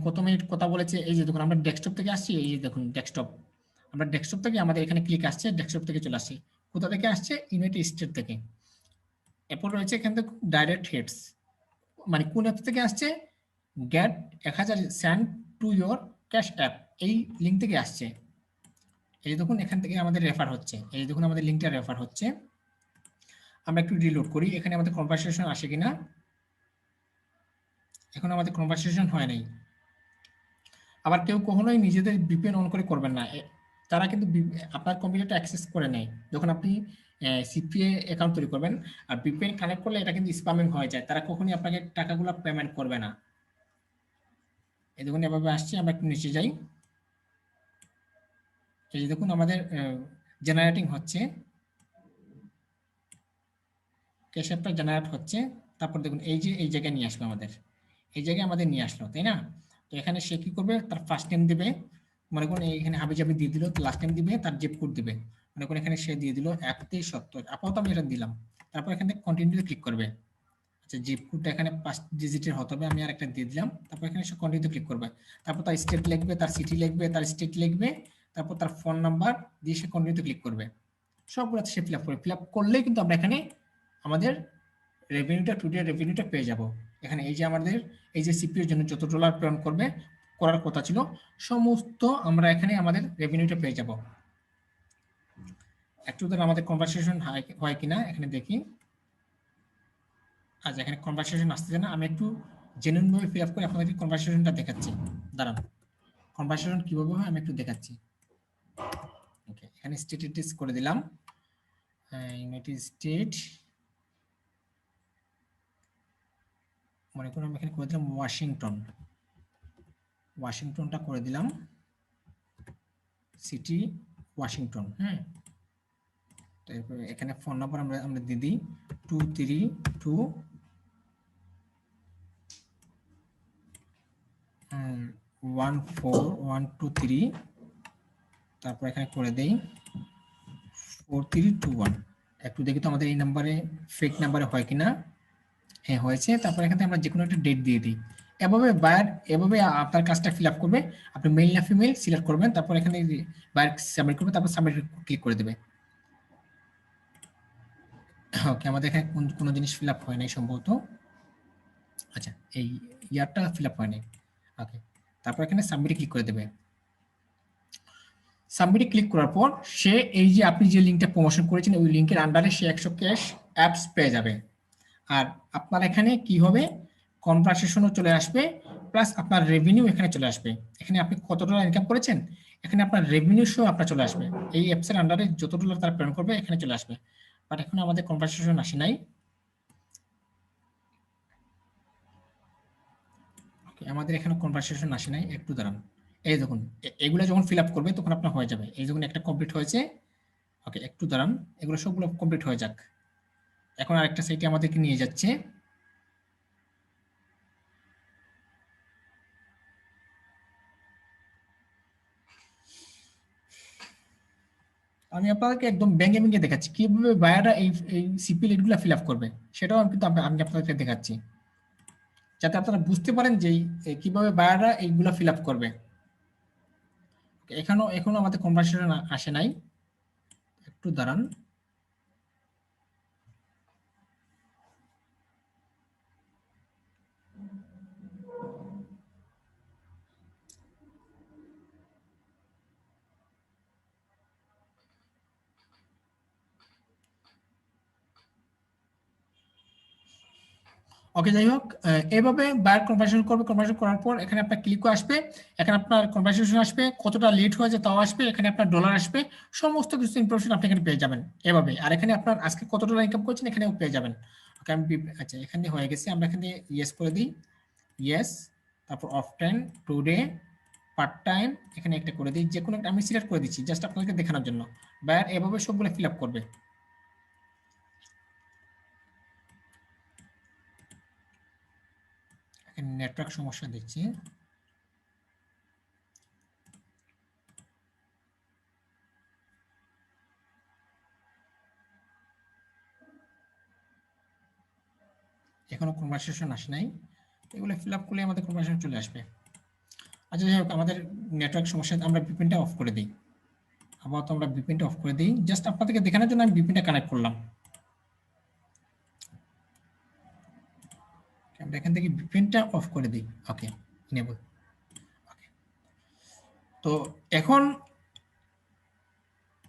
Speaker 1: কত মিনিট কথা বলেছে। এই যে দেখুন আমরা ডেস্কটপ থেকে আসছি, এই যে দেখুন ডেস্কটপ, আমরা ডেস্কটপ থেকে আমাদের এখানে ক্লিক আসছে, ডেস্কটপ থেকে চলে আসছে। কোথা থেকে আসছে, ইউনাইটেড স্টেট থেকে। এরপর রয়েছে এখান থেকে ডাইরেক্ট হেডস, মানে কোন অ্যাপ থেকে আসছে, get 1000 send to your cash app, এই লিঙ্ক থেকে আসছে। এই দেখুন এখান থেকে আমাদের রেফার হচ্ছে, এই দেখুন আমাদের লিঙ্কটা রেফার হচ্ছে। আমরা একটু রিলোড করি, এখানে আমাদের কনভারসেশন আসে কিনা। এখন আমাদের কনভারসেশন হয় নাই। আবার কেউ কখনোই নিজেদের ভিপিএন অন করে করবেন না, তারা কিন্তু আপনার কম্পিউটারটা অ্যাক্সেস করে নেয় যখন আপনি সিপিএ অ্যাকাউন্ট তৈরি করবেন। আর ভিপিএন কানেক্ট করলে এটা কিন্তু স্প্যামিং হয়ে যায়, তারা কখনোই আপনাকে টাকাগুলো পেমেন্ট করবে না। এই দেখুন এভাবে আসছে, আমরা একটু নিচে যাই। এই যে দেখুন আমাদের জেনারেটিং হচ্ছে, ক্যাশ অ্যাপটা জেনারেট হচ্ছে। তারপর দেখুন এই যে এই জায়গায় নিয়ে আসবে, আমাদের এই জায়গায় আমাদের নিয়ে আসলো, তাই না? তো এখানে সে কি করবে, তার ফার্স্ট নেম দিবে, মনে করুন এইখানে হাবিজাবি দিয়ে দিল, লাস্ট নেম দিবে, তার জিপ কোড দিবে, মনে করুন এখানে সে দিয়ে দিল 3170, আপাতত আমি এটা দিলাম। তারপর এখানে কন্টিনিউতে ক্লিক করবে। আচ্ছা জিপ কোডটা এখানে 5 ডিজিটের হতে হবে, আমি আর একটা দিয়ে দিলাম। তারপর এখানে সে কন্টিনিউতে ক্লিক করবে। তারপর তার স্টেট লিখবে, তার সিটি লিখবে, তার স্টেট লিখবে, তারপর তার ফোন নাম্বার দিয়ে সে কন্টিনিউতে ক্লিক করবে। সবগুলো সে ফিল আপ করবে। ফিল আপ করলেই কিন্তু আমরা এখানে আমাদের রেভিনিউটা, টুডে রেভিনিউটা পেয়ে যাব। এখানে এই যে আমাদের এই যে সিপির জন্য যত ডলার প্রেরণ করবে করার কথা ছিল, সমস্ত আমরা এখানে আমাদের রেভিনিউটা পেয়ে যাব। একটু ধর আমাদের কনভারসেশন হয় কিনা এখানে দেখি। আচ্ছা এখানে কনভারসেশন আসতেছে না, আমি একটু জেনুইন ভাবে ফিল আপ করে আপনাদেরকে কনভারসেশনটা দেখাচ্ছি। দাঁড়ান, কনভারসেশন কিভাবে হয় আমি একটু দেখাচ্ছি। ওকে, এখানে স্টেট করে দিলাম, ইউনাইটেড স্টেট, মনে করুন আমি এখানে করে দিলাম ওয়াশিংটনটা করে দিলাম, সিটি ওয়াশিংটন। হ্যাঁ, তারপর এখানে ফোন নাম্বার আমরা দিয়ে দিই 232141123, তারপর এখানে করে দেই 4321। একটু দেখি তো আমাদের এই নাম্বারে ফেক নাম্বারে হয় কিনা। হ্যাঁ হয়েছে। তারপর এখানে আমরা যে কোনো একটা ডেট দিয়ে দিই। এভাবে আপনার কাজটা ফিল আপ করবে। আপনি মেল না ফিমেল সিলেক্ট করবেন, তারপর এখানে বায়ার সাবমিট করবে, তারপর সাবমিট ক্লিক করে দেবে। ওকে, আমাদের এখানে কোনো জিনিস ফিল আপ হয় নাই সম্ভবত। আচ্ছা, এই ইয়ারটা ফিল আপ হয় নাই। ওকে, তারপর এখানে সাবমিটে ক্লিক করে দেবে। সাবমিটে ক্লিক করার পর সে এই যে আপনি যে লিঙ্কটা প্রমোশন করেছেন ওই লিঙ্কের আন্ডারে সে 100 ক্যাশ অ্যাপস পেয়ে যাবে। আর আপনার এখানে কি হবে, কনভারসেশনও চলে আসবে, প্লাস আপনার রেভিনিউ এখানে চলে আসবে। এখানে আপনি কত ডলার ইনকাম করেছেন এখানে আপনার রেভিনিউ শো আপনার চলে আসবে। এই অ্যাপসের আন্ডারে যত ডলার তারা পেমেন্ট করবে এখানে চলে আসবে। বাট এখন আমাদের কনভারসেশন আসে নাই। ওকে, আমাদের এখানে কনভারসেশন আসে নাই, একটু দাঁড়ান। এই দেখুন এগুলো যখন ফিল আপ করবে তখন আপনার হয়ে যাবে। এই যখন একটা কমপ্লিট হয়েছে, ওকে একটু দাঁড়ান, এগুলো সবগুলো কমপ্লিট হয়ে যাক। এখন আরেকটা সাইটে আমাদেরকে নিয়ে যাচ্ছে। আমি আপনাদেরকে একদম ব্যাঙ্গে ব্যাঙ্গে দেখাচ্ছি কিভাবে বায়াররা এই সিপি লিডগুলো ফিল আপ করবে, সেটাও কিন্তু আমি আপনাদেরকে দেখাচ্ছি যাতে আপনারা বুঝতে পারেন যে কিভাবে বায়াররা এইগুলা ফিল আপ করবে। এখনো আমাদের কনভারসেশন আসে নাই, একটু দাঁড়ান। ওকে, যাই হোক, এইভাবে বায়ার কনভার্সন করবে। কনভার্সন করার পর এখানে আপনার ক্লিকও আসবে, এখানে আপনার কনভার্সেশন আসবে, কতটা লেট হয়েছে তাও আসবে, এখানে আপনার ডলার আসবে, সমস্ত কিছু ইনফরমেশন আপনি এখানে পেয়ে যাবেন এভাবে। আর এখানে আপনার আজকে কত ডলার ইনকাম করছেন এখানেও পেয়ে যাবেন। ওকে, আচ্ছা এখানে হয়ে গেছে, আমরা এখানে ইয়েস করে দিই, ইয়েস, তারপর of time, today, part time, এখানে একটা করে দিই, যে কোনো একটা আমি সিলেক্ট করে দিচ্ছি জাস্ট আপনাদেরকে দেখানোর জন্য। বায়ার এভাবে সবগুলো ফিল আপ করবে। এখানে নেটওয়ার্ক সমস্যা দেখছি। এখনো কনভারসেশন আসে নাই, এগুলো ফিল আপ করলে আমাদের কনভারসেশন চলে আসবে। আচ্ছা যাই হোক, আমাদের নেটওয়ার্ক সমস্যা, আমরা ভিপিএনটা অফ করে দিই। আপাতত আমরা ভিপিএনটা অফ করে দিই, জাস্ট আপনাদেরকে দেখানোর জন্য আমি ভিপিএনটা কানেক্ট করলাম। আমরা এখান থেকে ভিপিএনটা অফ করে দিই। ওকে, এনেবল। ওকে, তো এখন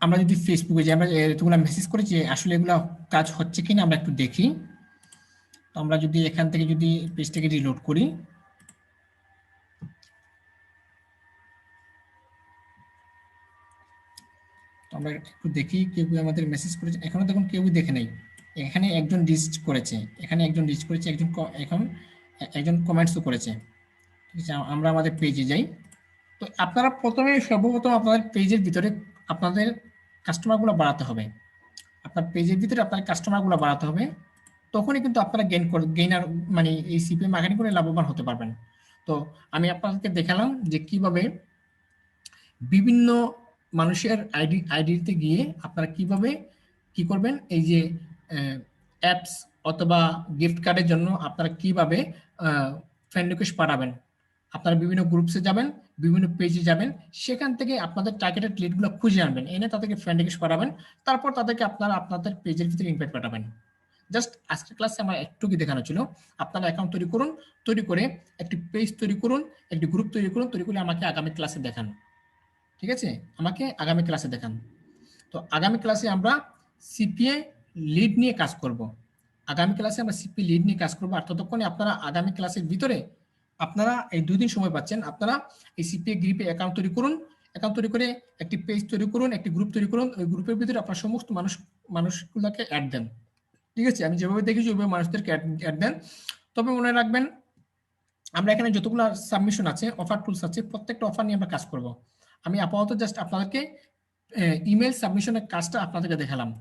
Speaker 1: আমরা যদি ফেসবুকে যে আমরা এতগুলো মেসেজ করেছি আসলে এগুলো কাজ হচ্ছে কিনা আমরা একটু দেখি। তো আমরা যদি এখান থেকে যদি পেজটাকে রিলোড করি, তো আমরা একটু দেখি কেউ আমাদের মেসেজ করেছে। এখনো দেখুন কেউই দেখে নাই। এখানে একজন রিস্ট করেছে, এখানে একজন রিস্ট করেছে, এখন একজন কমেন্টসও করেছে। ঠিক আছে, আমরা আমাদের পেজে যাই। তো আপনারা প্রথমে সর্বপ্রথম আপনাদের পেজের ভিতরে আপনাদের কাস্টমারগুলো বাড়াতে হবে। আপনার পেজের ভিতরে আপনার কাস্টমারগুলো বাড়াতে হবে, তখনই কিন্তু আপনারা গেইনার মানে এই সিপিএম মার্কেটিং করে লাভবান হতে পারবেন। তো আমি আপনাদেরকে দেখালাম যে কিভাবে বিভিন্ন মানুষের আইডিতে গিয়ে আপনারা কিভাবে কি করবেন, এই যে অ্যাপস অথবা গিফট কার্ডের জন্য আপনারা কিভাবে ফ্রেন্ড রিকোয়েস্ট পাঠাবেন। আপনারা বিভিন্ন গ্রুপসে যাবেন, বিভিন্ন পেজে যাবেন, সেখান থেকে আপনাদের টার্গেটেড লিডগুলো খুঁজে আনবেন, এনে তাদেরকে ফ্রেন্ড রিকোয়েস্ট পাঠাবেন, তারপর তাদেরকে আপনারা আপনাদের পেজের ভিতরে ইনভাইট পাঠাবেন। জাস্ট আজকের ক্লাসে আমার একটু কি দেখানো ছিল। আপনারা অ্যাকাউন্ট তৈরি করুন, তৈরি করে একটি পেজ তৈরি করুন, একটি গ্রুপ তৈরি করুন, তৈরি করে আমাকে আগামী ক্লাসে দেখান। ঠিক আছে, আমাকে আগামী ক্লাসে দেখান। তো আগামী ক্লাসে আমরা সিপিএ লিড নিয়ে কাজ করব। আগামী ক্লাসে আমরা সিপিএ লিড নিয়ে কাজ করব। আর ততক্ষণে আপনারা আগামী ক্লাসের ভিতরে আপনারা এই 2 দিন সময় পাচ্ছেন, আপনারা এই সিপিএ গ্রুপে অ্যাকাউন্ট তৈরি করুন, অ্যাকাউন্ট তৈরি করে একটি পেজ তৈরি করুন, একটি গ্রুপ তৈরি করুন, ওই গ্রুপের ভিতরে আপনার সমস্ত মানুষগুলোকে অ্যাড দেন। ঠিক আছে, আমি যেভাবে দেখেছি ওইভাবে মানুষদেরকে অ্যাড দেন। তবে মনে রাখবেন, আমরা এখানে যতগুলো সাবমিশন আছে, অফার টুলস আছে, প্রত্যেকটা অফার নিয়ে আমরা কাজ করব। আমি আপাতত জাস্ট আপনাদেরকে ইমেল সাবমিশনের কাজটা আপনাদেরকে দেখালাম।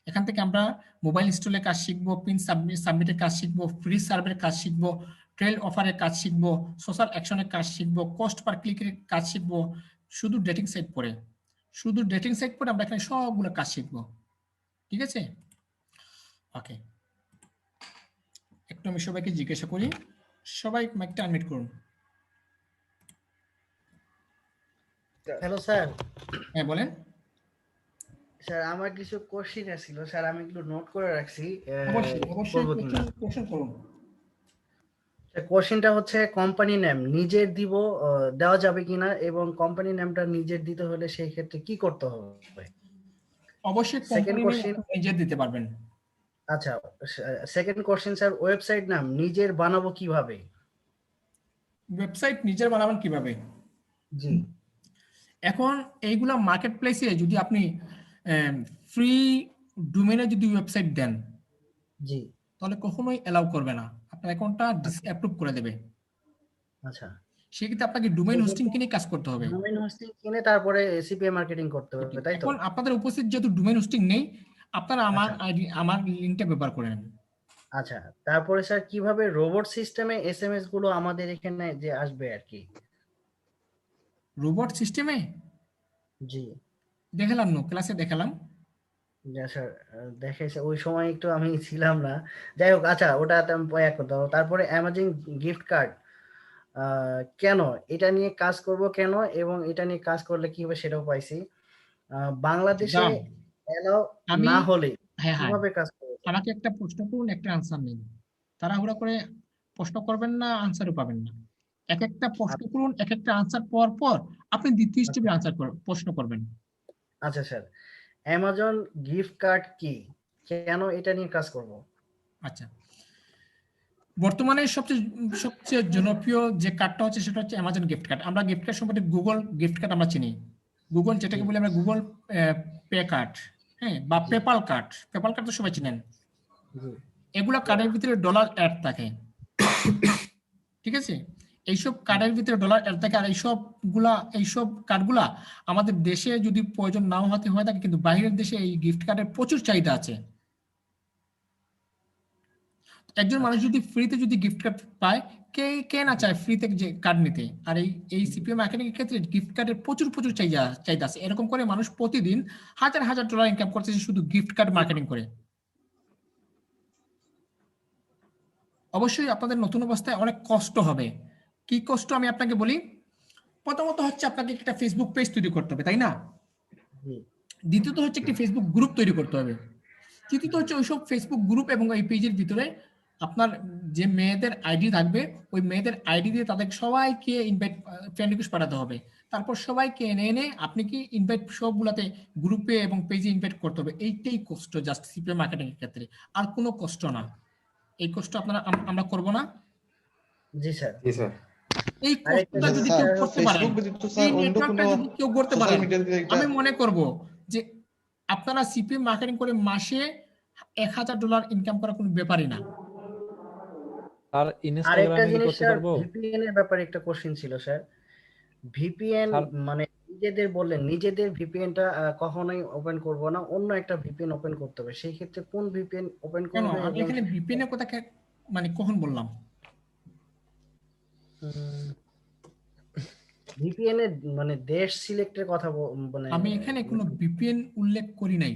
Speaker 1: এখান থেকে আমরা মোবাইল ইনস্টলের কাজ শিখবো, পিন সাবমিটের কাজ শিখবো, ফ্রি সার্ভের কাজ শিখবো, ট্রেল অফারের কাজ শিখবো, সোশ্যাল অ্যাকশনের কাজ শিখবো, কস্ট পার ক্লিকের কাজ শিখবো। শুধু ডেটিং সাইট পড়ে আমরা এখানে সবগুলো কাজ শিখবো। ঠিক আছে, ওকে, একটু আমি সবাইকে জিজ্ঞাসা করি, সবাই মাইকটা আনমিউট করুন।
Speaker 5: Hello sir.
Speaker 1: হ্যাঁ বলেন।
Speaker 5: স্যার আমার কিছু কোশ্চেন ছিল স্যার, আমি এগুলো নোট করে রাখছি।
Speaker 1: অবশ্যই কোশ্চেন করুন।
Speaker 5: কোশ্চেনটা হচ্ছে কোম্পানি নেম নিজের দেওয়া যাবে কিনা, এবং কোম্পানি নেমটা নিজের দিতে হলে সেই ক্ষেত্রে কি করতে হবে?
Speaker 1: অবশ্যই
Speaker 5: সেকেন্ড
Speaker 1: কোম্পানি
Speaker 5: কোশ্চেন,
Speaker 1: নিজে দিতে পারবেন।
Speaker 5: আচ্ছা সেকেন্ড কোশ্চেন স্যার, ওয়েবসাইট নাম নিজের বানাবো কিভাবে?
Speaker 1: ওয়েবসাইট নিজের বানাবেন কিভাবে?
Speaker 5: জি,
Speaker 1: এখন এইগুলা মার্কেট প্লেসে যদি আপনি ফ্রি ডোমেনে যদি ওয়েবসাইট দেন,
Speaker 5: জি,
Speaker 1: তাহলে কখনোই অ্যালাউ করবে না, আপনার অ্যাকাউন্টটা ডিসঅ্যাপ্রুভ করে দেবে।
Speaker 5: আচ্ছা,
Speaker 1: সেক্ষেত্রে আপনাকে ডোমেইন হোস্টিং কিনে কাজ করতে হবে।
Speaker 5: ডোমেইন হোস্টিং কিনে তারপরে সিপিএ মার্কেটিং করতে হবে, তাই তো?
Speaker 1: এখন আপনাদের উপস্থিত যেহেতু ডোমেইন হোস্টিং নেই, আপনারা আমার লিংকটা ব্যবহার করে নেন।
Speaker 5: আচ্ছা, তারপরে স্যার কিভাবে রোবট সিস্টেমে এসএমএস গুলো আমাদের এখানে যে আসবে আর কি?
Speaker 1: রোবট সিস্টেমে
Speaker 5: জি,
Speaker 1: দেখালাম, ক্লাসে দেখালাম।
Speaker 5: স্যার দেখেছে ওই সময় একটু আমি ছিলাম না, যাই হোক। আচ্ছা, ওটা আমি পরে করতে হবে। তারপরে অ্যামাজন গিফট কার্ড কেন এটা নিয়ে কাজ করব কেন, এবং এটা নিয়ে কাজ করলে কি হবে সেটাও পাইছি। বাংলাদেশে এলাও
Speaker 1: আমি
Speaker 5: না হলে
Speaker 1: হ্যাঁ,
Speaker 5: কিভাবে কাজ করবে?
Speaker 1: আমাকে একটা প্রশ্ন করুন, একটা আনসার নিন। তাড়াহুড়া করে প্রশ্ন করবেন না, আনসারও পাবেন না। এক একটা প্রশ্ন করুন, এক একটা আনসার পাওয়ার পর আপনি দ্বিতীয় স্টেপে প্রশ্ন করবেন।
Speaker 5: আচ্ছা স্যার, অ্যামাজন গিফট কার্ড কি, কেন এটা নিয়ে কাজ করব?
Speaker 1: আচ্ছা, বর্তমানে সবচেয়ে জনপ্রিয় যে কার্ডটা হচ্ছে সেটা হচ্ছে অ্যামাজন গিফট কার্ড। আমরা গিফট কার্ড সম্পর্কে গুগল গিফট কার্ড আমরা চিনি, গুগল যেটাকে বলি আমরা গুগল পে কার্ড, হ্যাঁ, বা
Speaker 5: জি।
Speaker 1: PayPal card. পেপাল কার্ড তো সবাই চিনেন।
Speaker 5: জি
Speaker 1: এগুলা কার্ডের ভিতরে ডলার অ্যাড থাকে, ঠিক আছে? এইসব কার্ডের ভিতরে ডলার অ্যাড থাকে, আর এইসব কার্ডগুলা আমাদের দেশে যদি প্রয়োজন নাও হতে হয় থাকে, কিন্তু বাইরের দেশে এই গিফট কার্ডের প্রচুর চাহিদা আছে। একজন মানুষ যদি ফ্রিতে যদি গিফট কার্ড পায়, কে না চায় ফ্রিতে যে কার্ড নিতে? আর এই সিপিএম মার্কেটিং এর ক্ষেত্রে গিফট কার্ডের প্রচুর চাহিদা আছে। এরকম করে মানুষ প্রতিদিন হাজার ডলার ইনকাম করতেছে শুধু গিফট কার্ড মার্কেটিং করে। অবশ্যই আপনাদের নতুন অবস্থায় অনেক কষ্ট হবে। কি কষ্ট আমি আপনাকে বলি। প্রথমত হচ্ছে আপনাকে একটা ফেসবুক পেজ তৈরি করতে হবে, তাই না?
Speaker 5: জি
Speaker 1: দ্বিতীয়ত হচ্ছে একটি ফেসবুক গ্রুপ তৈরি করতে হবে। তৃতীয়ত হচ্ছে ওইসব ফেসবুক গ্রুপ এবং এই পেজের ভিতরে আপনার যে মেয়েদের আইডি থাকবে, ওই মেয়েদের আইডি দিয়ে তাদের সবাইকে ইনভাইট, ফ্রেন্ড রিকোয়েস্ট পাঠাতে হবে। তারপর সবাইকে এনে আপনি কি ইনভাইট সবগুলাতে গ্রুপে এবং পেজে ইনভাইট করতে হবে। এইটাই কষ্ট জাস্ট সিপিএম মার্কেটিং এর ক্ষেত্রে, আর কোনো কষ্ট না। এই কষ্ট আমরা করব না।
Speaker 5: জি স্যার।
Speaker 6: জি স্যার।
Speaker 1: এই
Speaker 5: আরেকটা
Speaker 1: কষ্টটা যদি কেউ করতে পারেন,
Speaker 6: ফেসবুক ব্যতীত
Speaker 1: এই
Speaker 6: স্যার অন্য
Speaker 1: নেটওয়ার্কটা
Speaker 6: কোনো
Speaker 1: যদি কেউ করতে
Speaker 6: সোশ্যাল
Speaker 1: পারেন,
Speaker 6: মিডিয়াতে একটা
Speaker 1: আমি মনে করব যে আপনারা সিপিএম মার্কেটিং করে মাসে $1000 ইনকাম করা কোনো ব্যাপারই না।
Speaker 2: আর
Speaker 5: আরেকটা
Speaker 2: ইনস্টাগ্রামে কি
Speaker 5: জিনিস
Speaker 2: করতে
Speaker 5: স্যার,
Speaker 2: পারবো?
Speaker 5: ভিপিএন এর ব্যাপারে একটা কোশ্চেন ছিল স্যার। ভিপিএন
Speaker 2: স্যার
Speaker 5: মানে নিজেদের ভিপিএনটা কখনোই ওপেন করব না, অন্য একটা ভিপিএন ওপেন করতে হবে। সেই ক্ষেত্রে কোন ভিপিএন ওপেন
Speaker 1: কেন
Speaker 5: করবে?
Speaker 1: আমি
Speaker 5: এবং
Speaker 1: এখানে ভিপিএন এর কথা মানে কখন বললাম?
Speaker 5: ভিপিএন এর মানে দেশ সিলেক্টের কথা মানে
Speaker 1: আমি এখানে কোনো ভিপিএন উল্লেখ করি নাই।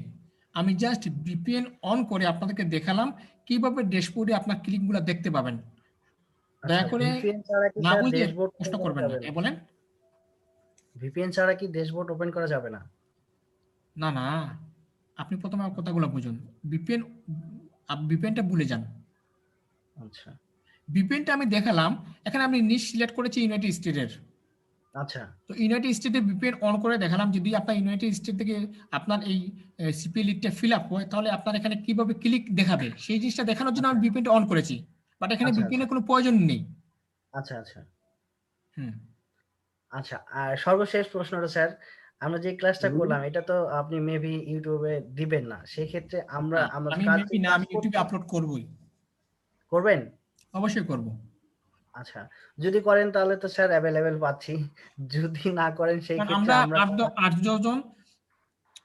Speaker 1: আমি জাস্ট ভিপিএন অন করে আপনাদেরকে দেখালাম কিভাবে ড্যাশবোর্ডে আপনার ক্লিকগুলো দেখতে পাবেন। দয়া করে
Speaker 5: ভিপিএন ছাড়া কি
Speaker 1: না
Speaker 5: স্যার
Speaker 1: বুঝে
Speaker 5: ড্যাশবোর্ড
Speaker 1: প্রশ্ন
Speaker 5: ওপেন
Speaker 1: করবেন
Speaker 5: করা
Speaker 1: না।
Speaker 5: যাবে না?
Speaker 1: বলেন।
Speaker 5: ভিপিএন ছাড়া কি ড্যাশবোর্ড ওপেন করা যাবে না?
Speaker 1: না, আপনি প্রথমে আমার কথাগুলো বুঝুন। ভিপিএনটা ভুলে যান।
Speaker 5: আচ্ছা
Speaker 1: ভিপিএনটা আমি দেখালাম, এখানে আমি নিচ সিলেক্ট করেছি ইউনাইটেড স্টেটের।
Speaker 5: আচ্ছা
Speaker 1: তো ইউনাইটেড স্টেটে ভিপিএন অন করে দেখালাম। যদি আপনার ইউনাইটেড স্টেট থেকে আপনার এই সিপি লিস্টটা ফিল আপ হয়, তাহলে আপনার এখানে কিভাবে ক্লিক দেখাবে সেই জিনিসটা দেখানোর জন্য আমি ভিপিএনটা অন করেছি। বাট এখানে
Speaker 5: আচ্ছা
Speaker 1: ভিপিএন এর কোনো প্রয়োজন নেই।
Speaker 5: আচ্ছা আচ্ছা
Speaker 1: হুম।
Speaker 5: আচ্ছা। আর সর্বশেষ প্রশ্নটা স্যার, আমরা যে ক্লাসটা করলাম এটা তো আপনি মেবি ইউটিউবে দিবেন না, সেই ক্ষেত্রে আমরা
Speaker 1: আমি
Speaker 5: কাজ
Speaker 1: মেবি না, আমি ইউটিউবে আপলোড করবই,
Speaker 5: করবেন?
Speaker 1: অবশ্যই করব।
Speaker 5: আচ্ছা, যদি করেন তাহলে তো স্যার অ্যাভেলেবেল পাচ্ছি, যদি না করেন সেই
Speaker 1: কারণ
Speaker 5: ক্ষেত্রে
Speaker 1: আমরা
Speaker 5: আমরা
Speaker 1: 8-10 জন,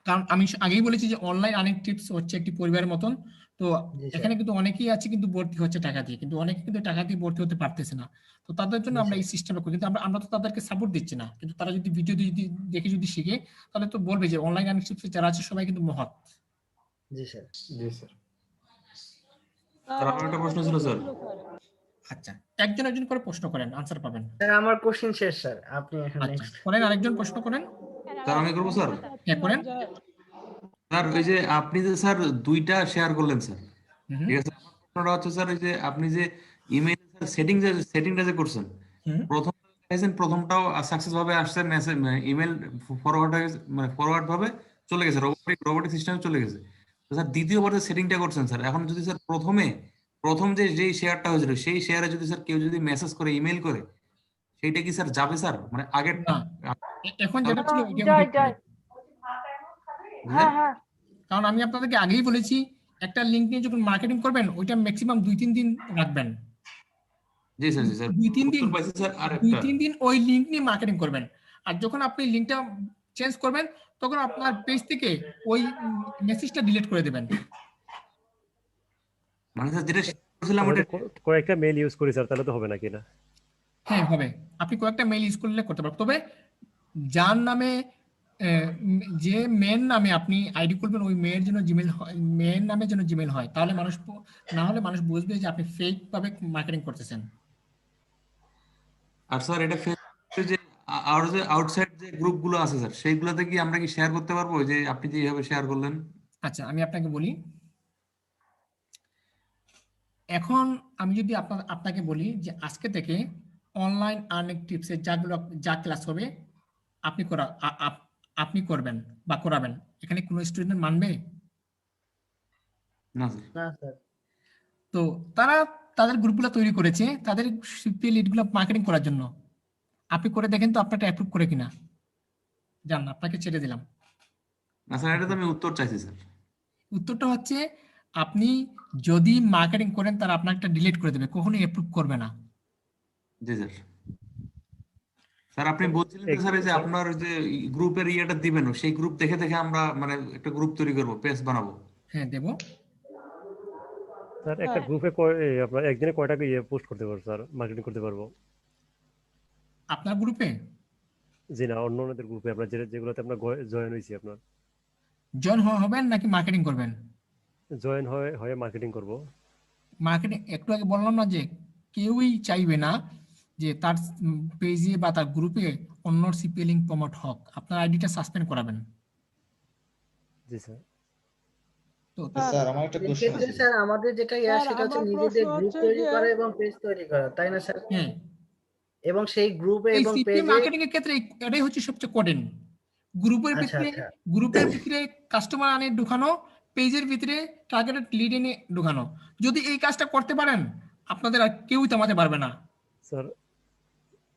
Speaker 1: কারণ আমি আগেই বলেছি যে অনলাইন আর্নিং টিপস হচ্ছে একটি পরিবারের মতন। তো
Speaker 5: জি স্যার।
Speaker 1: এখানে কিন্তু অনেকেই আছে কিন্তু ভর্তি হচ্ছে টাকা দিয়ে, কিন্তু অনেকে কিন্তু টাকা দিয়ে ভর্তি হতে পারতেছে না। তো তাদের জন্য
Speaker 5: জি
Speaker 1: আমরা
Speaker 5: স্যার।
Speaker 1: এই সিস্টেমটা করি, কিন্তু আমরা তো তাদেরকে সাপোর্ট দিচ্ছি না। কিন্তু তারা যদি ভিডিও যদি দেখে যদি শিখে, তাহলে তো বলবে যে অনলাইন আর্নিং টিপস যারা আছে সবাই কিন্তু মহৎ।
Speaker 5: জি স্যার।
Speaker 6: জি স্যার। স্যার আমার একটা প্রশ্ন ছিল স্যার।
Speaker 1: আচ্ছা, একজন করে প্রশ্ন করেন, আনসার পাবেন।
Speaker 5: স্যার আমার কোশ্চেন শেষ স্যার, আপনি এখন
Speaker 1: আচ্ছা
Speaker 5: নেক্সট
Speaker 1: করেন, আরেকজন প্রশ্ন করেন।
Speaker 6: স্যার আমি করবো স্যার।
Speaker 1: হ্যাঁ করেন।
Speaker 6: স্যার ওই যে আপনি যে স্যার দুইটা শেয়ার করলেন স্যার,
Speaker 1: হুম
Speaker 6: ঠিক আছে? আমার প্রশ্নটা হচ্ছে স্যার ওই যে আপনি যে ইমেইল সেটিংটা যে করছেন,
Speaker 1: হুম।
Speaker 6: প্রথমটাও সাকসেস ভাবে আসছে, মেসেজ ইমেল ফরওয়ার্ড হয়ে মানে ফরওয়ার্ড ভাবে চলে গেছে, রোবোটিক সিস্টেমে চলে গেছে। তো স্যার দ্বিতীয়বার যে সেটিংটা করছেন স্যার, এখন যদি স্যার প্রথম যেই শেয়ারটা হয়েছিল সেই শেয়ারে যদি স্যার কেউ যদি মেসেজ করে ইমেল করে, সেইটা কি স্যার যাবে স্যার? মানে আগেরটা
Speaker 1: না, এখন যেটা ছিল ওইটা
Speaker 7: যাই
Speaker 1: উঠে
Speaker 7: যাই
Speaker 6: বুঝলেন?
Speaker 7: হ্যাঁ হ্যাঁ
Speaker 1: কারণ আমি আপনাদেরকে আগেই বলেছি, একটা লিঙ্ক নিয়ে যখন মার্কেটিং করবেন ওইটা ম্যাক্সিমাম 2-3 দিন রাখবেন।
Speaker 6: জি স্যার, জি স্যার।
Speaker 1: 2-3 দিন,
Speaker 6: উত্তর পাইছি স্যার। আর একটা
Speaker 1: 2-3 দিন ওই লিঙ্ক নিয়ে মার্কেটিং করবেন। আর যখন আপনি লিঙ্কটা চেঞ্জ করবেন, তখন আপনার পেজ থেকে ওই মেসেজটা ডিলিট করে দেবেন।
Speaker 6: মানে স্যার যেটা share করছিলাম
Speaker 8: আমরা
Speaker 6: ওটা
Speaker 8: তো কয়েকটা মেল ইউজ করি স্যার, তাহলে তো হবে নাকি না?
Speaker 1: হ্যাঁ হবে, আপনি কয়েকটা মেইল ইউজ করলে করতে পারবেন। তবে যার নামে যে মেন নামে আপনি আইডি করবেন, ওই মেয়ের জন্য জিমেল, মেয়ের নামে যেন জিমেল হয়, তাহলে না হলে মানুষ বুঝবে যে আপনি ফেক ভাবে মার্কেটিং করতেছেন।
Speaker 6: আর স্যার এটা ফেসবুকে যে আর যে আউটসাইড যে গ্রুপগুলো আছে স্যার, সেইগুলোতে কি আমরা কি শেয়ার করতে পারবো, যে আপনি যে এইভাবে শেয়ার করলেন?
Speaker 1: আচ্ছা আমি আপনাকে বলি, এখন আমি যদি আপনাকে বলি যে আজকে থেকে অনলাইন আর্নিং টিপসের যা ক্লাস হবে আপনি করবেন বা করাবেন, এখানে কোনো স্টুডেন্ট মানবে?
Speaker 6: না স্যার।
Speaker 5: না স্যার।
Speaker 1: তো তাদের গ্রুপগুলো তৈরি করেছে তাদের সিপিএ লিডগুলো মার্কেটিং করার জন্য। আপনি করে দেখেন তো আপনারটা অ্যাপ্রুভ করে কিনা। জান, আপনাকে ছেড়ে দিলাম।
Speaker 6: না স্যার, এটা তো আমি উত্তর চাইছি স্যার।
Speaker 1: উত্তরটা হচ্ছে আপনি যদি মার্কেটিং করেন তারা আপনারটা ডিলিট করে দেবে, কখনোই অ্যাপ্রুভ করবে না।
Speaker 6: জি স্যার। স্যার আপনি বলছিলেন যে স্যার এই যে আপনার যে গ্রুপের ইয়েটা দিবেন, সেই গ্রুপ দেখে দেখে আমরা মানে একটা গ্রুপ তৈরি করব, পেজ বানাবো।
Speaker 1: হ্যাঁ, দেব।
Speaker 8: স্যার একটা গ্রুপে আপনার একদিনে কয়টা পোস্ট করতে পারবো স্যার, মার্কেটিং করতে পারবো?
Speaker 1: আপনার গ্রুপে
Speaker 8: জি না, অন্যদের গ্রুপে আপনার যেগুলোতে আপনার জয়েন হয়েছি, আপনার
Speaker 1: জয়েন হবেন নাকি মার্কেটিং করবেন?
Speaker 8: জয়েন হয়ে মার্কেটিং করব।
Speaker 1: মার্কেটিং একটু আগে বললাম না যে কেউই চাইবে না যে তার পেজে বা তার গ্রুপে অন্য সিপিএ লিঙ্ক প্রমোট হোক। আপনার আইডিটা সাসপেন্ড করাবেন।
Speaker 8: জি স্যার।
Speaker 1: তো
Speaker 7: স্যার আমার একটা কোশ্চেন
Speaker 5: এক্ষেত্রে
Speaker 7: আছে।
Speaker 5: স্যার আমাদের যেটা
Speaker 9: স্যার,
Speaker 5: সেটা হচ্ছে
Speaker 9: আমার
Speaker 5: নিজেদের
Speaker 9: প্রশ্ন
Speaker 5: গ্রুপ
Speaker 9: হচ্ছে
Speaker 5: তৈরি
Speaker 9: গিয়ে-
Speaker 5: করা এবং পেজ তৈরি করা, তাই না স্যার?
Speaker 1: হ্যাঁ,
Speaker 5: এবং সেই গ্রুপে
Speaker 1: এই
Speaker 5: এবং
Speaker 1: সিপিএ
Speaker 5: পেজে
Speaker 1: মার্কেটিং এর ক্ষেত্রে এটাই হচ্ছে সবচেয়ে কঠিন। গ্রুপের
Speaker 5: আচ্ছা
Speaker 1: ভিতরে
Speaker 5: আচ্ছা
Speaker 1: কাস্টমার আনে ঢুকানো, পেজের ভিতরে টার্গেটেড লিড এনে ঢুকানো। যদি এই কাজটা করতে পারেন আপনাদের আর কেউই থামাতে পারবে না।
Speaker 8: স্যার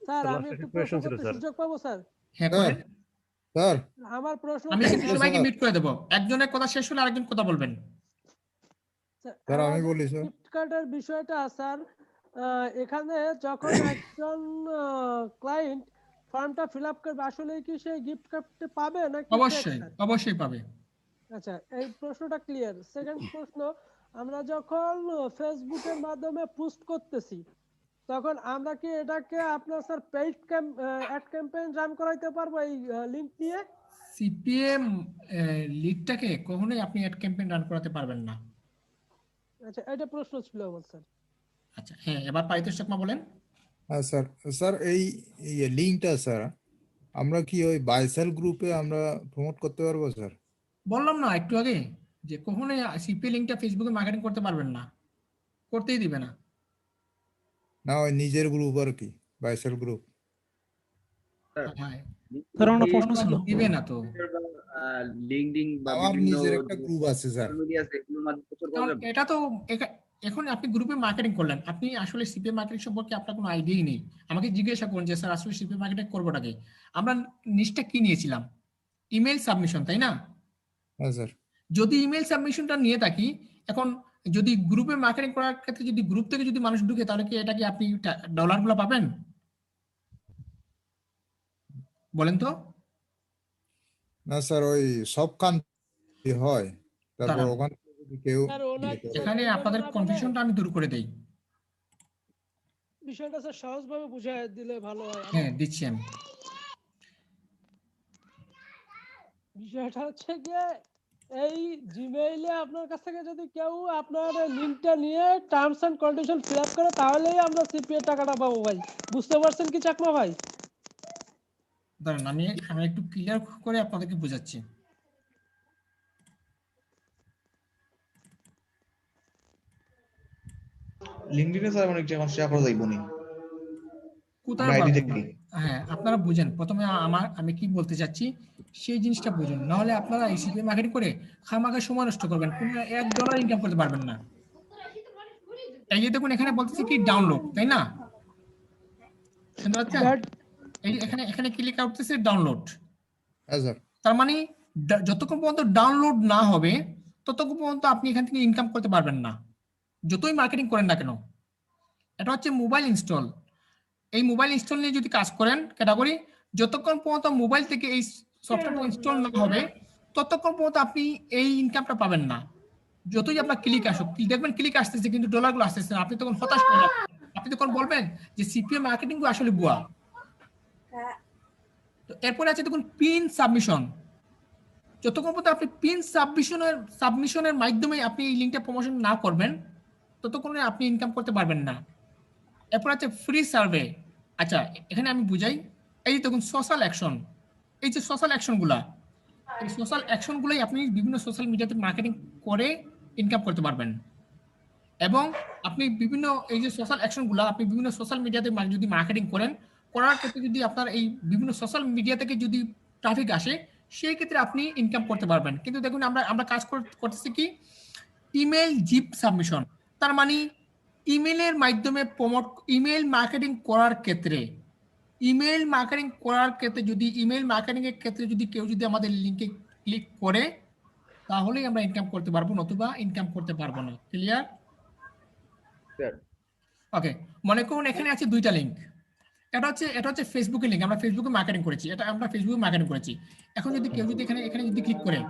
Speaker 9: স্যার,
Speaker 8: last
Speaker 9: আমি
Speaker 8: একটা
Speaker 9: একটু প্রশ্ন
Speaker 8: question ছিল,
Speaker 9: করতে
Speaker 8: স্যার।
Speaker 9: সুযোগ পাবো স্যার?
Speaker 1: হ্যাঁ,
Speaker 7: স্যার
Speaker 1: করেন।
Speaker 7: স্যার
Speaker 9: আমার প্রশ্ন
Speaker 1: আমি
Speaker 9: হচ্ছে
Speaker 1: কিন্তু
Speaker 9: যে,
Speaker 1: সবাইকে মিট করে দেবো, একজনের কথা শেষ হলে আরেকজন কথা বলবেন।
Speaker 7: স্যার, আমি বলি, স্যার।
Speaker 9: গিফট কার্ডের বিষয়টা স্যার, এখানে যখন একজন ক্লায়েন্ট ফর্মটা ফিল আপ করবে, আসলে কি সেই গিফট কার্ডটা পাবে নাকি fake,
Speaker 1: অবশ্যই
Speaker 9: স্যার?
Speaker 1: অবশ্যই পাবে।
Speaker 9: আচ্ছা, এই প্রশ্নটা ক্লিয়ার। সেকেন্ড প্রশ্ন, আমরা যখন ফেসবুকের মাধ্যমে পোস্ট করতেছি তখন আমরা কি এটাকে আপনার sir paid ad campaign run করাইতে পারবো এই লিংক দিয়ে?
Speaker 1: সিপিএম লিডটাকে কখনোই আপনি অ্যাড ক্যাম্পেইন রান করাতে পারবেন না।
Speaker 9: আচ্ছা, এটা প্রশ্ন ছিল আমার স্যার।
Speaker 1: আচ্ছা, হ্যাঁ, এবার পারিতোষ চাকমা বলেন।
Speaker 7: হ্যাঁ স্যার। স্যার এই লিঙ্কটা স্যার আমরা কি ওই বাইসেল গ্রুপে আমরা প্রমোট করতে পারবো স্যার?
Speaker 1: বললাম না একটু আগে যে কখনোই সিপিএ লিঙ্কটা ফেসবুকে মার্কেটিং করতে পারবেন না, করতেই দিবে না।
Speaker 7: না ওই নিজের গ্রুপ আর কি, বাইসেল গ্রুপ।
Speaker 1: হ্যাঁ,
Speaker 10: স্যার আমার প্রশ্ন ছিল,
Speaker 1: দিবে না তো।
Speaker 4: লিঙ্কডিন বা
Speaker 7: আমার
Speaker 4: বিভিন্ন
Speaker 7: নিজের একটা গ্রুপ আছে স্যার।
Speaker 4: সোশ্যাল মিডিয়া আছে, এগুলোর মাধ্যমে প্রচার করা
Speaker 1: কারণ
Speaker 4: যাবে?
Speaker 1: এটা তো এখন আপনি গ্রুপে মার্কেটিং করলেন, আপনি আসলে সিপিএ মার্কেটিং সম্পর্কে আপনার কোনো আইডিয়াই নেই। আমাকে জিজ্ঞাসা করুন যে স্যার আসলে সিপিএ মার্কেটিং করবোটাকে। আমরা নিচটা কি নিয়েছিলাম? ইমেল সাবমিশন, তাই না?
Speaker 7: হ্যাঁ স্যার।
Speaker 1: যদি ইমেল সাবমিশনটা নিয়ে থাকি, এখন যদি গ্রুপে মার্কেটিং করার ক্ষেত্রে যদি গ্রুপ থেকে যদি মানুষ ঢুকে, তাহলে কি এটা কি আপনি ডলারগুলো পাবেন? বলেন তো।
Speaker 7: না স্যার ওই সব কান হয়, তারপর
Speaker 1: দাঁড়ান।
Speaker 7: ওখান থেকে যদি কেউ
Speaker 9: স্যার, ওনাকে
Speaker 1: এখানে আপনাদের কনফিউশনটা আমি দূর করে দেই।
Speaker 9: বিষয়টা স্যার সহজভাবে বুঝাই দিলে ভালো হয়।
Speaker 1: হ্যাঁ, দিচ্ছি আমি।
Speaker 9: বিষয়টা হচ্ছে গিয়ে, এই জিমেইলে আপনার কাছ থেকে যদি কেউ আপনার লিংকটা নিয়ে terms and condition fill up করে, তাহলেই আমরা সিপিএ টাকাটা পাবো ভাই। বুঝতে পারছেন কি চাকমা ভাই?
Speaker 1: দাঁড়ান, আমি একটু ক্লিয়ার করে আপনাদেরকে বোঝাচ্ছি।
Speaker 10: লিঙ্কডইনে স্যার অনেক এখন শেয়ার করা যাইব নি
Speaker 1: কোথায়
Speaker 10: আইডি
Speaker 1: পাবেন?
Speaker 10: থেকে।
Speaker 1: হ্যাঁ, আপনারা বুঝেন প্রথমে আমি কি বলতে চাচ্ছি সেই জিনিসটা বুঝুন, নাহলে আপনারা এই সিপিএ মার্কেটিং করে খামাখা সময় নষ্ট করবেন, কোনো $1 ইনকাম করতে পারবেন না। এই যে দেখুন এখানে বলতেছি কি ডাউনলোড, তাই না? শুনতে পাচ্ছেন? এই এখানে ক্লিক করতেছে ডাউনলোড।
Speaker 7: হ্যাঁ স্যার।
Speaker 1: তার মানে যতক্ষণ পর্যন্ত ডাউনলোড না হবে ততক্ষণ পর্যন্ত আপনি এখান থেকে ইনকাম করতে পারবেন না, যতই মার্কেটিং করেন না কেন। এটা হচ্ছে মোবাইল ইনস্টল। এই মোবাইল ইনস্টল নিয়ে যদি কাজ করেন ক্যাটাগরি, যতক্ষণ পর্যন্ত মোবাইল থেকে এই সফটওয়্যারটা ইনস্টল না হবে ততক্ষণ পর্যন্ত আপনি এই ইনকামটা পাবেন না। যতই আপনার ক্লিক আসুক, দেখবেন ক্লিক আসতেছে কিন্তু ডলারগুলো আসতেছে না, আপনি তখন হতাশ হয়ে যাবেন। আপনি তখন বলবেন যে সিপিএ মার্কেটিং আসলে বুয়া। তো এরপরে আছে দেখুন পিন সাবমিশন। যতক্ষণ পর্যন্ত আপনি পিন সাবমিশনের মাধ্যমে আপনি এই লিঙ্কটা প্রমোশন না করবেন ততক্ষণে আপনি ইনকাম করতে পারবেন না। এরপর আছে ফ্রি সার্ভে। আচ্ছা, এখানে আমি বুঝাই। এই যে দেখুন সোশ্যাল অ্যাকশন, এই যে সোশ্যাল অ্যাকশনগুলা, এই সোশ্যাল অ্যাকশনগুলোই আপনি বিভিন্ন সোশ্যাল মিডিয়াতে মার্কেটিং করে ইনকাম করতে পারবেন। এবং আপনি বিভিন্ন এই যে সোশ্যাল অ্যাকশনগুলো আপনি বিভিন্ন সোশ্যাল মিডিয়াতে যদি মার্কেটিং করার ক্ষেত্রে যদি আপনার এই বিভিন্ন সোশ্যাল মিডিয়া থেকে যদি ট্রাফিক আসে, সেই ক্ষেত্রে আপনি ইনকাম করতে পারবেন। কিন্তু দেখুন আমরা কাজ করতেছি কি ইমেল জিপ সাবমিশন। তার মানে ইমেলের মাধ্যমে প্রমোট, ইমেল মার্কেটিং করার ক্ষেত্রে যদি ইমেল মার্কেটিং এর ক্ষেত্রে যদি কেউ যদি আমাদের লিংকে ক্লিক করে তাহলেই আমরা ইনকাম করতে পারবো, নতুবা ইনকাম করতে পারবো না। ক্লিয়ার? ওকে, মনে করুন এখানে আছে দুইটা লিংক। এটা হচ্ছে ফেসবুকের লিংক, আমরা ফেসবুকে মার্কেটিং করেছি, আমরা ফেসবুকে মার্কেটিং করেছি। এখন যদি কেউ যদি এখানে যদি ক্লিক করে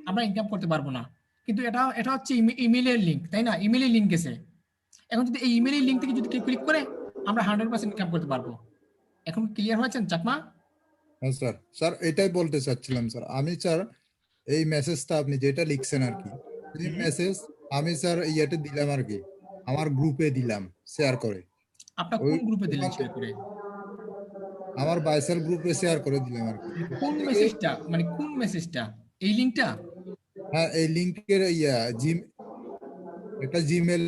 Speaker 1: আমরা ইনকাম করতে পারবো না। কিন্তু এটা হচ্ছে ইমেলের লিংক, তাই না? ইমেলের লিংক গেছে। এখন যদি এই ইমেলের লিংক থেকে যদি কেউ ক্লিক করে আমরা 100% ইনকাম করতে পারবো। এখন ক্লিয়ার হয়েছেন চাকমা?
Speaker 7: হ্যাঁ স্যার, স্যার এটাই বলতে চাচ্ছিলাম স্যার। আমি স্যার এই মেসেজটা আপনি যেটা লিখছেন আর কি, এই মেসেজ আমি স্যার ইয়েতে দিলাম আর কি, আমার গ্রুপে দিলাম শেয়ার করে।
Speaker 1: আপনার
Speaker 7: ওই
Speaker 1: কোন গ্রুপে দিলেন শেয়ার করে?
Speaker 7: আমার বাইসেল গ্রুপে শেয়ার করে দিলাম আর কি।
Speaker 1: কোন মেসেজটা, মানে কোন মেসেজটা? এই লিংকটা?
Speaker 7: হ্যাঁ, এই লিংকের একটা জিমেল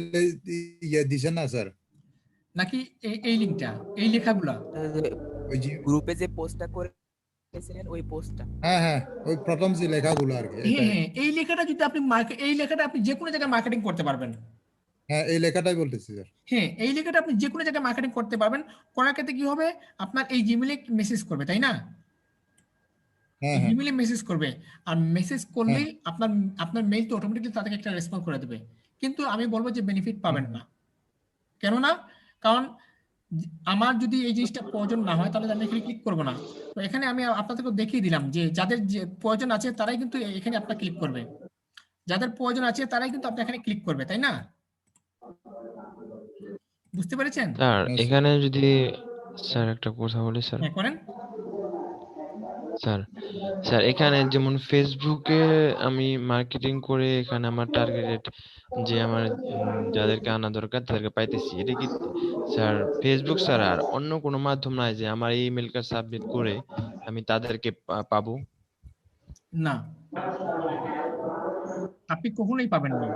Speaker 7: ইয়ে দিছেন না স্যার?
Speaker 1: নাকি এই লিংকটা, এই লেখাগুলা?
Speaker 7: ওই
Speaker 11: গ্রুপে যে পোস্টটা করেছিলেন ওই পোস্টটা?
Speaker 7: হ্যাঁ হ্যাঁ, ওই প্রথম যে লেখাগুলো আর কি।
Speaker 1: হ্যাঁ, এই লেখাটা যদি আপনি এই লেখাটা আপনি যে কোনো জায়গায় মার্কেটিং করতে পারবেন।
Speaker 7: হ্যাঁ, এই লেখাটাই বলতেছি স্যার।
Speaker 1: হ্যাঁ, এই লেখাটা আপনি যে কোনো জায়গায় মার্কেটিং করতে পারবেন। করার ক্ষেত্রে কি হবে, আপনার এই জিমেলে মেসেজ করবে, তাই না?
Speaker 7: হ্যাঁ হ্যাঁ
Speaker 1: জিমেলে মেসেজ করবে, আর মেসেজ করলেই আপনার মেইল তো অটোমেটিক্যালি তাদেরকে একটা রেসপন্স করে দেবে। কিন্তু আমি বলবো যে বেনিফিট পাবেন না। কেন না? কারণ আমার যদি এই জিনিসটা প্রয়োজন না হয় তাহলে আমি এখানে ক্লিক করবো না। তো এখানে আমি আপনাদেরকে দেখিয়ে দিলাম যে যাদের যে প্রয়োজন আছে তারাই কিন্তু এখানে আপনার ক্লিক করবে, যাদের প্রয়োজন আছে তারাই কিন্তু আপনি এখানে ক্লিক করবে, তাই না? বুঝতে পেরেছেন?
Speaker 12: স্যার এখানে যদি স্যার একটা কথা বলি স্যার।
Speaker 1: হ্যাঁ, করেন
Speaker 12: স্যার স্যার এখানে যেমন ফেসবুকে আমি মার্কেটিং করে এখানে আমার টার্গেটেড যে আমার যাদেরকে আনা দরকার তাদেরকে পাইতেছি, এটা কি স্যার ফেসবুক স্যার আর অন্য কোনো মাধ্যম নাই যে আমার এই ইমেল কার্ড সাবমিট করে আমি তাদেরকে পাবো?
Speaker 1: না, আপনি কখনোই পাবেন না।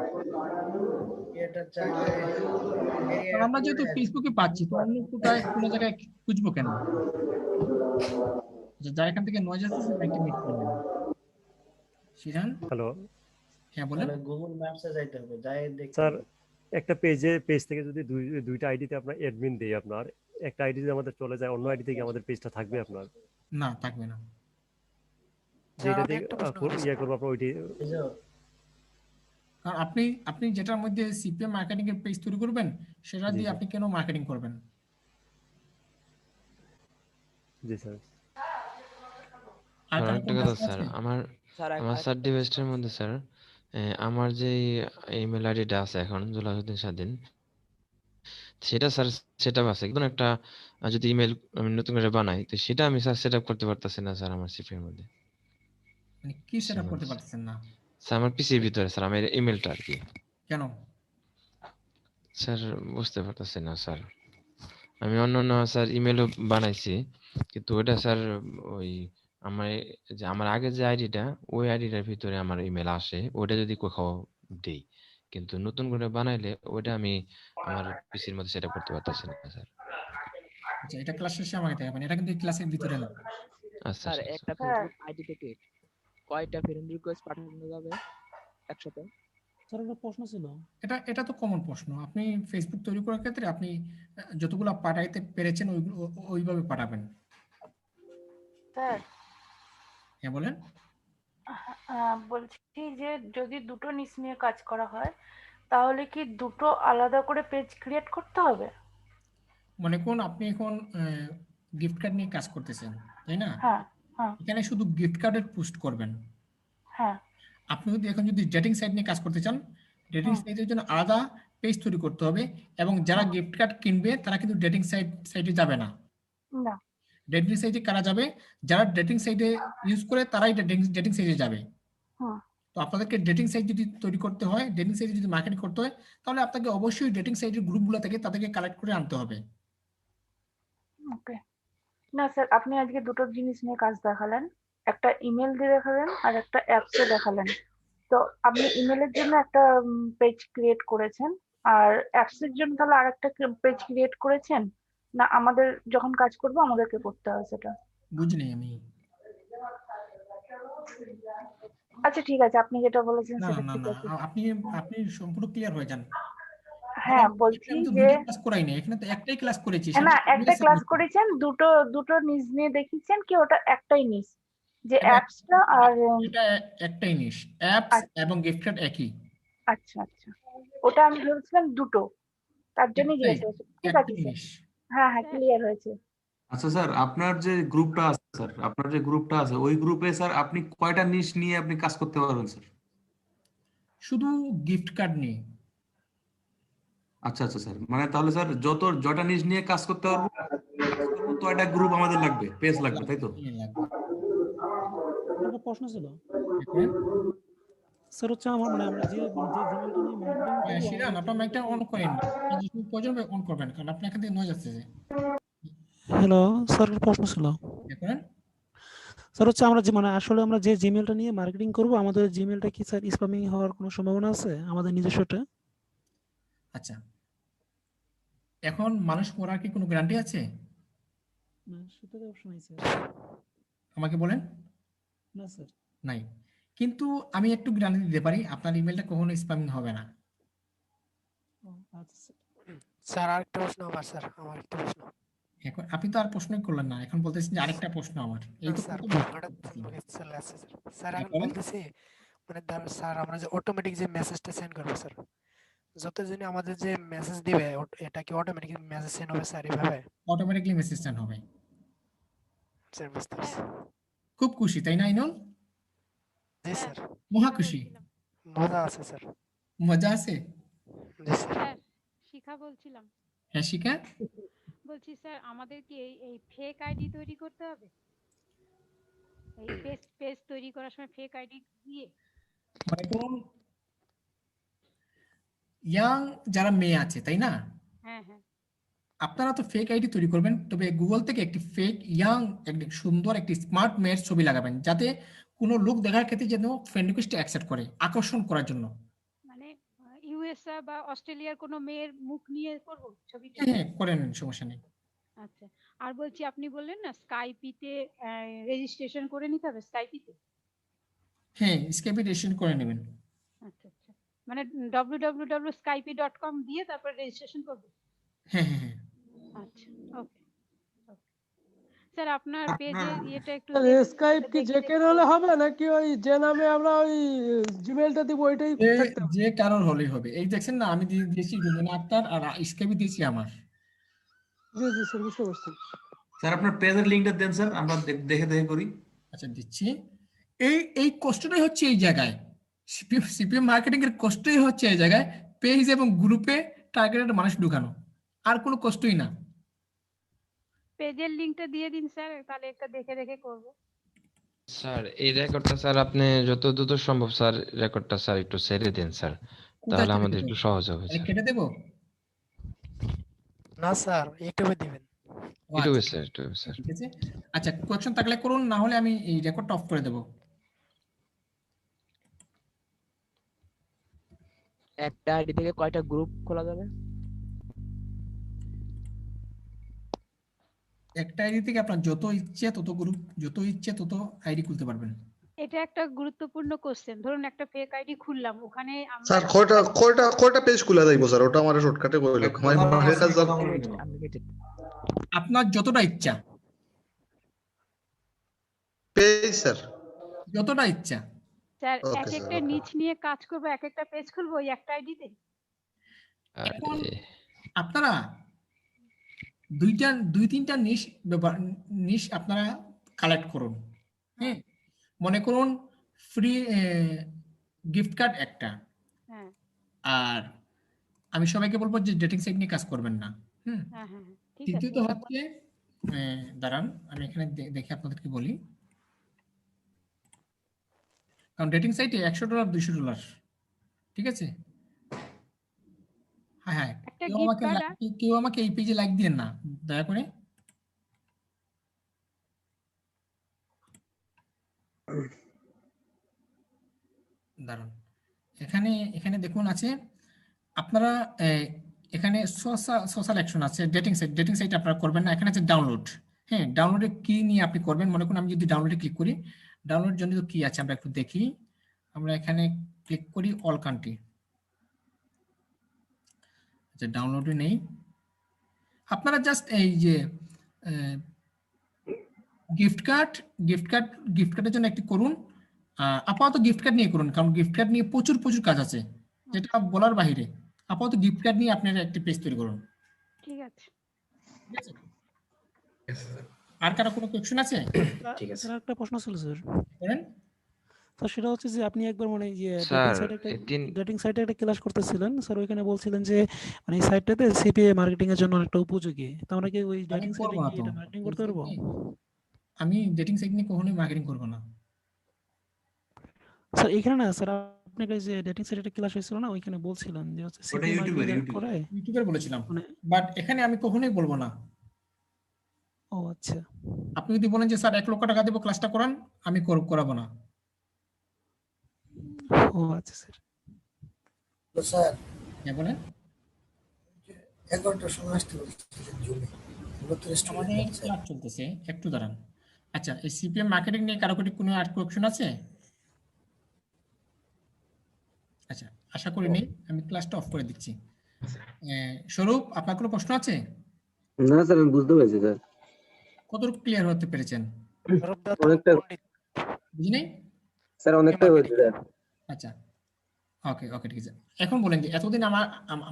Speaker 1: কারণ আমরা যেহেতু ফেসবুকে পাচ্ছি, তো অন্য কোথায় কোনো জায়গায় খুঁজবো কেন? যারা এখান থেকে নয়েজ আসছে ব্যাংকে মিট করবেন। শিরান,
Speaker 8: হ্যালো,
Speaker 1: হ্যাঁ বলেন।
Speaker 5: গুগল ম্যাপসে যাইতে হবে, যাই দেখতে
Speaker 8: স্যার একটা পেজ থেকে যদি দুইটা আইডিতে আপনার অ্যাডমিন দেই, আপনার একটা আইডি যদি আমাদের চলে যায় অন্য আইডি থেকে আমাদের পেজটা থাকবে আপনার?
Speaker 1: না, থাকবে না।
Speaker 8: যেটা থেকে ইয়ে করবো আপনার ওইটি।
Speaker 1: কারণ আপনি যেটার মধ্যে সিপিএম মার্কেটিং এর পেজ তৈরি করবেন সেটা দিয়ে আপনি কেন মার্কেটিং করবেন?
Speaker 8: জি স্যার।
Speaker 12: স্যার একটা কথা স্যার, আমার স্যার ডিভাইসটার মধ্যে স্যার আমার যে ইমেল আইডিটা আছে এখন জুলাউদ্দিন স্বাধীন, সেটা স্যার সেটআপ আছে কিন্তু একটা যদি ইমেল আমি নতুন করে বানাই তো সেটা আমি স্যার সেটআপ করতে পারতেছি না স্যার আমার সিপি এর মধ্যে।
Speaker 1: মানে কি সেটআপ করতে পারতেছেন না?
Speaker 12: স্যার আমার পিসির ভিতরে স্যার আমার ইমেলটা আর কি।
Speaker 1: কেন
Speaker 12: স্যার বুঝতে পারতেছি না স্যার। আমি অন্য স্যার ইমেলও বানাইছি কিন্তু ওটা স্যার ওই আমার আগে যে আইডিটা ওই আইডিটার ভিতরে আমার ইমেল আসে, ওটা যদি কোথাও দেই কিন্তু নতুন করে বানাইলে ওটা আমি আমার পিসির মধ্যে সেটআপ করতে পারতেছি না স্যার।
Speaker 1: আচ্ছা, এটা ক্লাস শেষে আমাকে দেখাবেন, এটা কিন্তু ক্লাসের ভিতরে না।
Speaker 12: আচ্ছা
Speaker 11: স্যার একটা ফেসবুক আইডি থেকে কয়টা ফ্রেন্ড রিকোয়েস্ট পাঠানো যাবে একসাথে?
Speaker 9: স্যার একটা প্রশ্ন ছিল।
Speaker 1: এটা তো কমন প্রশ্ন। আপনি ফেসবুক তৈরি করার ক্ষেত্রে আপনি যতগুলো পাঠাইতে পেরেছেন ওইভাবে পাঠাবেন।
Speaker 13: স্যার,
Speaker 1: হ্যাঁ বলেন।
Speaker 13: বলছি যে যদি দুটো নিচ নিয়ে কাজ করা হয় তাহলে কি দুটো আলাদা করে পেজ ক্রিয়েট করতে হবে?
Speaker 1: মনে করুন আপনি এখন গিফট কার্ড নিয়ে কাজ করতেছেন, তাই না?
Speaker 13: হ্যাঁ হ্যাঁ
Speaker 1: এখানে শুধু গিফট কার্ডের পোস্ট করবেন।
Speaker 13: হ্যাঁ।
Speaker 1: আপনি যদি ডেটিং সাইট নিয়ে কাজ করতে চান, ডেটিং সাইটের জন্য আলাদা পেজ তৈরি করতে হবে এবং যারা গিফট কার্ড কিনবে তারা কিন্তু ডেটিং সাইটে যাবে না।
Speaker 13: না,
Speaker 1: ডেটিং সাইটে কারা যাবে? যারা ডেটিং সাইটে ইউজ করে তারাই ডেটিং সাইটে যাবে। তো আপনাদেরকে ডেটিং সাইট যদি তৈরি করতে হয়, ডেটিং সাইটে যদি মার্কেটিং করতে হয় তাহলে আপনাকে অবশ্যই ডেটিং সাইটের গ্রুপগুলো থেকে তাদেরকে কালেক্ট করে আনতে হবে।
Speaker 13: ওকে। না স্যার, আপনি আজকে দুটো জিনিস নিয়ে কাজ দেখালেন, একটা ইমেল দিয়ে দেখালেন আর একটা অ্যাপসে দেখালেন। তো আপনি ইমেলের জন্য একটা পেজ ক্রিয়েট করেছেন আর অ্যাপসের জন্য তাহলে আরেকটা পেজ ক্রিয়েট করেছেন, না আমাদের যখন কাজ করব আমাদেরকে করতে হবে সেটা?
Speaker 1: বুঝিনি আমি।
Speaker 13: আচ্ছা ঠিক আছে, আপনি যেটা বলেছেন
Speaker 1: না
Speaker 13: সেটা
Speaker 1: না
Speaker 13: ঠিক
Speaker 1: না,
Speaker 13: আছে।
Speaker 1: আপনি সম্পূর্ণ ক্লিয়ার হয়ে যান।
Speaker 13: হ্যাঁ বলছি
Speaker 1: আমি তো
Speaker 13: যে
Speaker 1: দুটো ক্লাস করাই নাই, এখানে তো একটাই ক্লাস করেছি,
Speaker 13: না
Speaker 1: সেটা
Speaker 13: একটা ক্লাস করেছেন, দুটো দুটো নিজ নিয়ে দেখিয়েছেন কি ওটা একটাই নিজ যে
Speaker 1: এটা
Speaker 13: অ্যাপসটা আর
Speaker 1: এটা একটাই নিশ, অ্যাপস
Speaker 13: আচ্ছা
Speaker 1: এবং গিফট কার্ড একই।
Speaker 13: আচ্ছা আচ্ছা ওটা আমি ভেবেছিলাম দুটো, তার জন্যই
Speaker 1: একটাই
Speaker 13: জিজ্ঞাসা করছি। ঠিক আছে
Speaker 1: একটাই
Speaker 13: স্যার,
Speaker 1: নিশ।
Speaker 13: হ্যাঁ হ্যাঁ ক্লিয়ার হয়েছে।
Speaker 6: আচ্ছা স্যার, আপনার যে গ্রুপটা আছে স্যার, আপনার যে গ্রুপটা আছে ওই গ্রুপে স্যার আপনি কয়টা নিশ নিয়ে আপনি কাজ করতে পারবেন স্যার?
Speaker 1: শুধু গিফট কার্ড নিয়ে।
Speaker 6: আচ্ছা আচ্ছা স্যার, মানে তাহলে স্যার যটা নিশ নিয়ে কাজ করতে পারবো তয়টা গ্রুপ আমাদের লাগবে, পেজ লাগবে, তাই তো?
Speaker 14: একটা প্রশ্ন ছিল
Speaker 1: দেখুন,
Speaker 14: স্যার, হচ্ছে আমার মানে আমরা যে জিমেলটা নিয়ে মার্কেটিং করব
Speaker 1: শিরান আপনার মাইকটা অন করেন, প্রয়োজন অন করবেন, কারণ আপনার এখান থেকে নয়েজ আসছে।
Speaker 14: হ্যালো স্যার, একটা প্রশ্ন ছিল
Speaker 1: দেখুন,
Speaker 14: স্যার, হচ্ছে আমরা যে মানে আসলে আমরা যে জিমেলটা নিয়ে মার্কেটিং করব আমাদের জিমেলটা কি স্যার স্প্যামিং হওয়ার কোনো সম্ভাবনা আছে আমাদের নিজস্বটা?
Speaker 1: আচ্ছা, এখন মানুষ মরার কি কোনো গ্যারান্টি আছে?
Speaker 14: না, সেটা তো অপশন আছে
Speaker 1: আমাকে বলেন।
Speaker 14: না স্যার।
Speaker 1: নাই, কিন্তু আমি একটু গ্যারান্টি দিতে পারি আপনার ইমেলটা কখনো স্প্যামিং হবে না।
Speaker 14: আচ্ছা
Speaker 15: স্যার আরেকটা প্রশ্ন আমার, স্যার আমার একটা প্রশ্ন।
Speaker 1: এখন আপনি তো আর প্রশ্নই করলেন না, এখন বলতেছেন যে আরেকটা প্রশ্ন আমার, এই তো
Speaker 15: স্যার
Speaker 1: কত
Speaker 15: হঠাৎ চলে আসছে স্যার। স্যার এখন বলতেছি মানে স্যার আমরা যে অটোমেটিক যে মেসেজটা সেন্ড করবো স্যার, যতজনই আমাদের যে মেসেজ দিবে এটা কি অটোমেটিক মেসেজ সেন্ড হবে স্যার এভাবে?
Speaker 1: অটোমেটিকলি মেসেজ সেন্ড হবে।
Speaker 15: স্যার বুঝতে পারছি।
Speaker 1: খুব খুশি তাই না ইনল?
Speaker 15: জি স্যার,
Speaker 1: মহা খুশি।
Speaker 15: মজা আছে স্যার।
Speaker 1: মজা আছে?
Speaker 15: জি স্যার।
Speaker 16: স্যার শিখা বলছিলাম।
Speaker 1: হ্যাঁ শিখা,
Speaker 16: বলছি স্যার আমাদের কি এই ফেক আইডি তৈরি করতে হবে? এই পেজ তৈরি করার সময় ফেক আইডি দিয়ে
Speaker 1: মানে কোন ইয়াং যারা মেয়ে আছে তাই না,
Speaker 16: হ্যাঁ হ্যাঁ
Speaker 1: আপনারা তো ফেক আইডি তৈরি করবেন, তবে গুগল থেকে একটি ফেক ইয়াং একটি সুন্দর একটি স্মার্ট মেয়ের ছবি লাগাবেন, যাতে কোনো লোক দেখার ক্ষেত্রে যেন ফ্রেন্ড রিকোয়েস্ট অ্যাকসেপ্ট করে, আকর্ষণ করার জন্য।
Speaker 16: মানে ইউএসএ বা অস্ট্রেলিয়ার কোনো মেয়ের মুখ নিয়ে করব ছবিটা?
Speaker 1: হ্যাঁ করেন, সমস্যা নেই।
Speaker 16: আচ্ছা, আর বলছি আপনি বললেন না স্কাইপিতে রেজিস্ট্রেশন করে নিতে হবে স্কাইপিতে?
Speaker 1: হ্যাঁ স্কাইপে রেজিস্ট্রেশন করে নেবেন।
Speaker 16: আচ্ছা আচ্ছা, মানে www.skype.com দিয়ে তারপর রেজিস্ট্রেশন করব?
Speaker 1: হ্যাঁ হ্যাঁ হ্যাঁ
Speaker 16: আচ্ছা ওকে। স্যার আপনার পেজে এটা একটু
Speaker 9: স্কাইপ কি যে কেন হলে হবে নাকি ওই যে নামে আমরা ওই জিমেলটা দিব ওইটাই থাকতে হবে?
Speaker 1: যে কারোর হলেই হবে। এই দেখছেন না, আমি দিয়েছি রুমেনা আক্তার আর স্কাইপে দিয়েছি আমার।
Speaker 9: জি জি স্যার বুঝতে পারছি।
Speaker 6: স্যার আপনার পেজের লিংকটা দেন স্যার, আমরা দেখে করি।
Speaker 1: আচ্ছা দিচ্ছি। এই কষ্টটাই হচ্ছে এই জায়গায়, সিপিএম মার্কেটিং এর কষ্টই হচ্ছে এই জায়গায়, পেজ এবং গ্রুপে টার্গেটেড মানুষ ঢুকানো, আর কোনো কষ্টই না।
Speaker 16: পেজের লিংকটা দিয়ে দিন স্যার, তাহলে একটা দেখে দেখে করব।
Speaker 12: স্যার এই রেকর্ডটা স্যার আপনি যত দ্রুত সম্ভব স্যার রেকর্ডটা স্যার একটু ছেড়ে দেন স্যার, তাহলে আমাদের একটু সহজ হবে স্যার।
Speaker 1: কেটে দেবো?
Speaker 15: না স্যার ইউটিউবে দিবেন।
Speaker 12: ইউটিউবে স্যার, ইউটিউবে স্যার।
Speaker 1: ঠিক আছে, আচ্ছা কোয়েশ্চন থাকলে করুন, না হলে আমি এই রেকর্ডটা অফ করে দেবো।
Speaker 11: একটা আইডি থেকে কয়টা গ্রুপ খোলা যাবে?
Speaker 1: একটা আইডি থেকে আপনার যত ইচ্ছে তত গ্রুপ, যত ইচ্ছে তত আইডি খুলতে পারবেন।
Speaker 16: এটা একটা গুরুত্বপূর্ণ কোশ্চেন। ধরুন একটা ফেক আইডি খুললাম, ওখানে আমরা
Speaker 10: স্যার কয়টা পেজ খোলা যাইবো স্যার? ওটা আমার শর্টকাটে কইলে আমার কাছে
Speaker 1: আপনার যতটা ইচ্ছা
Speaker 10: পেজ স্যার,
Speaker 1: যতটা ইচ্ছা।
Speaker 16: স্যার
Speaker 10: Okay,
Speaker 16: এক
Speaker 10: sir,
Speaker 16: একটা
Speaker 10: okay.
Speaker 16: নিচ নিয়ে কাজ করব, এক একটা পেজ খুলবো ওই একটা আইডিতে?
Speaker 1: এখন আপনারা দুই তিনটা নিশ আপনারা কালেক্ট করুন। হ্যাঁ মনে করুন ফ্রি গিফট কার্ড একটা,
Speaker 16: হ্যাঁ
Speaker 1: আর আমি সবাইকে বলবো যে ডেটিং সাইট নিয়ে কাজ করবেন না।
Speaker 16: হ্যাঁ হ্যাঁ ঠিক আছে।
Speaker 1: দ্বিতীয়ত হচ্ছে দাঁড়ান আমি এখানে দেখে আপনাদেরকে বলি, কারণ ডেটিং সাইটে $100 $200, ঠিক আছে? হ্যাঁ হ্যাঁ,
Speaker 16: একটা গিফট কার্ড
Speaker 1: কেউ আমাকে এই পেজে লাইক দিয়েন না দয়া করে। দাঁড়ান, এখানে দেখুন আছে আপনারা এখানে সোশ্যাল অ্যাকশন আছে, ডেটিং সাইট আপনারা করবেন না। এখানে আছে ডাউনলোড। হ্যাঁ ডাউনলোডে কি নিয়ে আপনি করবেন, মনে করুন আমি যদি ডাউনলোডে ক্লিক করি, ডাউনলোড জন্য তো কি আছে আমরা একটু দেখি। আমরা এখানে ক্লিক করি অল কান্ট্রি, আচ্ছা ডাউনলোডে নেই। আপনারা জাস্ট এই যে গিফট কার্ডের জন্য একটি করুন। আপাতত গিফট কার্ড নিয়ে করুন, কারণ গিফট কার্ড নিয়ে প্রচুর কাজ আছে যেটা বলার বাইরে। আপাতত গিফট কার্ড নিয়ে আপনারা একটি পেজ তৈরি করুন।
Speaker 16: ঠিক আছে।
Speaker 1: ঠিক আছে? আর কারো কোনো কোয়েশ্চেন আছে?
Speaker 5: ঠিক আছে।
Speaker 14: স্যার একটা প্রশ্ন ছিল স্যার।
Speaker 1: বলেন।
Speaker 14: তো সেটা হচ্ছে যে আপনি একবার মানে
Speaker 12: স্যার
Speaker 14: ডেটিং সাইটে একটা ক্লাস করতেছিলেন স্যার, ওইখানে বলছিলেন যে মানে এই সাইটটাতে সিপিএ মার্কেটিং এর জন্য অনেকটা উপযোগী। তো আমরা কি ওই ডেটিং সাইটে কি এটা মার্কেটিং করতে পারবো?
Speaker 1: আমি ডেটিং সাইট নিয়ে কখনোই মার্কেটিং করব না
Speaker 14: স্যার। এখানে না স্যার, আপনাকে যে ডেটিং সাইটে একটা ক্লাস হয়েছিল না, ওইখানে বলছিলেন যে হচ্ছে
Speaker 6: ওটা
Speaker 14: সিপিএ মার্কেটিং করে
Speaker 1: ইউটিউবের বলেছিলাম, বাট এখানে আমি কখনোই বলবো না।
Speaker 14: ও আচ্ছা।
Speaker 1: আপনি যদি বলেন যে স্যার 1 লক্ষ টাকা দেব ক্লাসটা করান, আমি করাবো না।
Speaker 14: ও আচ্ছা স্যার।
Speaker 5: তো স্যার
Speaker 1: হ্যাঁ বলেন।
Speaker 5: 11টার সময় আসতে বলছিলেন জুমে।
Speaker 1: আমাদের ক্লাস চলতেছে, একটু দাঁড়ান। আচ্ছা, এই সিপিএম মার্কেটিং নিয়ে কারো কোনো আর কোয়েশ্চেন আছে? আচ্ছা, আশা করি নেই। আমি ক্লাসটা অফ করে দিচ্ছি। স্বরূপ, আপনার কোনো প্রশ্ন আছে?
Speaker 17: না স্যার, আমি বুঝতে পেরেছি স্যার।
Speaker 1: কতটুকু ক্লিয়ার হতে পেরেছেন?
Speaker 17: অনেকটা
Speaker 1: বুঝিনি
Speaker 17: স্যার, অনেকটাই হয়েছে স্যার।
Speaker 1: আচ্ছা, ওকে ঠিক আছে। এখন বলেন যে এতদিন আমার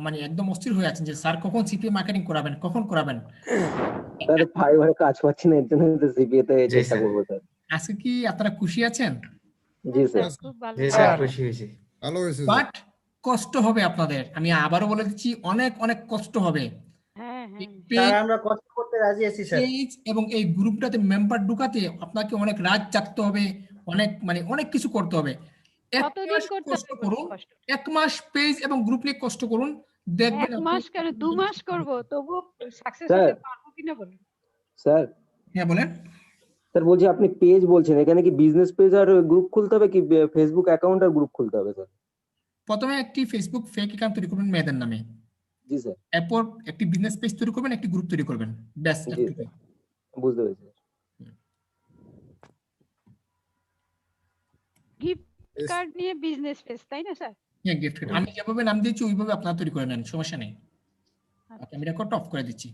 Speaker 1: মানে একদম অস্থির হয়ে আছেন যে স্যার কখন সিপিএম মার্কেটিং করাবেন, কখন করাবেন।
Speaker 17: স্যার ফাইবারে কাজ পাচ্ছি না, এর জন্য তো সিপিএ তে চেষ্টা করব স্যার।
Speaker 1: আজকে কি আপনারা খুশি আছেন?
Speaker 17: জি স্যার।
Speaker 18: জি স্যার, খুশি হয়েছি।
Speaker 7: ভালো হয়েছে।
Speaker 1: বাট কষ্ট হবে আপনাদের, আমি আবারও বলে দিচ্ছি, অনেক কষ্ট হবে।
Speaker 5: স্যার আমরা কষ্ট করতে রাজি আছি স্যার।
Speaker 1: এবং এই গ্রুপটাতে মেম্বার ঢুকাতে আপনাকে অনেক রাত জাগতে হবে, অনেক কিছু করতে হবে। কষ্ট করুন, 1 মাস পেজ এবং গ্রুপ নিয়ে কষ্ট করুন, দেখবেন।
Speaker 16: 1 মাস কেন 2 মাস করব, তবু সাকসেস হতে পারবো কিনা বলুন।
Speaker 17: স্যার
Speaker 1: হ্যাঁ বলেন।
Speaker 17: স্যার বলছি, আপনি পেজ বলছেন, এখানে কি বিজনেস পেজ আর গ্রুপ খুলতে হবে, কি ফেসবুক অ্যাকাউন্ট আর গ্রুপ খুলতে হবে স্যার?
Speaker 1: প্রথমে একটি ফেসবুক ফেক অ্যাকাউন্ট তৈরি করবেন মেয়েদের নামে।
Speaker 17: জি স্যার।
Speaker 1: এরপর একটি বিজনেস পেজ তৈরি করবেন, একটি গ্রুপ তৈরি করবেন, ব্যাস।
Speaker 17: বুঝতে পেরেছি।
Speaker 16: গিফট কার্ড নিয়ে বিজনেস পেজ, তাই না স্যার?
Speaker 1: হ্যাঁ, গিফট কার্ড আমি যেভাবে নাম দিয়েছি ওইভাবে আপনারা তৈরি করে নেন, সমস্যা নেই। আমি রেকর্ডটা অফ করে দিচ্ছি।